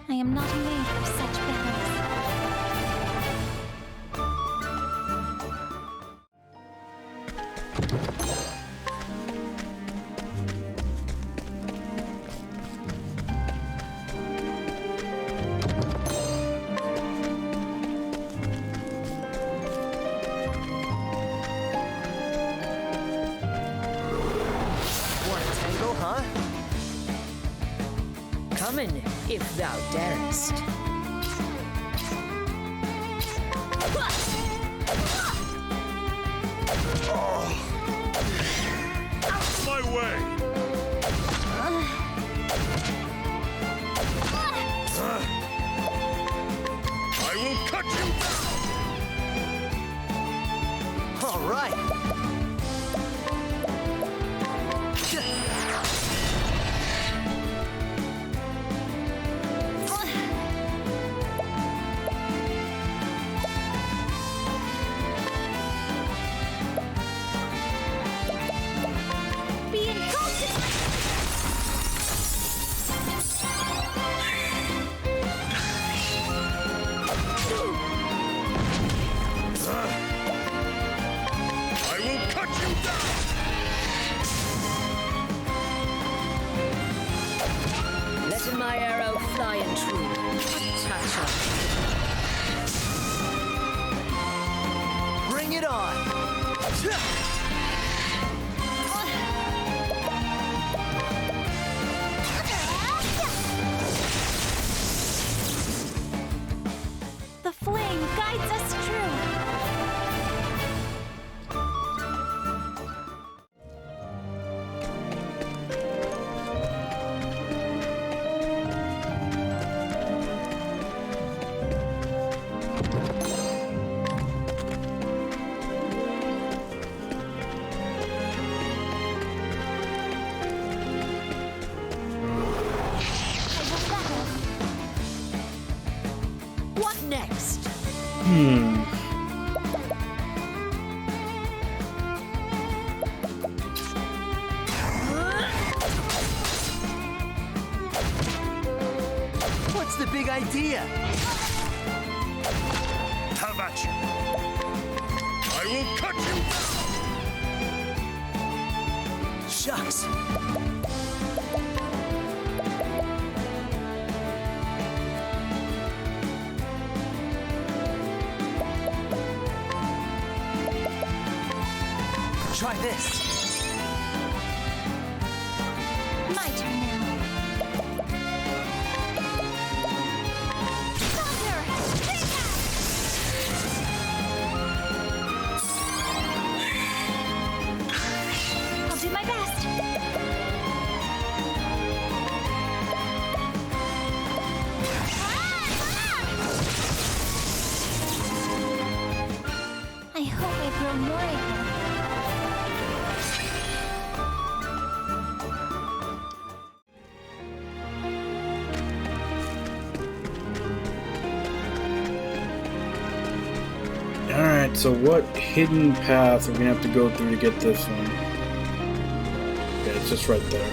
I am not made for such battles. Want a tangle, huh? Come in, if thou darest. out of my way! All right. Be insulted! I will cut you down! Letting my arrow fly and true. Touch her. Bring it on. The flame guides us true. What next? What's the big idea? Have at you! I will cut you! Shucks. Try this. My turn now. Thunder! Take that! I'll do my best. I hope I grow more able. Alright, so what hidden path are we gonna have to go through to get this one? Okay, it's just right there.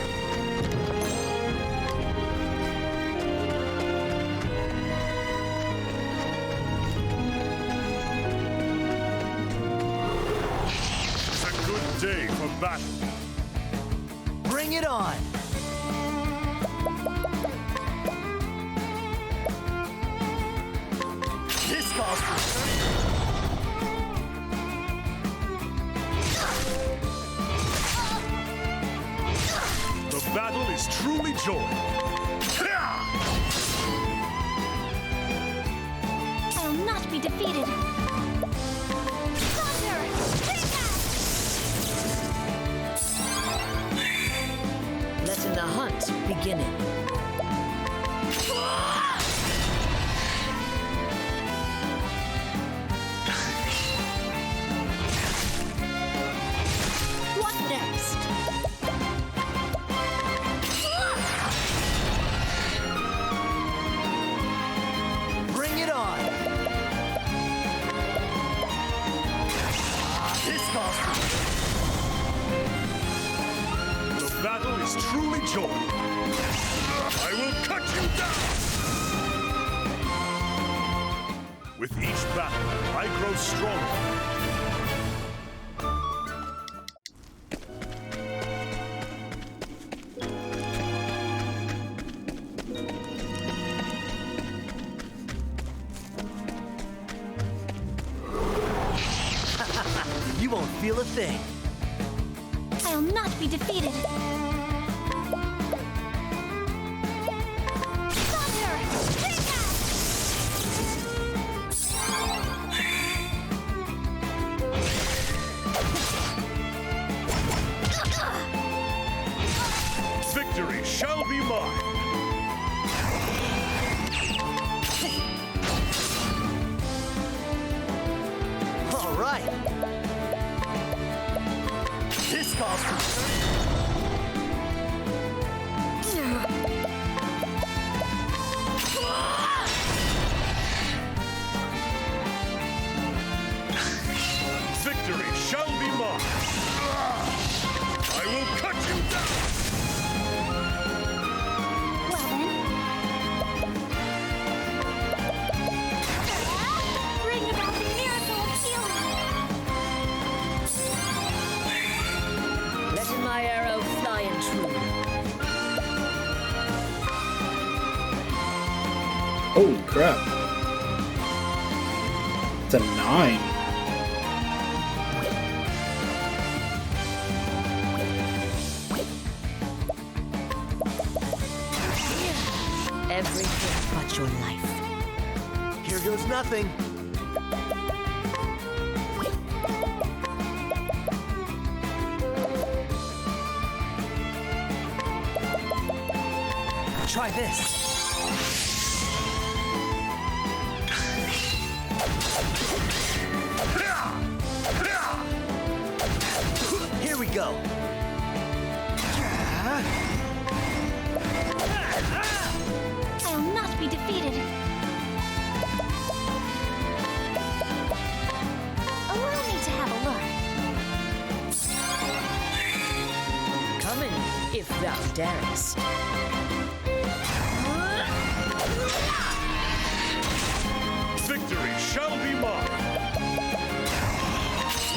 It's a good day for battle. Bring it on. This calls for The battle is truly joy. I'll not be defeated. Thunder! Take that! Letting the hunt beginning. What next? Bring it on. This calls for The battle is truly joy. I will cut you down! With each battle, I grow stronger. You won't feel a thing. I'll not be defeated. Thunder! Take that! Victory shall be mine. Holy crap. It's a 9. Everything but your life. Here goes nothing. Try this. Here we go. I'll not be defeated. Allow me to have a look. Come in, if thou darest. Victory shall be mine.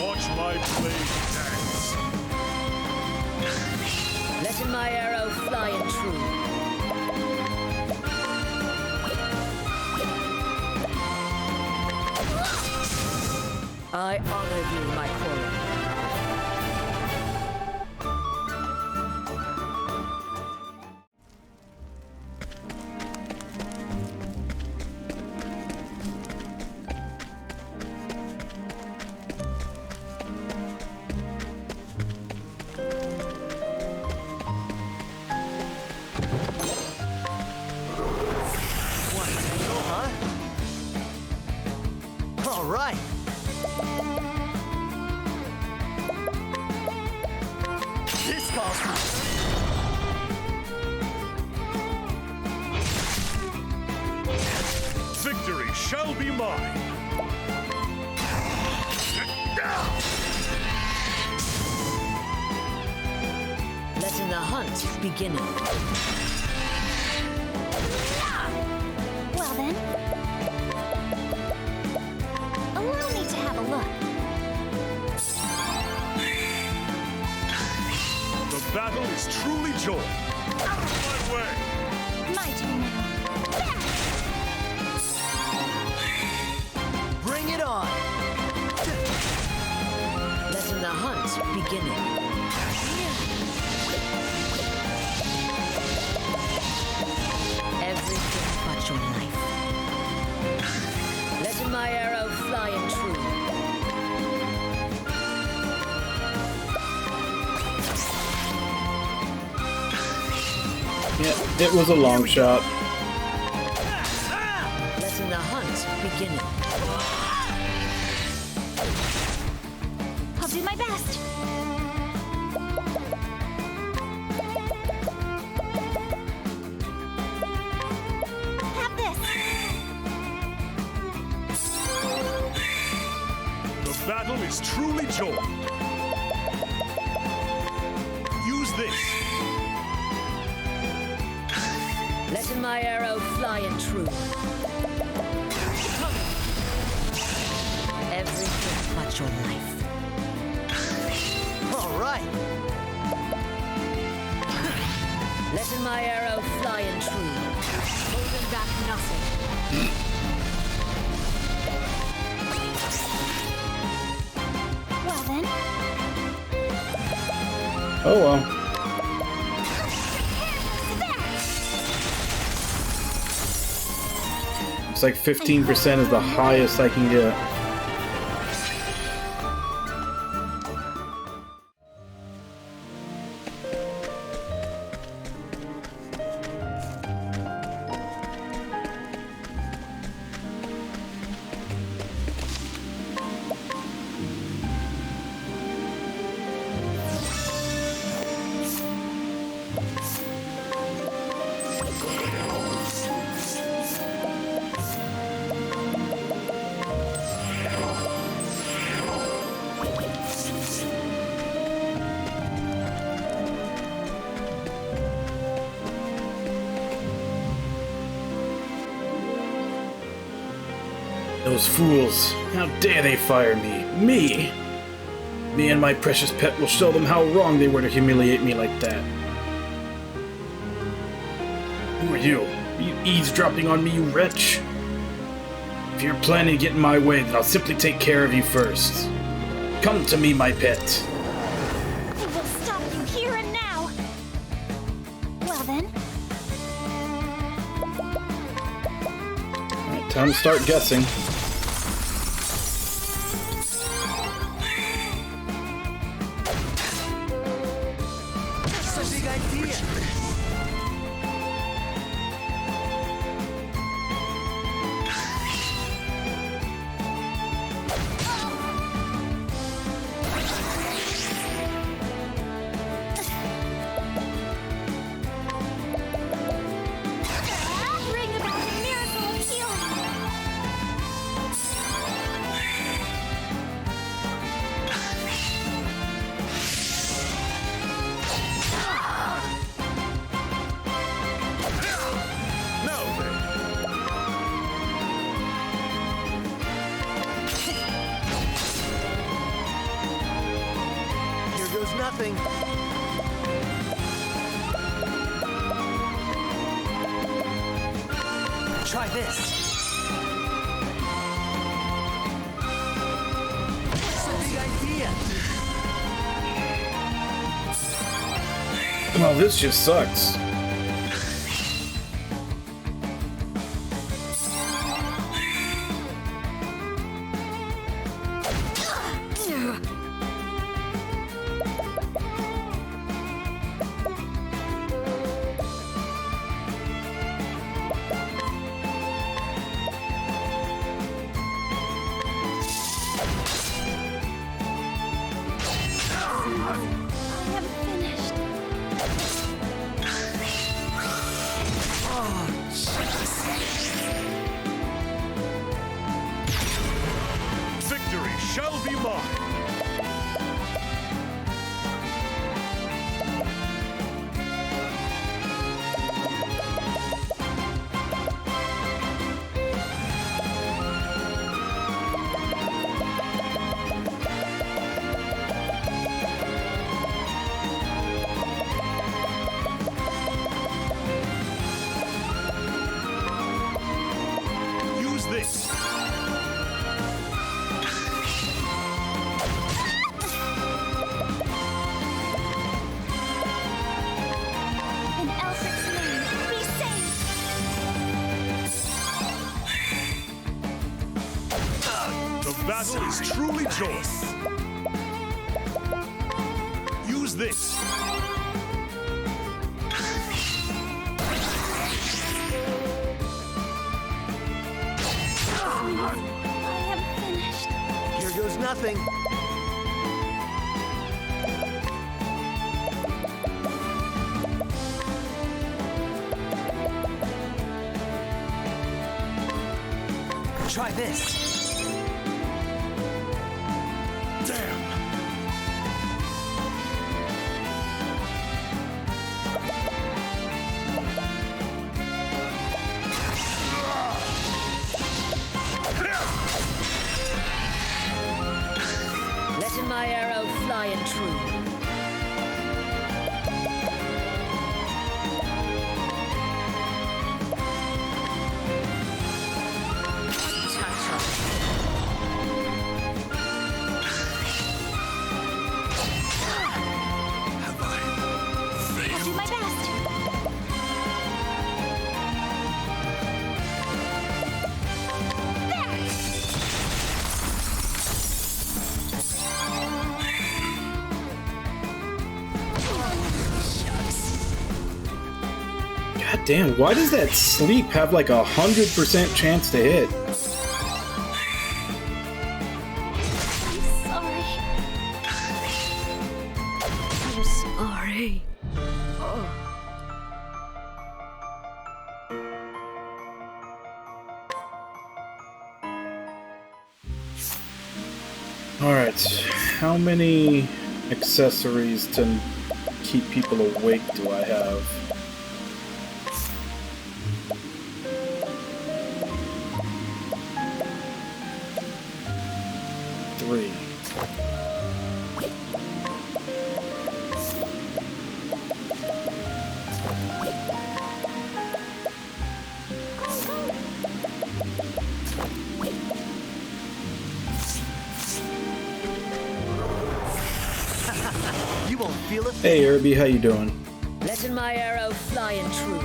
Watch my blade dance. Letting my arrow fly and true. I honor thee, my calling. All right. This calls for... Victory shall be mine. Letting the hunt begin. Well then, allow me to have a look. The battle is truly joy. Out of my way! My turn now. Bring it on. Letting the hunt begin. Everything but your life. Letting my arrow fly and true. Yeah, it was a long shot. Letting the hunt begin. I'll do my best. Have this. The battle is truly joy. Use this. Letting my arrow fly and true. Everything but your life. All right. Letting my arrow fly and true. Holding back nothing. Well then, Oh well. It's like 15% is the highest I can get. Those fools! How dare they fire me? Me! Me and my precious pet will show them how wrong they were to humiliate me like that. Who are you? Are you eavesdropping on me, you wretch? If you're planning to get in my way, then I'll simply take care of you first. Come to me, my pet. I will stop you here and now. Well then. Alright, time to start guessing. Such a big idea. Bring about a miracle of healing. Here goes nothing. Try this. Such a big idea. Well, this just sucks. I am finished. Victory shall be mine. Use this. In Elfric's name, be safe. The battle is truly joyous. Use this. I am finished. Here goes nothing. Try this. Damn. Letting my arrow fly and true. I'll do my best. God damn, why does that sleep have like 100% chance to hit? I'm sorry. Alright, how many accessories to keep people awake do I have? Three. You won't feel a thing. Hey, Irby, how you doing? Letting my arrow fly and true.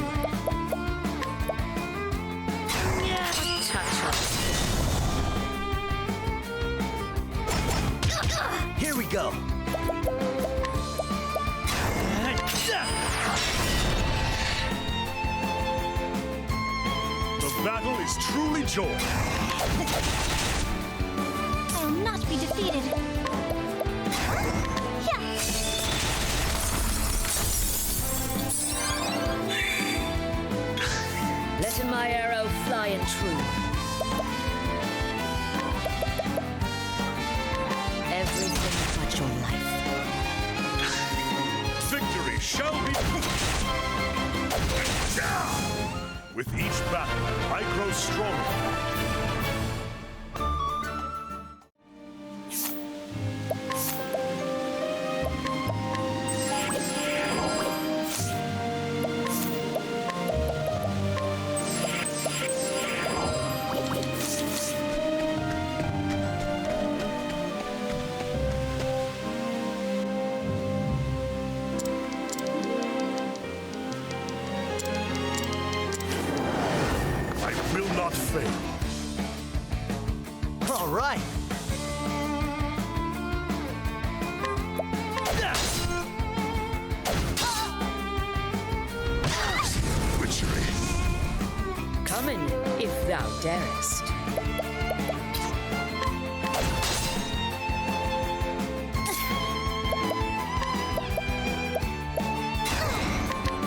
Touch us. Here we go. The battle is truly joy. I will not be defeated. Letting my arrow fly and true. Everything but your life. Victory shall be. With each battle, I grow stronger. Will not fail. All right. Witchery. Coming, if thou darest.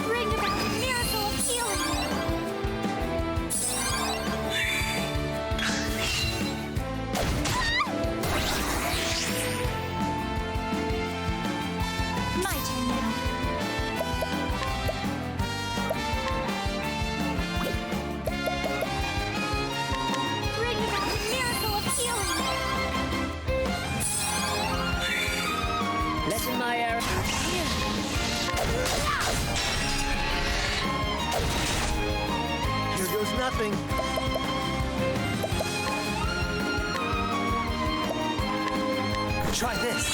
Bring about the miracle of healing. My turn now. Bring about the miracle of healing. Letting my arrow. Here goes nothing. Try this.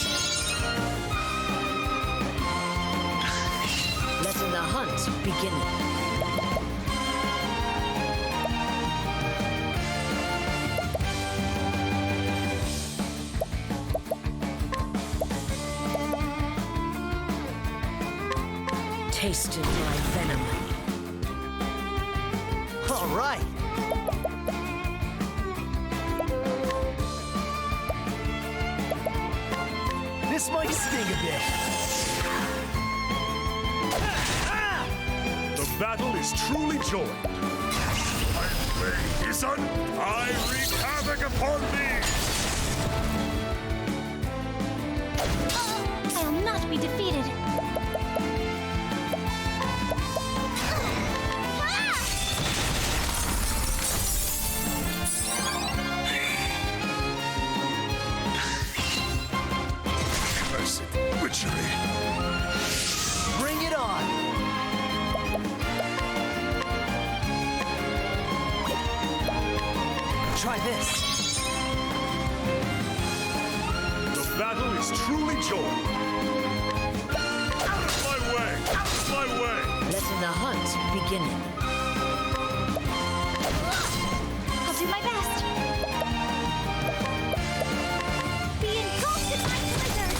Letting the hunt begin. Tasted my venom. All right. This might sting a bit. The battle is truly joined. My blade is I wreak havoc upon thee. I will not be defeated. Witchery. Bring it on. Try this. The battle is truly joined. Out of my way! Out of my way! Letting the hunt begin. I'll do my best. Be engulfed in my blizzard.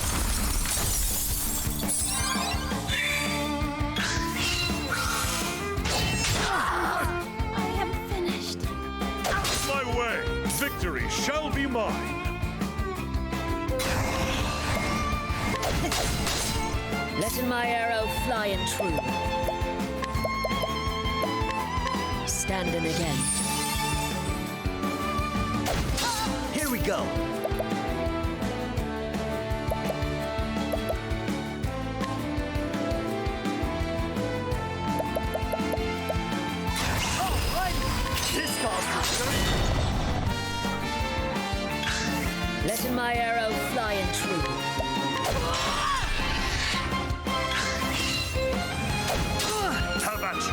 I am finished. Out of my way! Victory shall be mine! Letting my arrow fly and true. Standing again. Here we go. All right. This calls for certain. Letting my arrow fly and true. Have at you!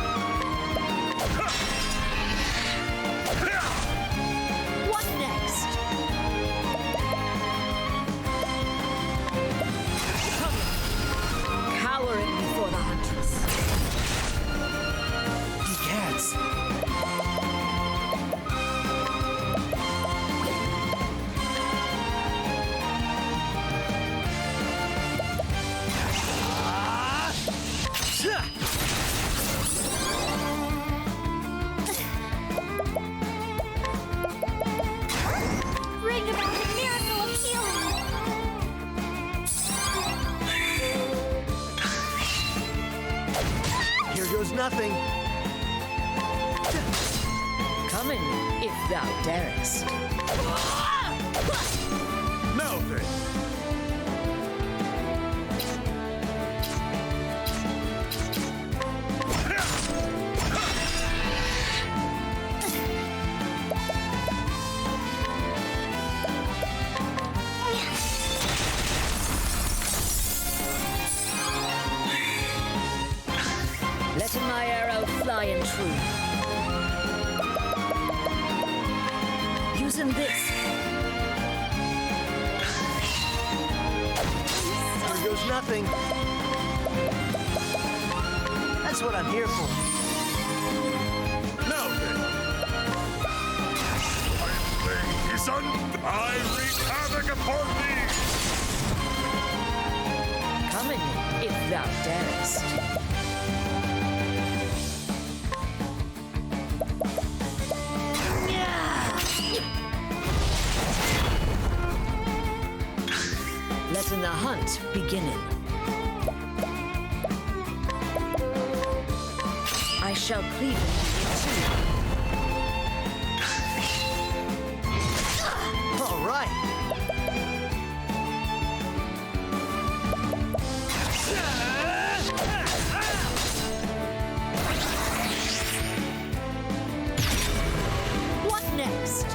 nothing. Come in, if thou darest. Now then. Letting my arrow fly and true. Using this. Here goes nothing. That's what I'm here for. Now then. Son, I wreak havoc upon thee! Come in, if thou darest. Letting the hunt beginning. I shall cleave in two. All right. What next?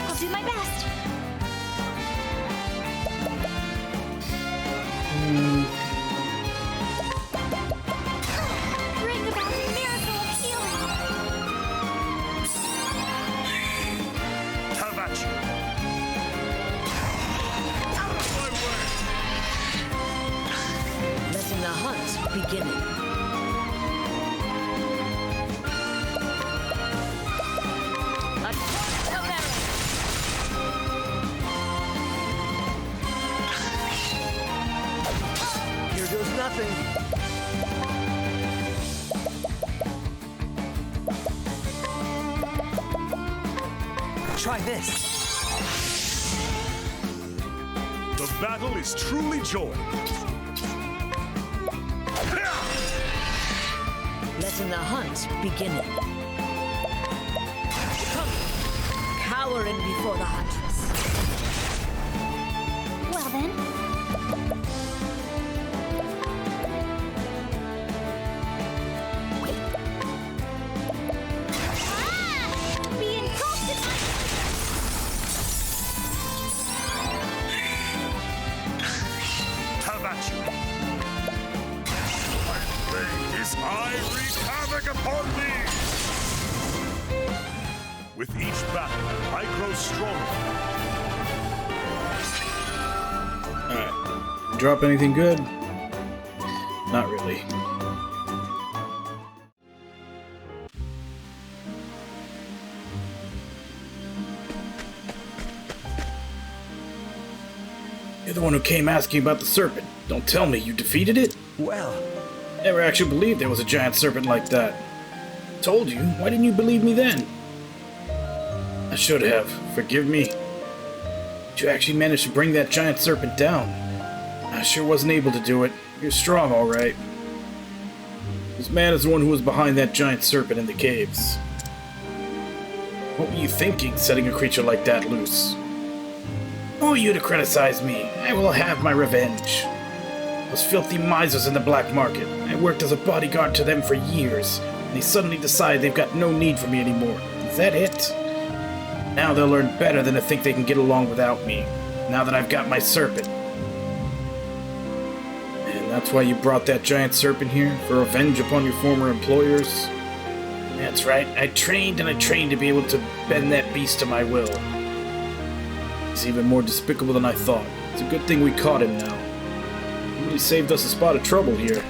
I'll do my best. Bring about a miracle of healing. Have at you! Out of my way! Letting the hunt beginning. A torrent of arrows. Here goes nothing. Try this. The battle is truly joined. Letting the hunt beginning. Come, cowering before the huntress. Well then. Being caught in my... Have at you! My blade is I wreak havoc upon thee! With each battle, I grow stronger. Alright. Drop anything good? Not really. You're the one who came asking about the serpent. Don't tell me you defeated it? Well, Never actually believed there was a giant serpent like that. Told you. Why didn't you believe me then? I should have. Forgive me. But you actually managed to bring that giant serpent down. I sure wasn't able to do it. You're strong, all right. This man is the one who was behind that giant serpent in the caves. What were you thinking, setting a creature like that loose? Who are you to criticize me? I will have my revenge. Those filthy misers in the black market. I worked as a bodyguard to them for years, and they suddenly decide they've got no need for me anymore. Is that it? Now they'll learn better than to think they can get along without me, now that I've got my serpent. And that's why you brought that giant serpent here? For revenge upon your former employers? That's right, I trained and I trained to be able to bend that beast to my will. He's even more despicable than I thought. It's a good thing we caught him now. He really saved us a spot of trouble here.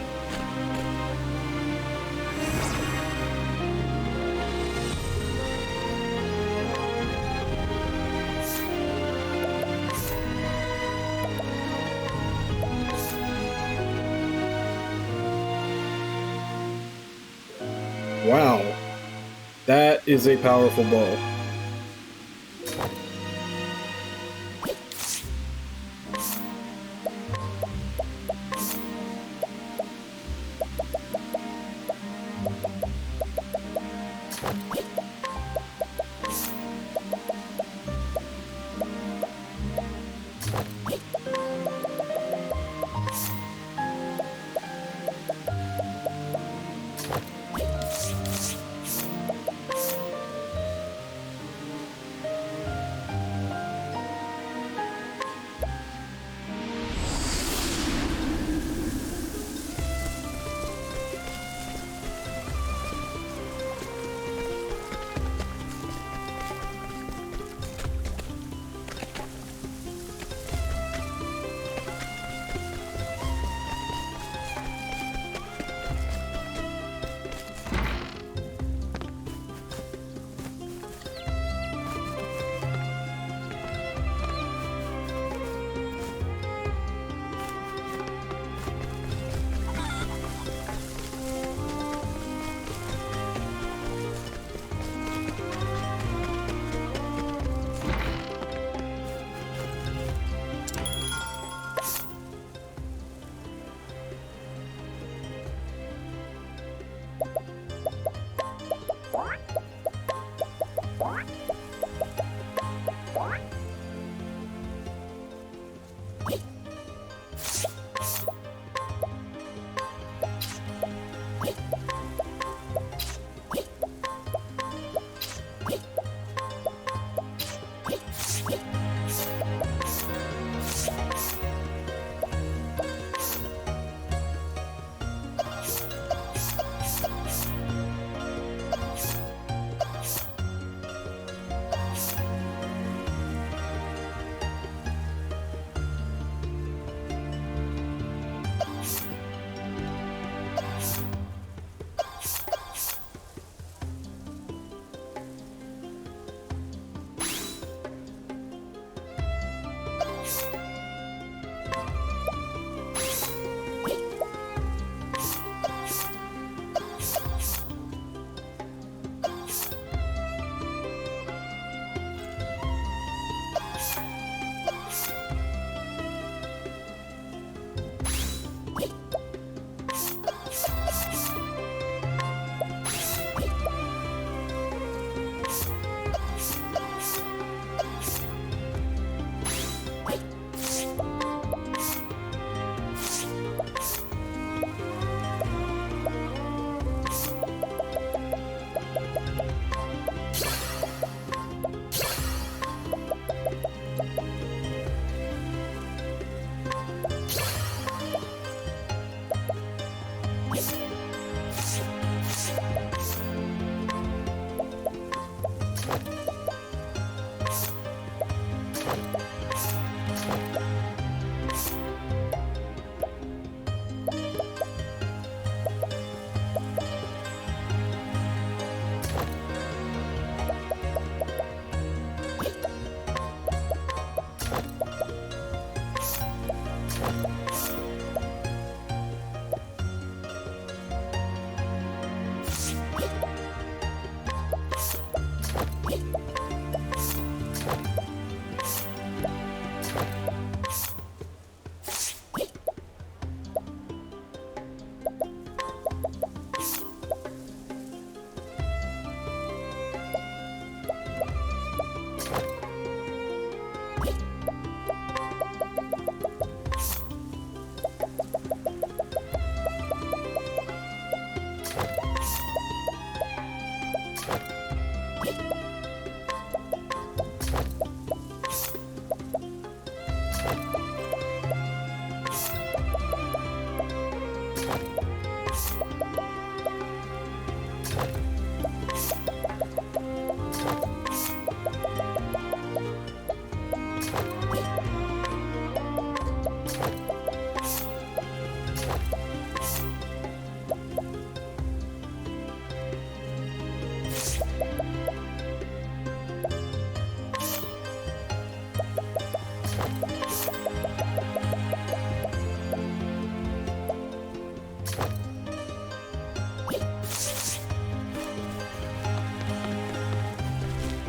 Wow. That is a powerful bow.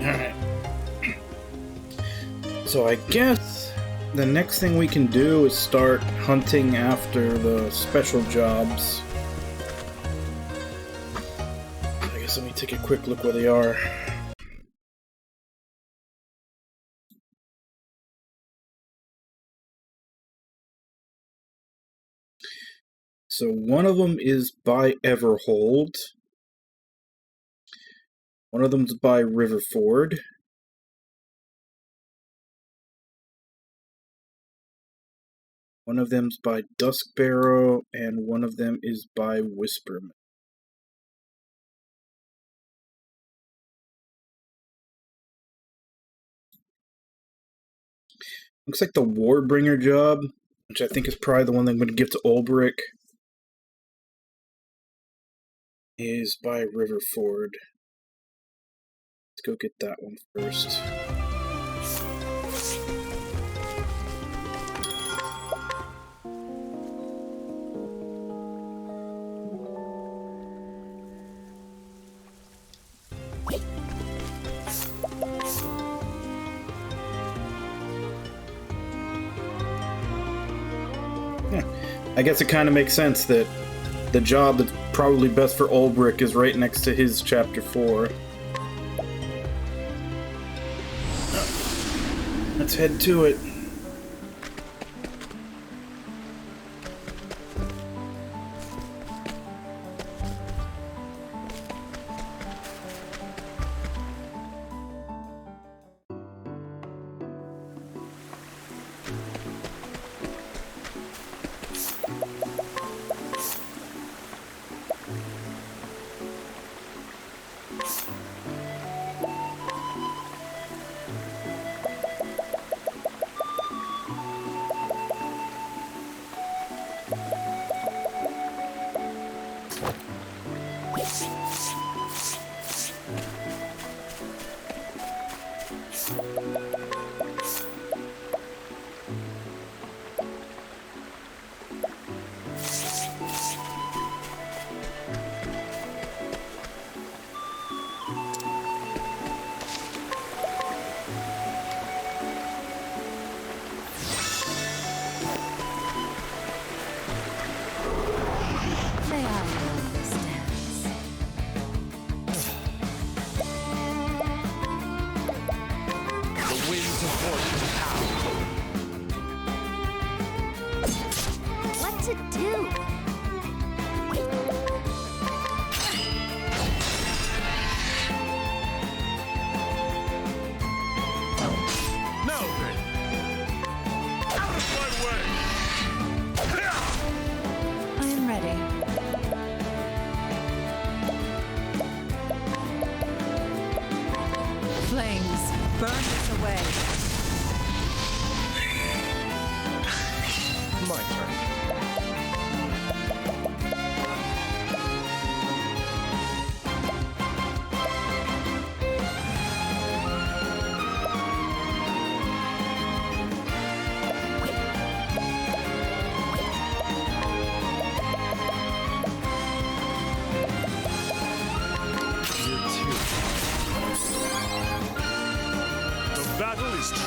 Alright. So I guess the next thing we can do is start hunting after the special jobs. I guess let me take a quick look where they are. So one of them is by Everhold. One of them's by River Ford. One of them's by Duskbarrow, and one of them is by Whisperman. Looks like the Warbringer job, which I think is probably the one that I'm going to give to Ulbrich, is by River Ford. Let's go get that one first. I guess it kind of makes sense that the job that's probably best for Ulbrich is right next to his Chapter 4. Let's head to it.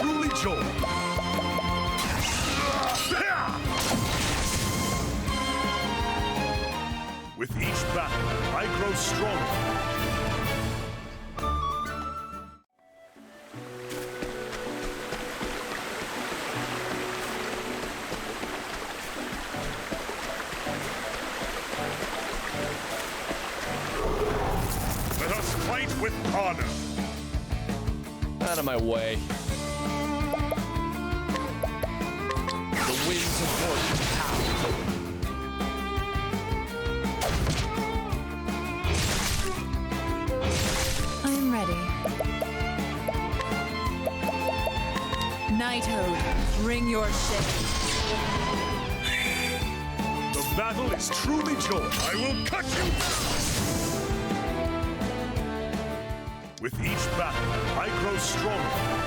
Truly joy. With each battle, I grow stronger. Let us fight with honor. Out of my way. Winds of fortune power. I am ready. Knighthood, bring your shade. The battle is truly joy. I will cut you. With each battle, I grow stronger.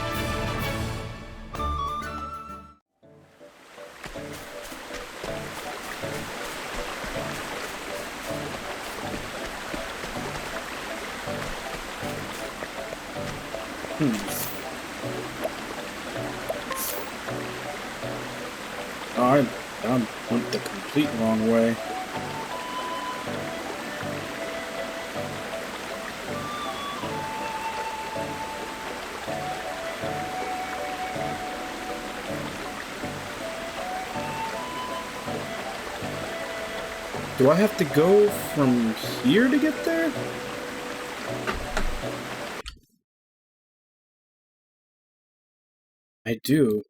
I went the complete wrong way. Do I have to go from here to get there? I do.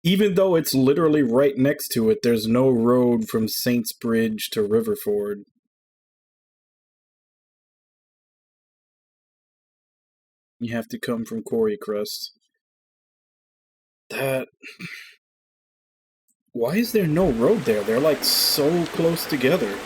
Even though it's literally right next to it, there's no road from Saints Bridge to Riverford. You have to come from Quarry Crest. That... Why is there no road there? They're like so close together.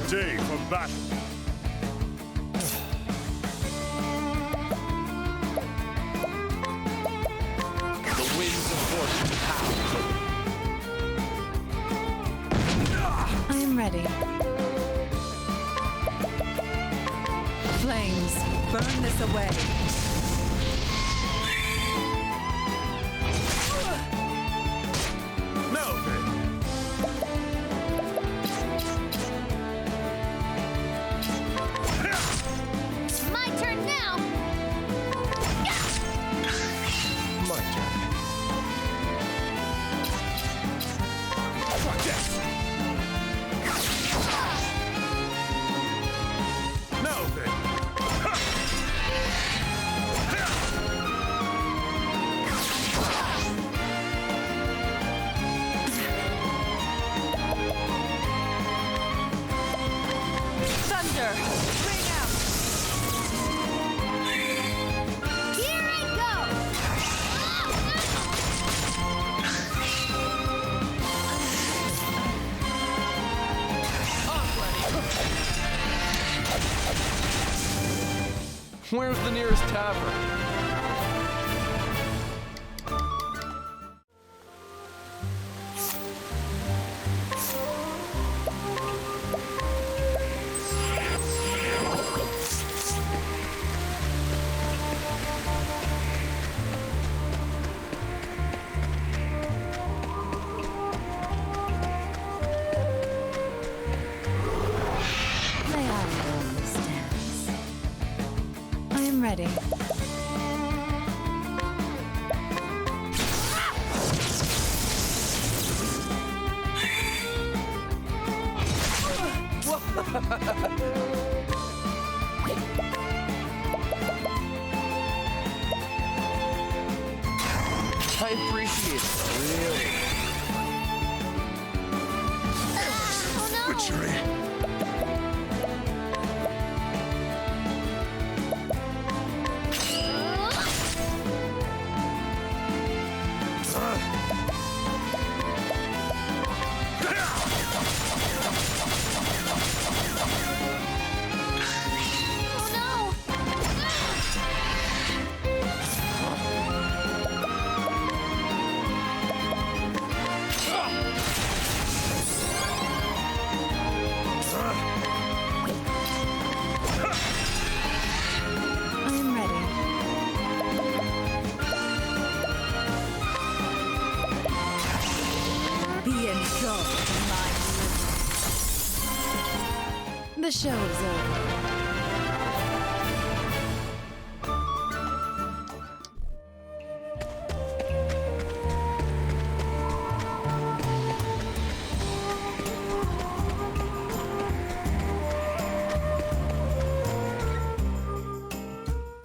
Day for battle. The winds of fortune howl. I am ready. Flames, burn this away. Where's the nearest tavern? Ready. I appreciate it, really. Witchery. The show is over.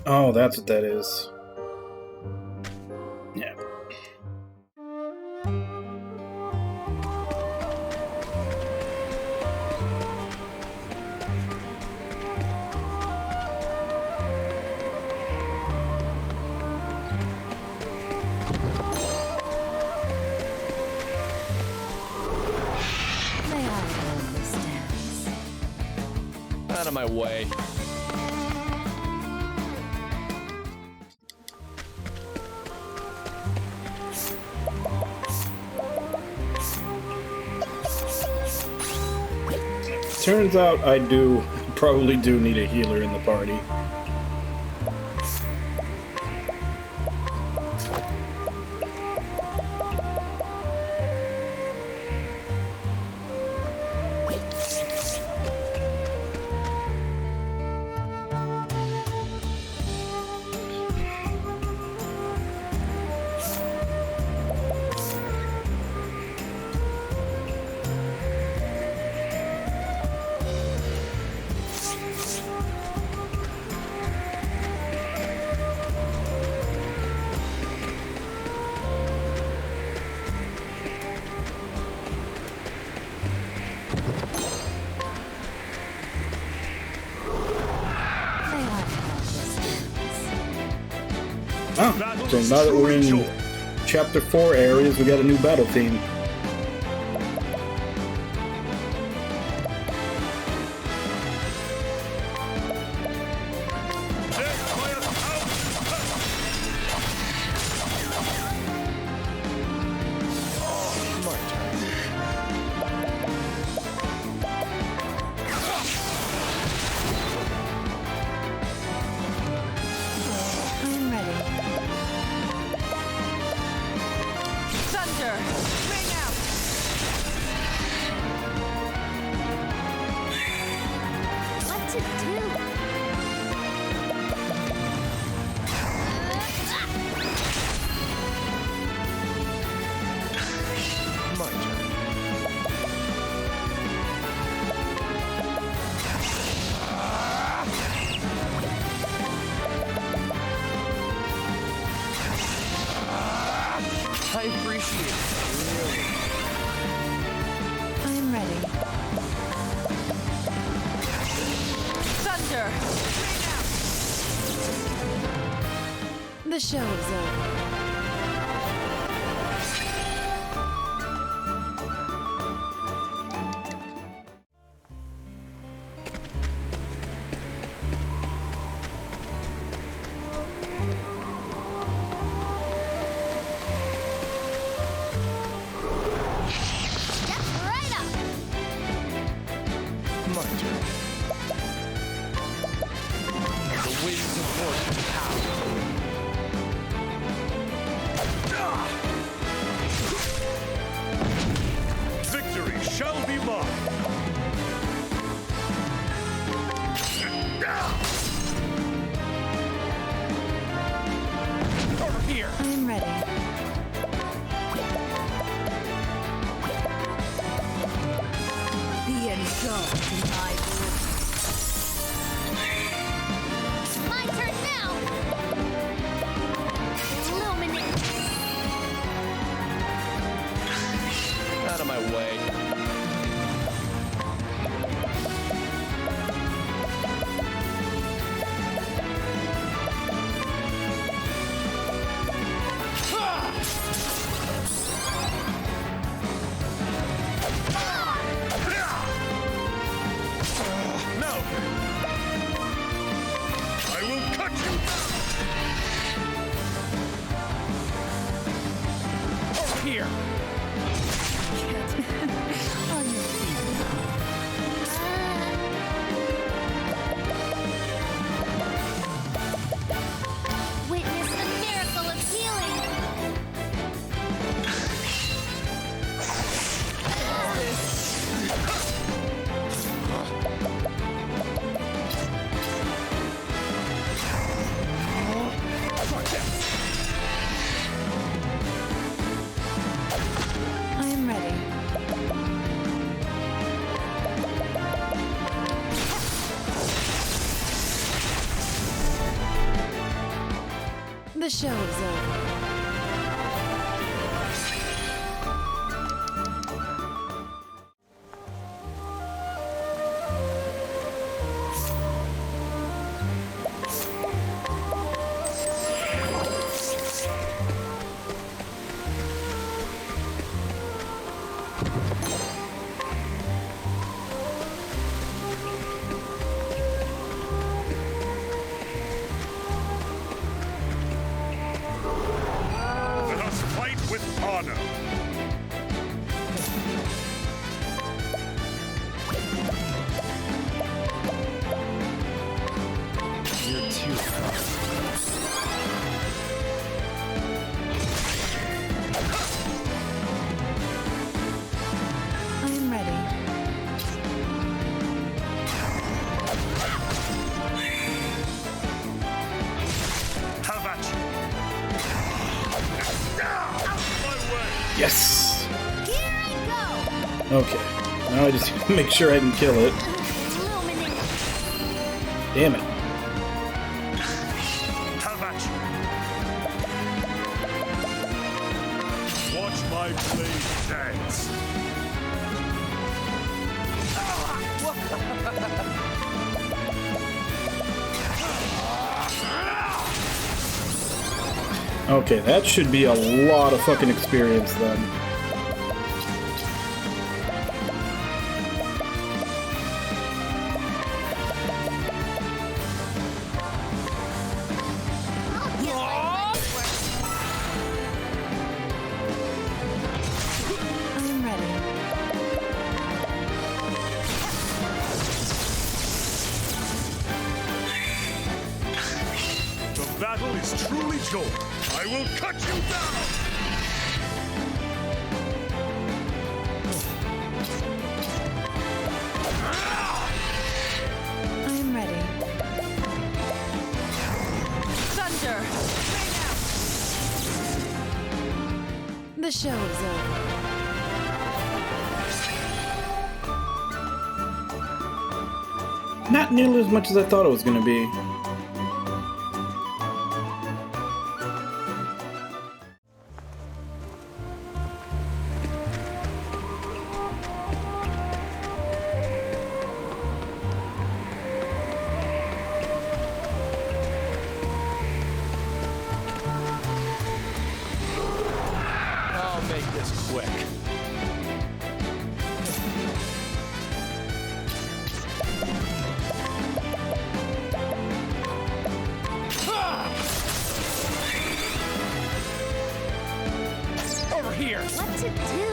Oh, that's what that is. Yeah. Out of my way. Turns out I probably do need a healer in the party. Oh, so now that we're in Chapter 4 areas, we got a new battle theme. I'm ready. Thunder! Ring out! What to do? My turn. I appreciate it. Really. I'm ready. Thunder! Ring out! The show is over. Step right up. My turn. The winds of fortune howl. Victory shall be mine. Over here. I'm ready. Be engulfed in my My turn now. Illuminate. Out of my way. Now then, I will cut you. Over here. On your feet. Witness the miracle of healing. I'm ready. The show is over. Let us fight with honor. You're too kind. I'm ready. Have at you. Out of my way. Yes! Here I Okay. Now I just have to make sure I can kill it. go. Illuminate. Damn it. Have at you. Watch my blade dance. Okay, that should be a lot of fucking experience then. Battle is truly joy. I will cut you down! I am ready. Thunder! Rain out! The show is over. Not nearly as much as I thought it was gonna be. Make this quick. Over here. What to do?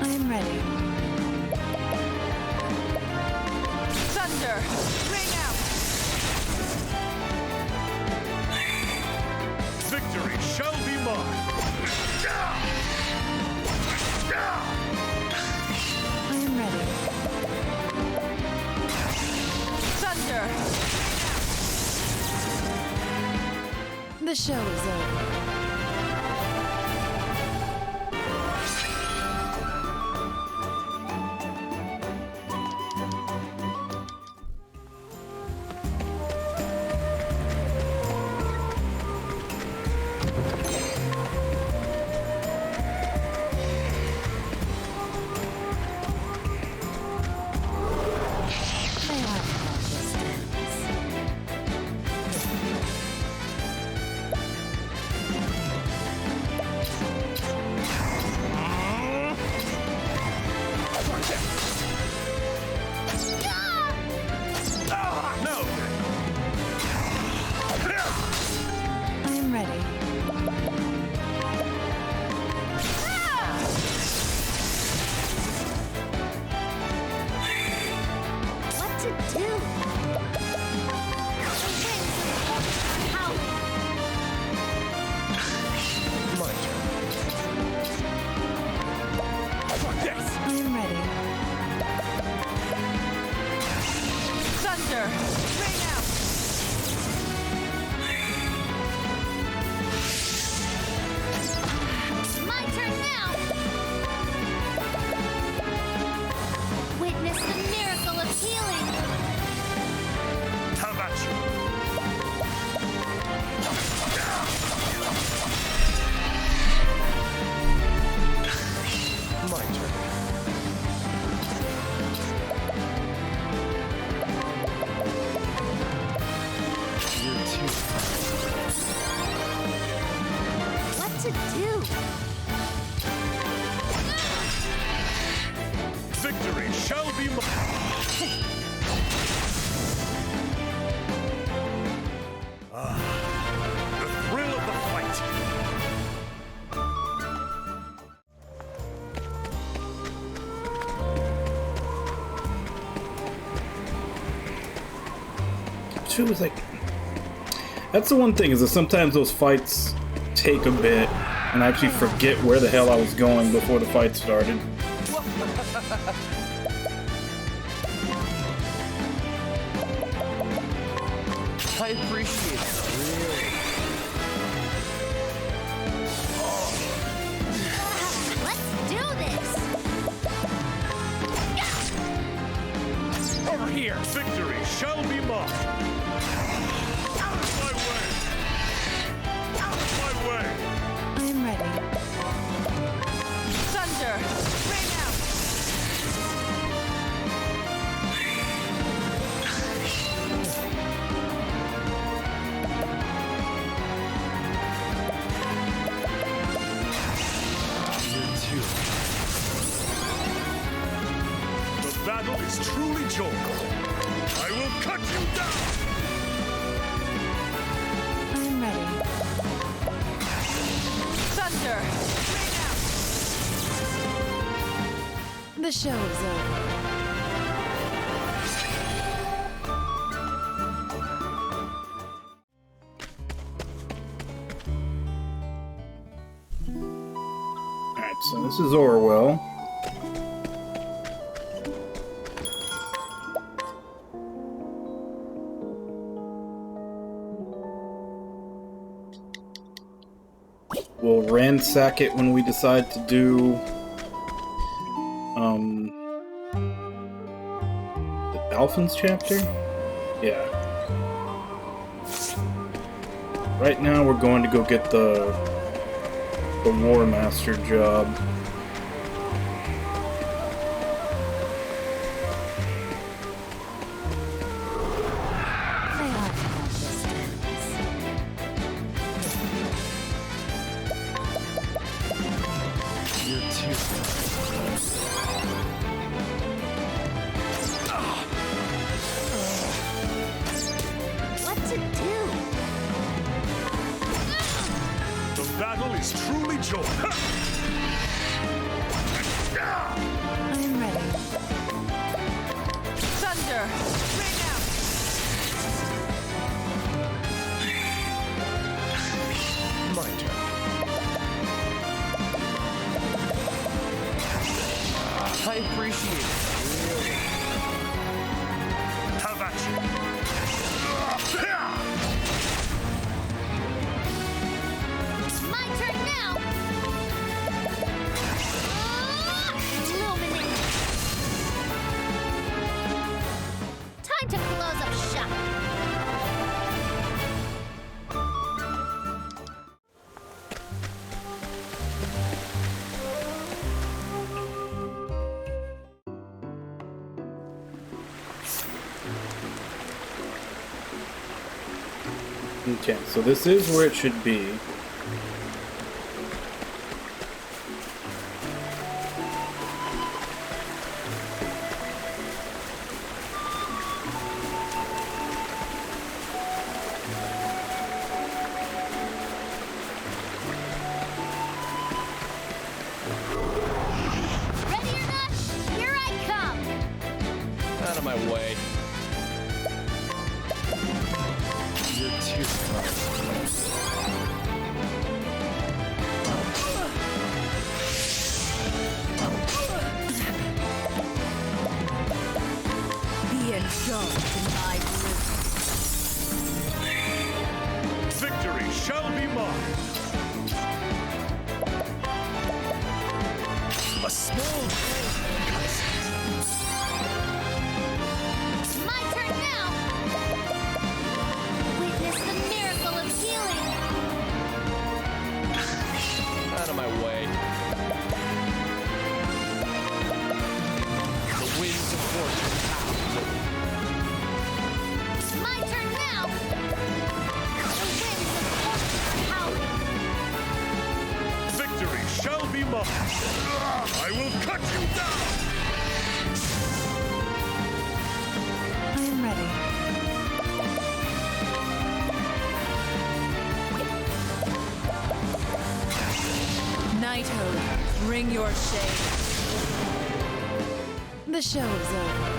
I am ready. Thunder! Ring out! Victory shall be mine. I am ready. Thunder! The show is over. Victory shall be mine. The thrill of the fight. She was like, that's the one thing, is that sometimes those fights take a bit and I actually forget where the hell I was going before the fight started. I appreciate it, really. Let's do this! Over here! Victory shall be mine! Out of my way! Out of my way! I am ready. Thunder! Rain out! joy. I will cut you down! I'm ready. Thunder! The show is over. Alright, so this is Orwell. We'll ransack it when we decide to do the Dolphins chapter? Yeah. Right now we're going to go get the War Master job. What to do? The battle is truly joy. I'm ready. Thunder! Ring out! My turn. I appreciate it. Have at you. It's my turn now! Illuminate! Time to close up shop! Okay, so this is where it should be. Ready or not, here I come! Out of my way. You're too Be indulged in my bliss. Victory shall be mine. A small It's my turn now! Witness the miracle of healing! Out of my way. The winds of fortune howl. It's my turn now! The winds of fortune are howling! victory shall be mine. I will cut you down. I am ready. Knighthood, bring your shade. The show is over.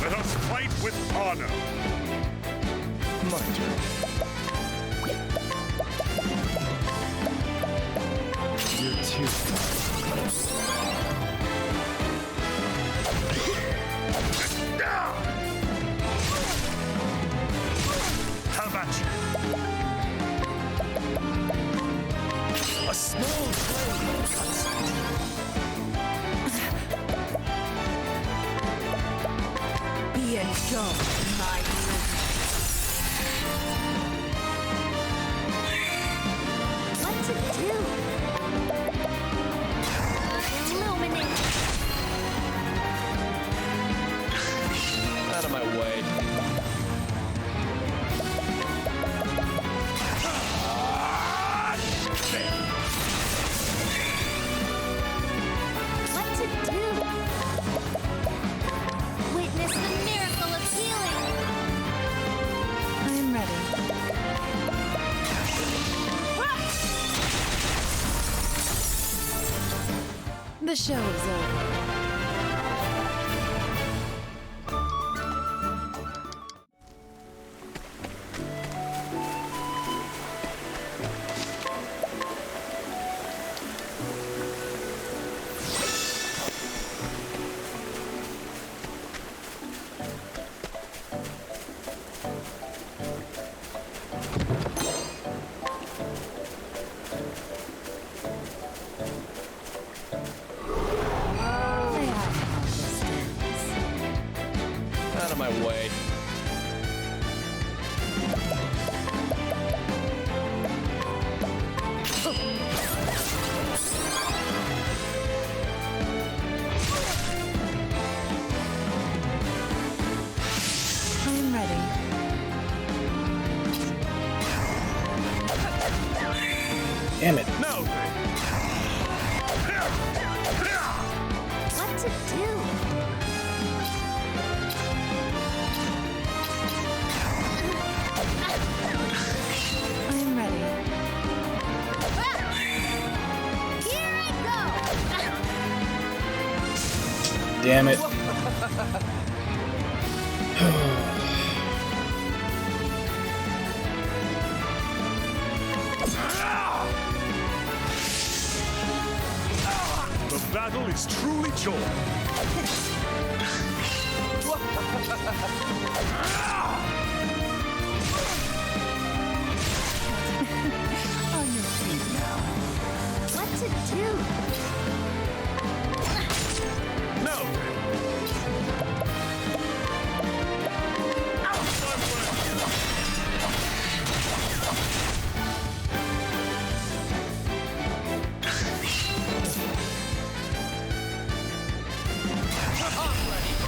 Let us fight with honor. my turn. You're too How about you? A small flame cuts Be indulged in my bliss. What to do? The show is over. Out of my way. I'm ready. Damn it. No! What to do? I'm ready. Here I go! Damn it. The battle is truly joy. On your feet now. What to do? No!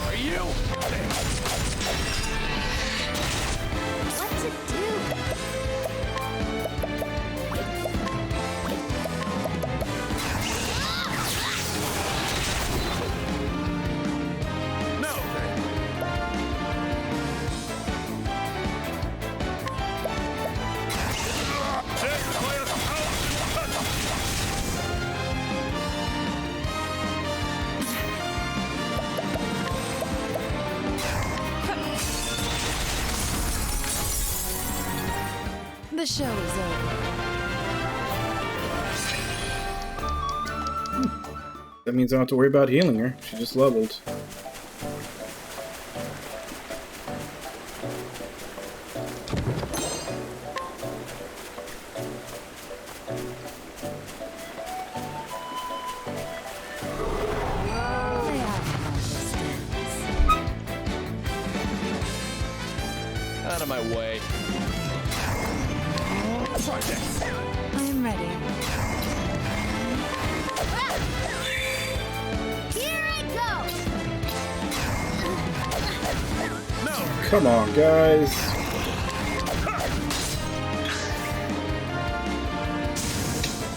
Are you? What to do? No! Death by a thousand cuts! The show is over. That means I don't have to worry about healing her. She just leveled. Lay out on your stance. Out of my way. Try this! I'm ready. Here I go! No! Come on, guys.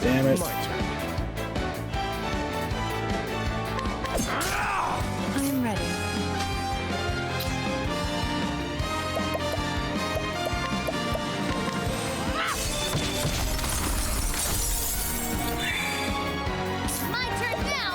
Damn it. My turn. I'm ready. My turn now!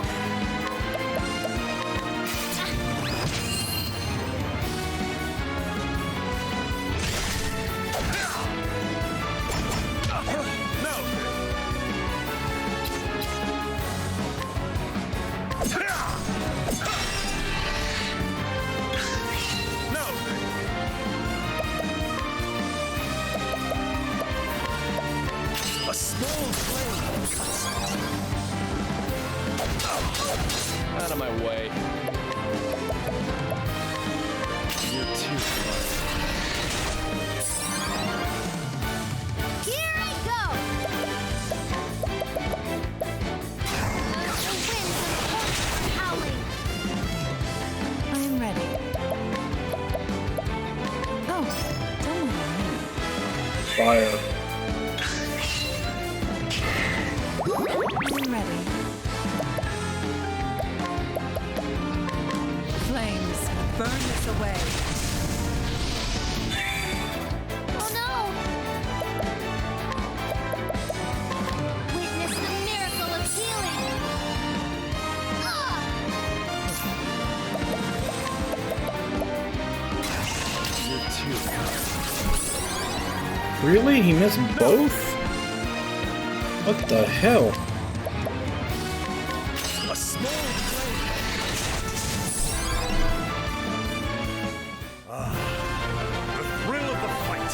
A small flame cuts. Out of my way. You're too close. Here I go! The winds and horns are howling. I'm ready. Oh, don't worry. Fire. I'm ready. Flames, burn this away. Oh no! Witness the miracle of healing! Really? He missed both? What the hell? A small flame. The thrill of the fight.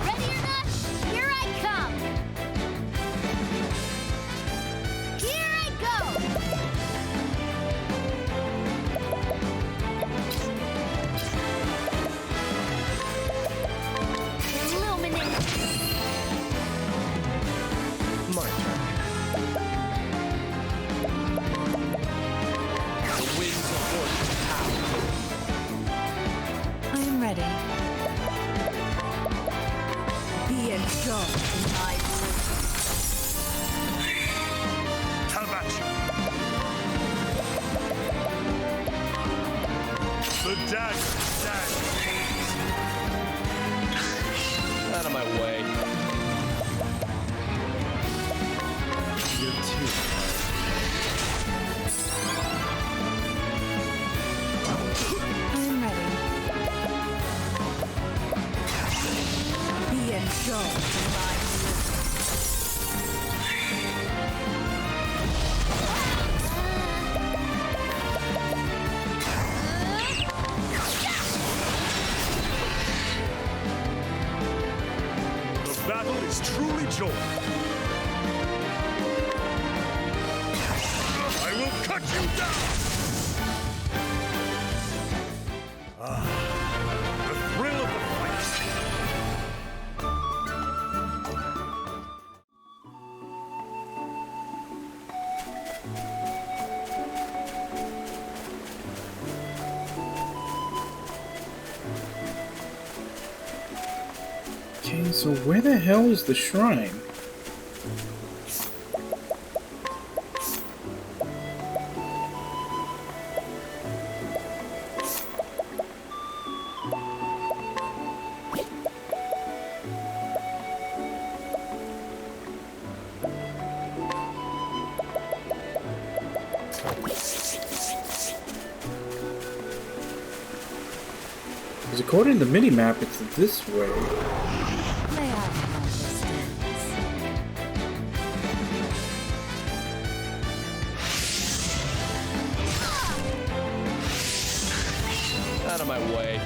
Ready or not, here I come! Here I go! Illuminate! My turn. The winds of fortune howl. I am ready. Be enjoyed in my Have at you. The dagger stands. Out of my way. You too. I am ready. Be enjoyed in my The battle is truly joy. I will cut you down. The thrill of the fight. Okay, so where the hell is the shrine? Because according to the mini-map, it's this way. May I have this dance? Out of my way.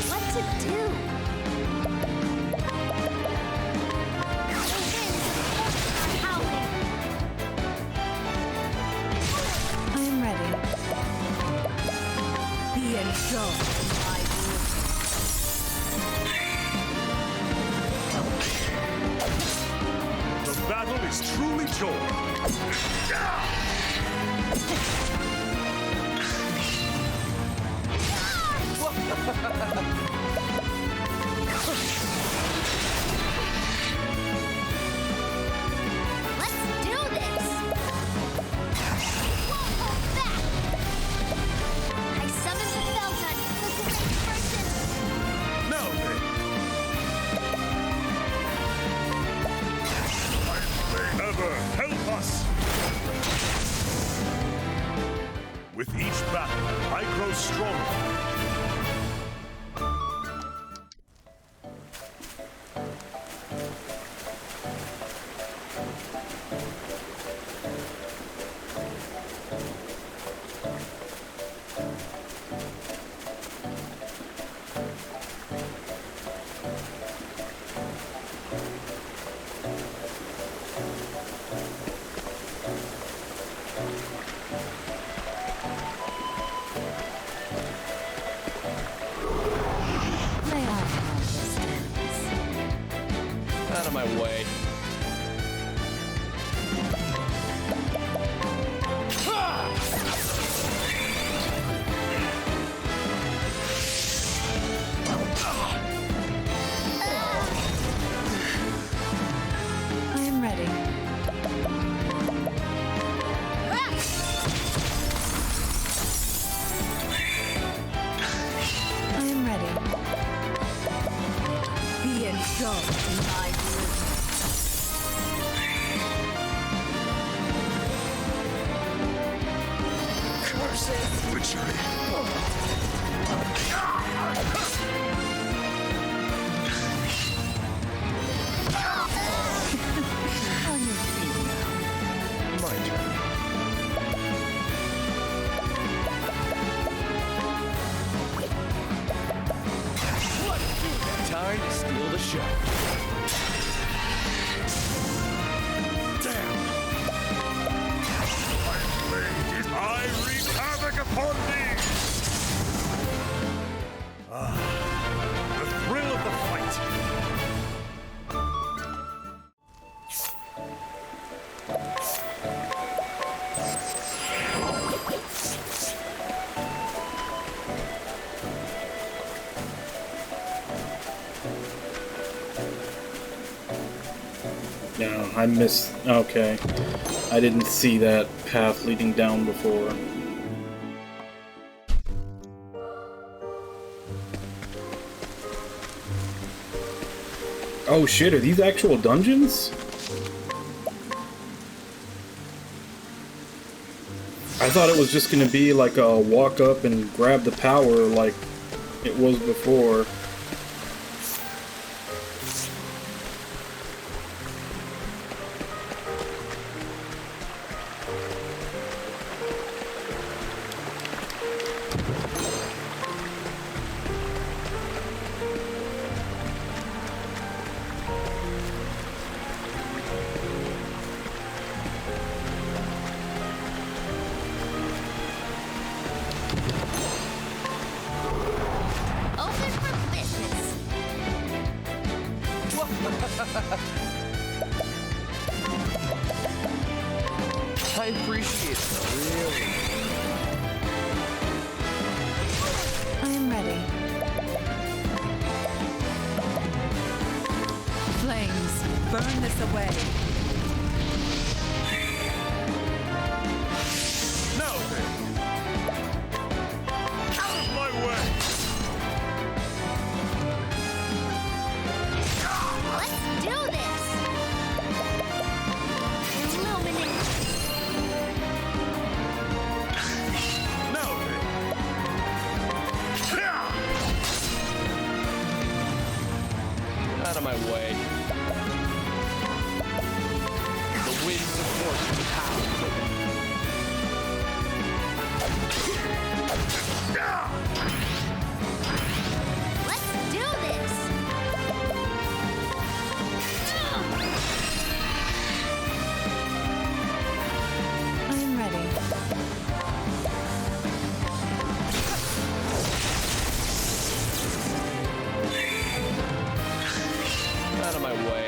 What's it do? The winds of fortune are howling. I am ready. Be enjoyed in my The battle is truly joy. Let's do this! Won't hold back! I summon the Feldon, the great person! Now then. Ever help us! With each battle, I grow stronger. of my way. I am ready. I am ready. Be engulfed in my Curses! Witchery! On your feet now. My turn. Time to steal the show. Damn! I wreak havoc upon thee! The thrill of the fight! No, I missed. Okay. I didn't see that path leading down before. Oh shit, are these actual dungeons? I thought it was just gonna be like a walk up and grab the power like it was before. Open for business. I appreciate it, really. I am ready. Flames, burn this away. Now then! Out of my way! Let's do this. Illuminate. Now then! Out of my way. The winds of fortune howl. Let's do this. I am ready. Out of my way.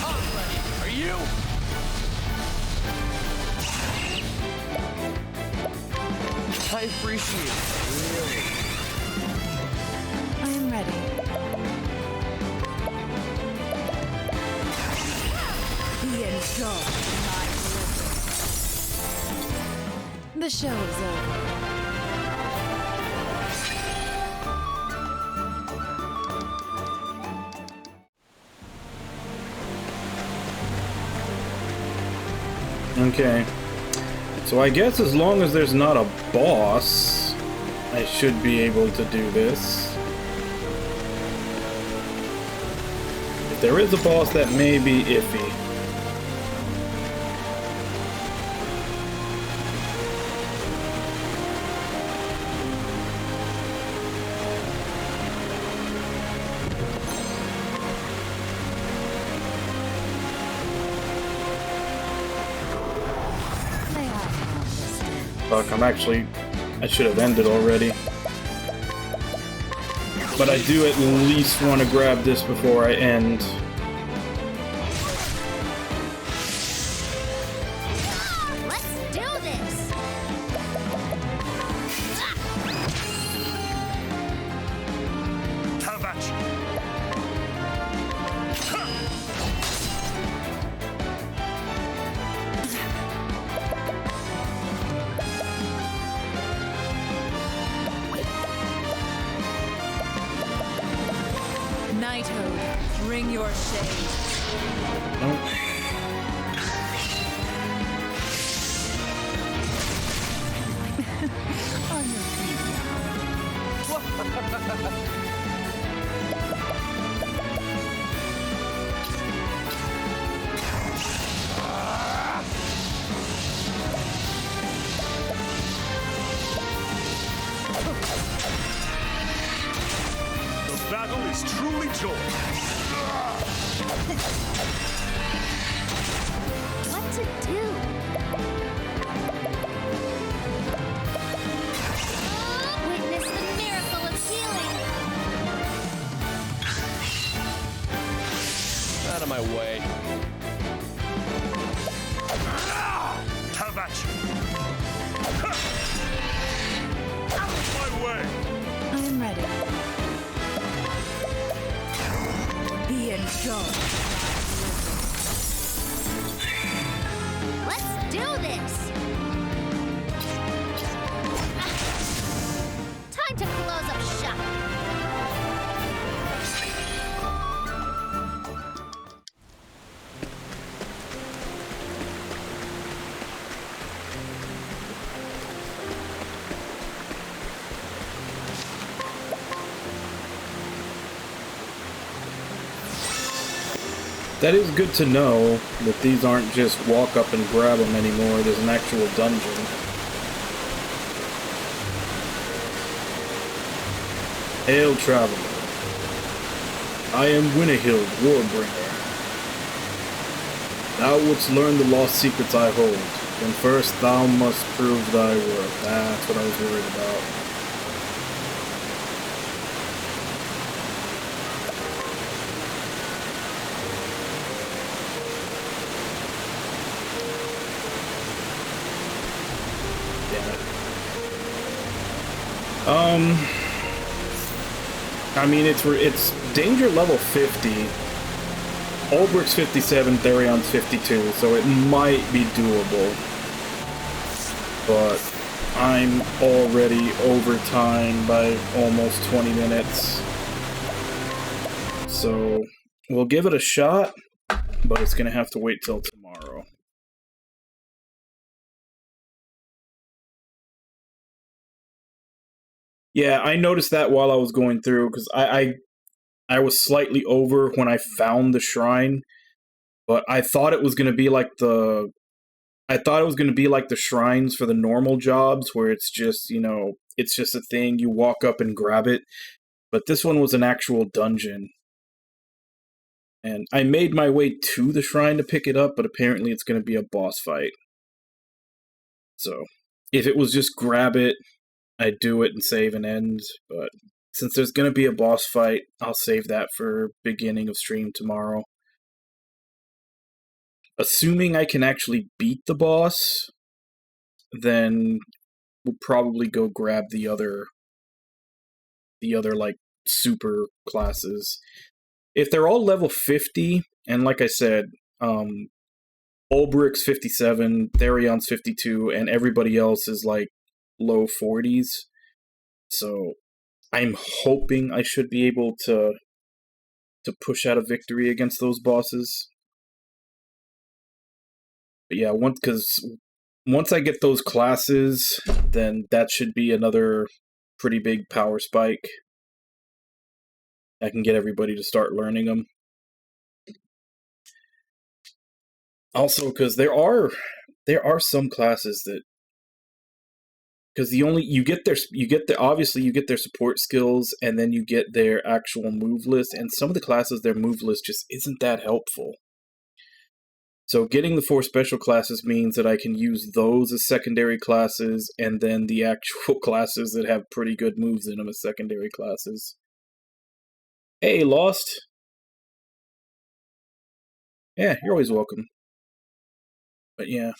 I'm ready. Are you? I appreciate it, really. I am ready. Be engulfed in my blizzard. The show is over. Okay. So I guess as long as there's not a boss, I should be able to do this. If there is a boss, that may be iffy. Fuck, I should have ended already. But I do at least want to grab this before I end. Let's do this! Have at you! Knighthood, bring your shade. On your feet The battle is truly joined. What to do? Witness the miracle of healing. Out of my way. Have at you! Out of my way! I'm ready. Be indulged. Let's do this! Time to close up shop. That is good to know that these aren't just walk up and grab them anymore. There's an actual dungeon. Hail, traveler. I am Winnehild, Warbringer. Thou wouldst learn the lost secrets I hold. Then first thou must prove thy worth. That's what I was worried about. I mean, it's danger level 50. Ulbrich's 57, Therion's 52, so it might be doable. But I'm already over time by almost 20 minutes. So we'll give it a shot, but it's gonna have to wait till tomorrow. Yeah, I noticed that while I was going through, because I was slightly over when I found the shrine, but I thought it was going to be like the shrines for the normal jobs, where it's just, you know, it's just a thing, you walk up and grab it, but this one was an actual dungeon. And I made my way to the shrine to pick it up, but apparently it's going to be a boss fight. So, if it was just grab it, I'd do it and save and end, but since there's going to be a boss fight, I'll save that for beginning of stream tomorrow. Assuming I can actually beat the boss, then we'll probably go grab the other like super classes. If they're all level 50, and like I said, Ulbrich's 57, Therion's 52, and everybody else is like low 40s. So I'm hoping I should be able to push out a victory against those bosses. But yeah, once I get those classes, then that should be another pretty big power spike. I can get everybody to start learning them. Also, because there are some classes that, because obviously you get their support skills, and then you get their actual move list, and some of the classes, their move list just isn't that helpful. So getting the 4 special classes means that I can use those as secondary classes, and then the actual classes that have pretty good moves in them as secondary classes. Hey, Lost. Yeah, you're always welcome. But yeah,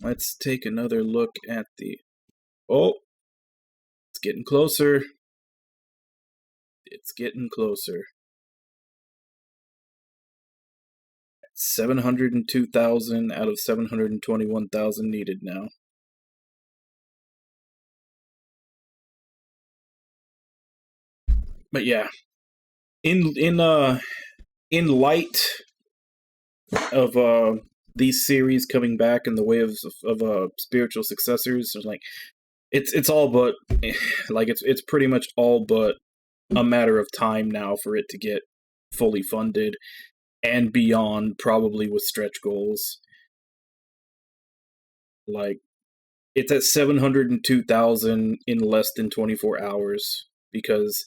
let's take another look at the... Oh! It's getting closer. It's getting closer. 702,000 out of 721,000 needed now. But yeah, in light of these series coming back in the way of spiritual successors, like it's all but like it's pretty much all but a matter of time now for it to get fully funded and beyond, probably with stretch goals. Like, it's at 702,000 in less than 24 hours, because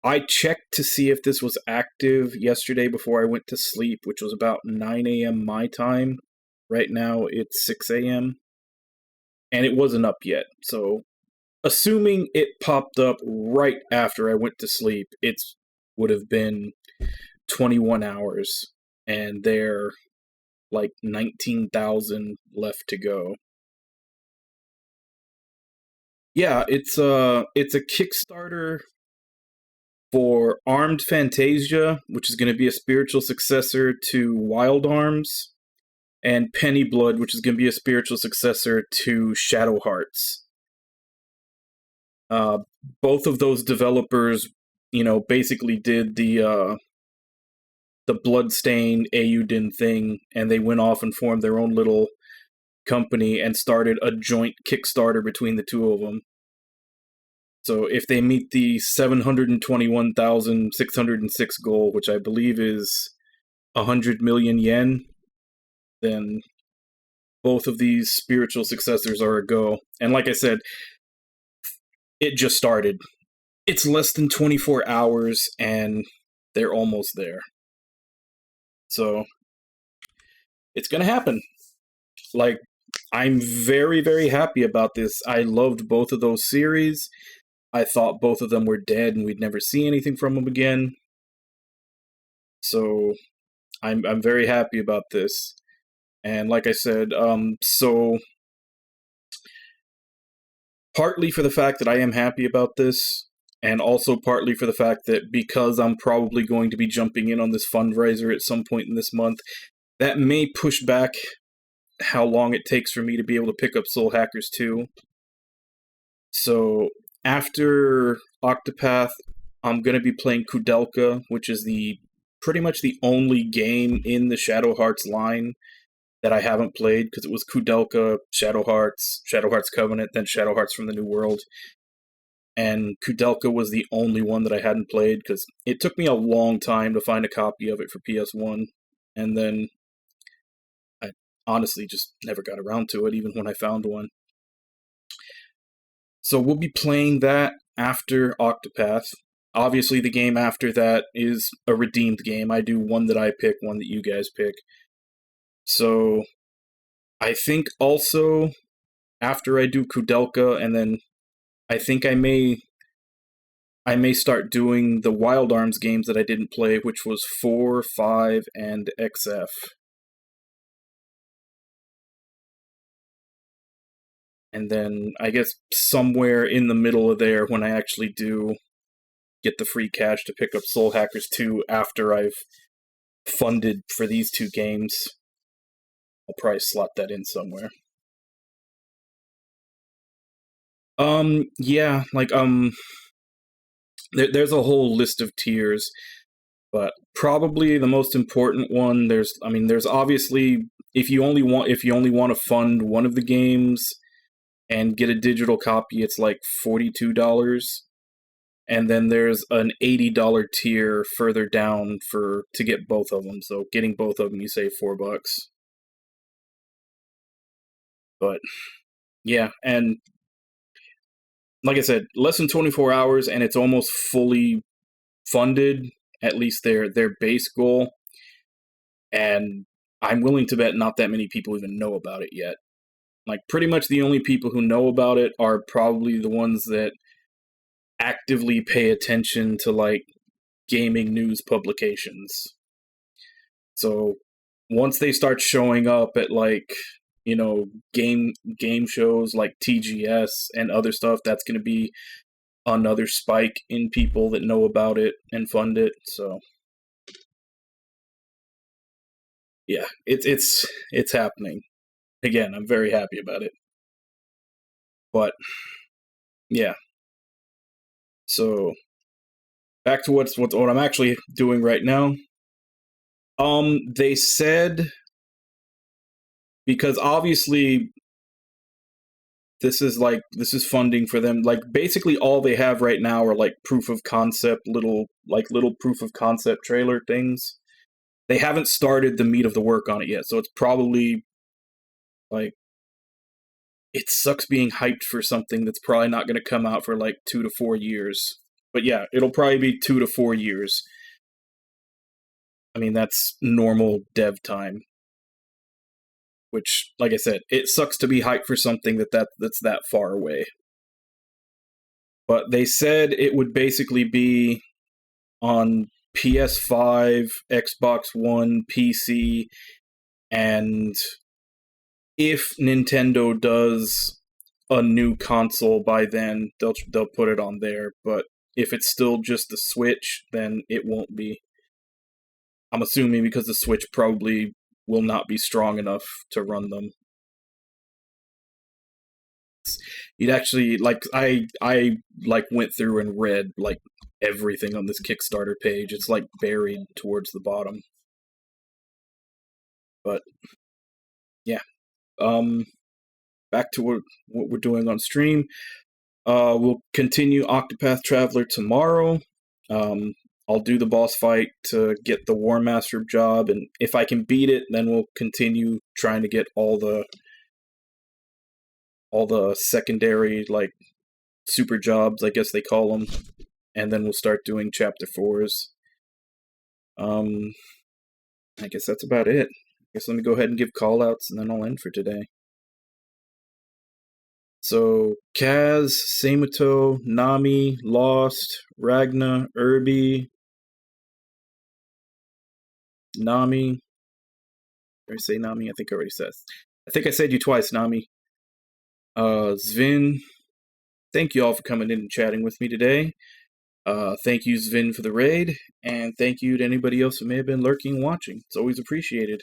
I checked to see if this was active yesterday before I went to sleep, which was about 9 a.m. my time. Right now it's 6 a.m. and it wasn't up yet. So, assuming it popped up right after I went to sleep, it would have been 21 hours, and there like 19,000 left to go. Yeah, it's a Kickstarter for Armed Fantasia, which is going to be a spiritual successor to Wild Arms, and Penny Blood, which is going to be a spiritual successor to Shadow Hearts. Both of those developers, basically did the Bloodstain Eiyuden thing, and they went off and formed their own little company and started a joint Kickstarter between the two of them. So if they meet the 721,606 goal, which I believe is 100 million yen, then both of these spiritual successors are a go. And like I said, it just started. It's less than 24 hours, and they're almost there. So, it's gonna happen. Like, I'm very, very happy about this. I loved both of those series. I thought both of them were dead and we'd never see anything from them again. So, I'm very happy about this. And like I said, so partly for the fact that I am happy about this, and also partly for the fact that because I'm probably going to be jumping in on this fundraiser at some point in this month, that may push back how long it takes for me to be able to pick up Soul Hackers 2. So, after Octopath, I'm going to be playing Kudelka, which is pretty much the only game in the Shadow Hearts line that I haven't played, because it was Kudelka, Shadow Hearts Covenant, then Shadow Hearts from the New World. And Kudelka was the only one that I hadn't played, because it took me a long time to find a copy of it for PS1, and then I honestly just never got around to it, even when I found one. So we'll be playing that after Octopath. Obviously, the game after that is a redeemed game. I do one that I pick, one that you guys pick. So, I think also, after I do Kudelka, and then I think I may start doing the Wild Arms games that I didn't play, which was 4, 5, and XF. And then, I guess, somewhere in the middle of there, when I actually do get the free cash to pick up Soul Hackers 2 after I've funded for these two games, I'll probably slot that in somewhere. Yeah, like, there's a whole list of tiers, but probably the most important one, there's obviously, if you only want to fund one of the games and get a digital copy, it's like $42. And then there's an $80 tier further down to get both of them. So getting both of them, you save $4. But yeah, and like I said, less than 24 hours, and it's almost fully funded, at least their base goal. And I'm willing to bet not that many people even know about it yet. Like, pretty much the only people who know about it are probably the ones that actively pay attention to, like, gaming news publications. So once they start showing up at like, you know, game shows like TGS and other stuff, that's going to be another spike in people that know about it and fund it. So yeah, it's happening. Again, I'm very happy about it. But yeah. So back to what I'm actually doing right now. They said, because obviously this is funding for them. Like basically all they have right now are like proof of concept, little proof of concept trailer things. They haven't started the meat of the work on it yet, so it's probably like, it sucks being hyped for something that's probably not going to come out for like 2 to 4 years. But yeah, it'll probably be 2 to 4 years. I mean, that's normal dev time. Which, like I said, it sucks to be hyped for something that's that far away. But they said it would basically be on PS5, Xbox One, PC, and if Nintendo does a new console by then, they'll put it on there. But if it's still just the Switch, then it won't be. I'm assuming because the Switch probably will not be strong enough to run them. You'd actually, like, I like went through and read like everything on this Kickstarter page. It's like buried towards the bottom. But yeah. Back to what we're doing on stream. We'll continue Octopath Traveler tomorrow. I'll do the boss fight to get the War Master job, and if I can beat it, then we'll continue trying to get all the secondary, like, super jobs, I guess they call them, and then we'll start doing chapter 4s. I guess that's about it. I guess let me go ahead and give callouts, and then I'll end for today. So, Kaz, Seimuto, Nami, Lost, Ragna, Irby, Nami. Did I say Nami? I think I already said. I think I said you twice, Nami. Zvin. Thank you all for coming in and chatting with me today. Thank you, Zvin, for the raid, and thank you to anybody else who may have been lurking and watching. It's always appreciated.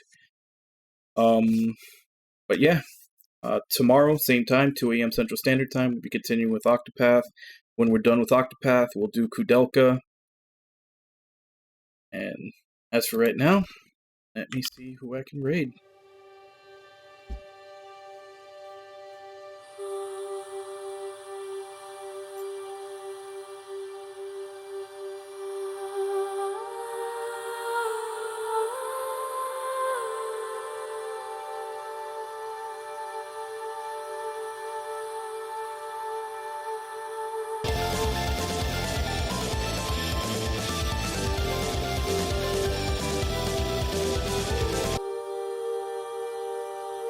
But yeah, tomorrow, same time, 2 a.m. Central Standard Time, we'll be continuing with Octopath. When we're done with Octopath, we'll do Kudelka. And as for right now, let me see who I can raid.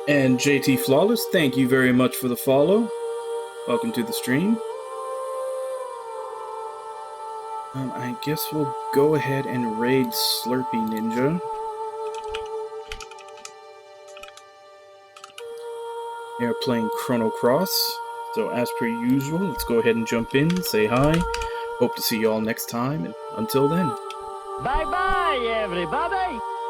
And JT Flawless, thank you very much for the follow. Welcome to the stream. I guess we'll go ahead and raid Slurpy Ninja. They're playing Chrono Cross. So as per usual, let's go ahead and jump in, say hi. Hope to see you all next time, and until then. Bye-bye, everybody!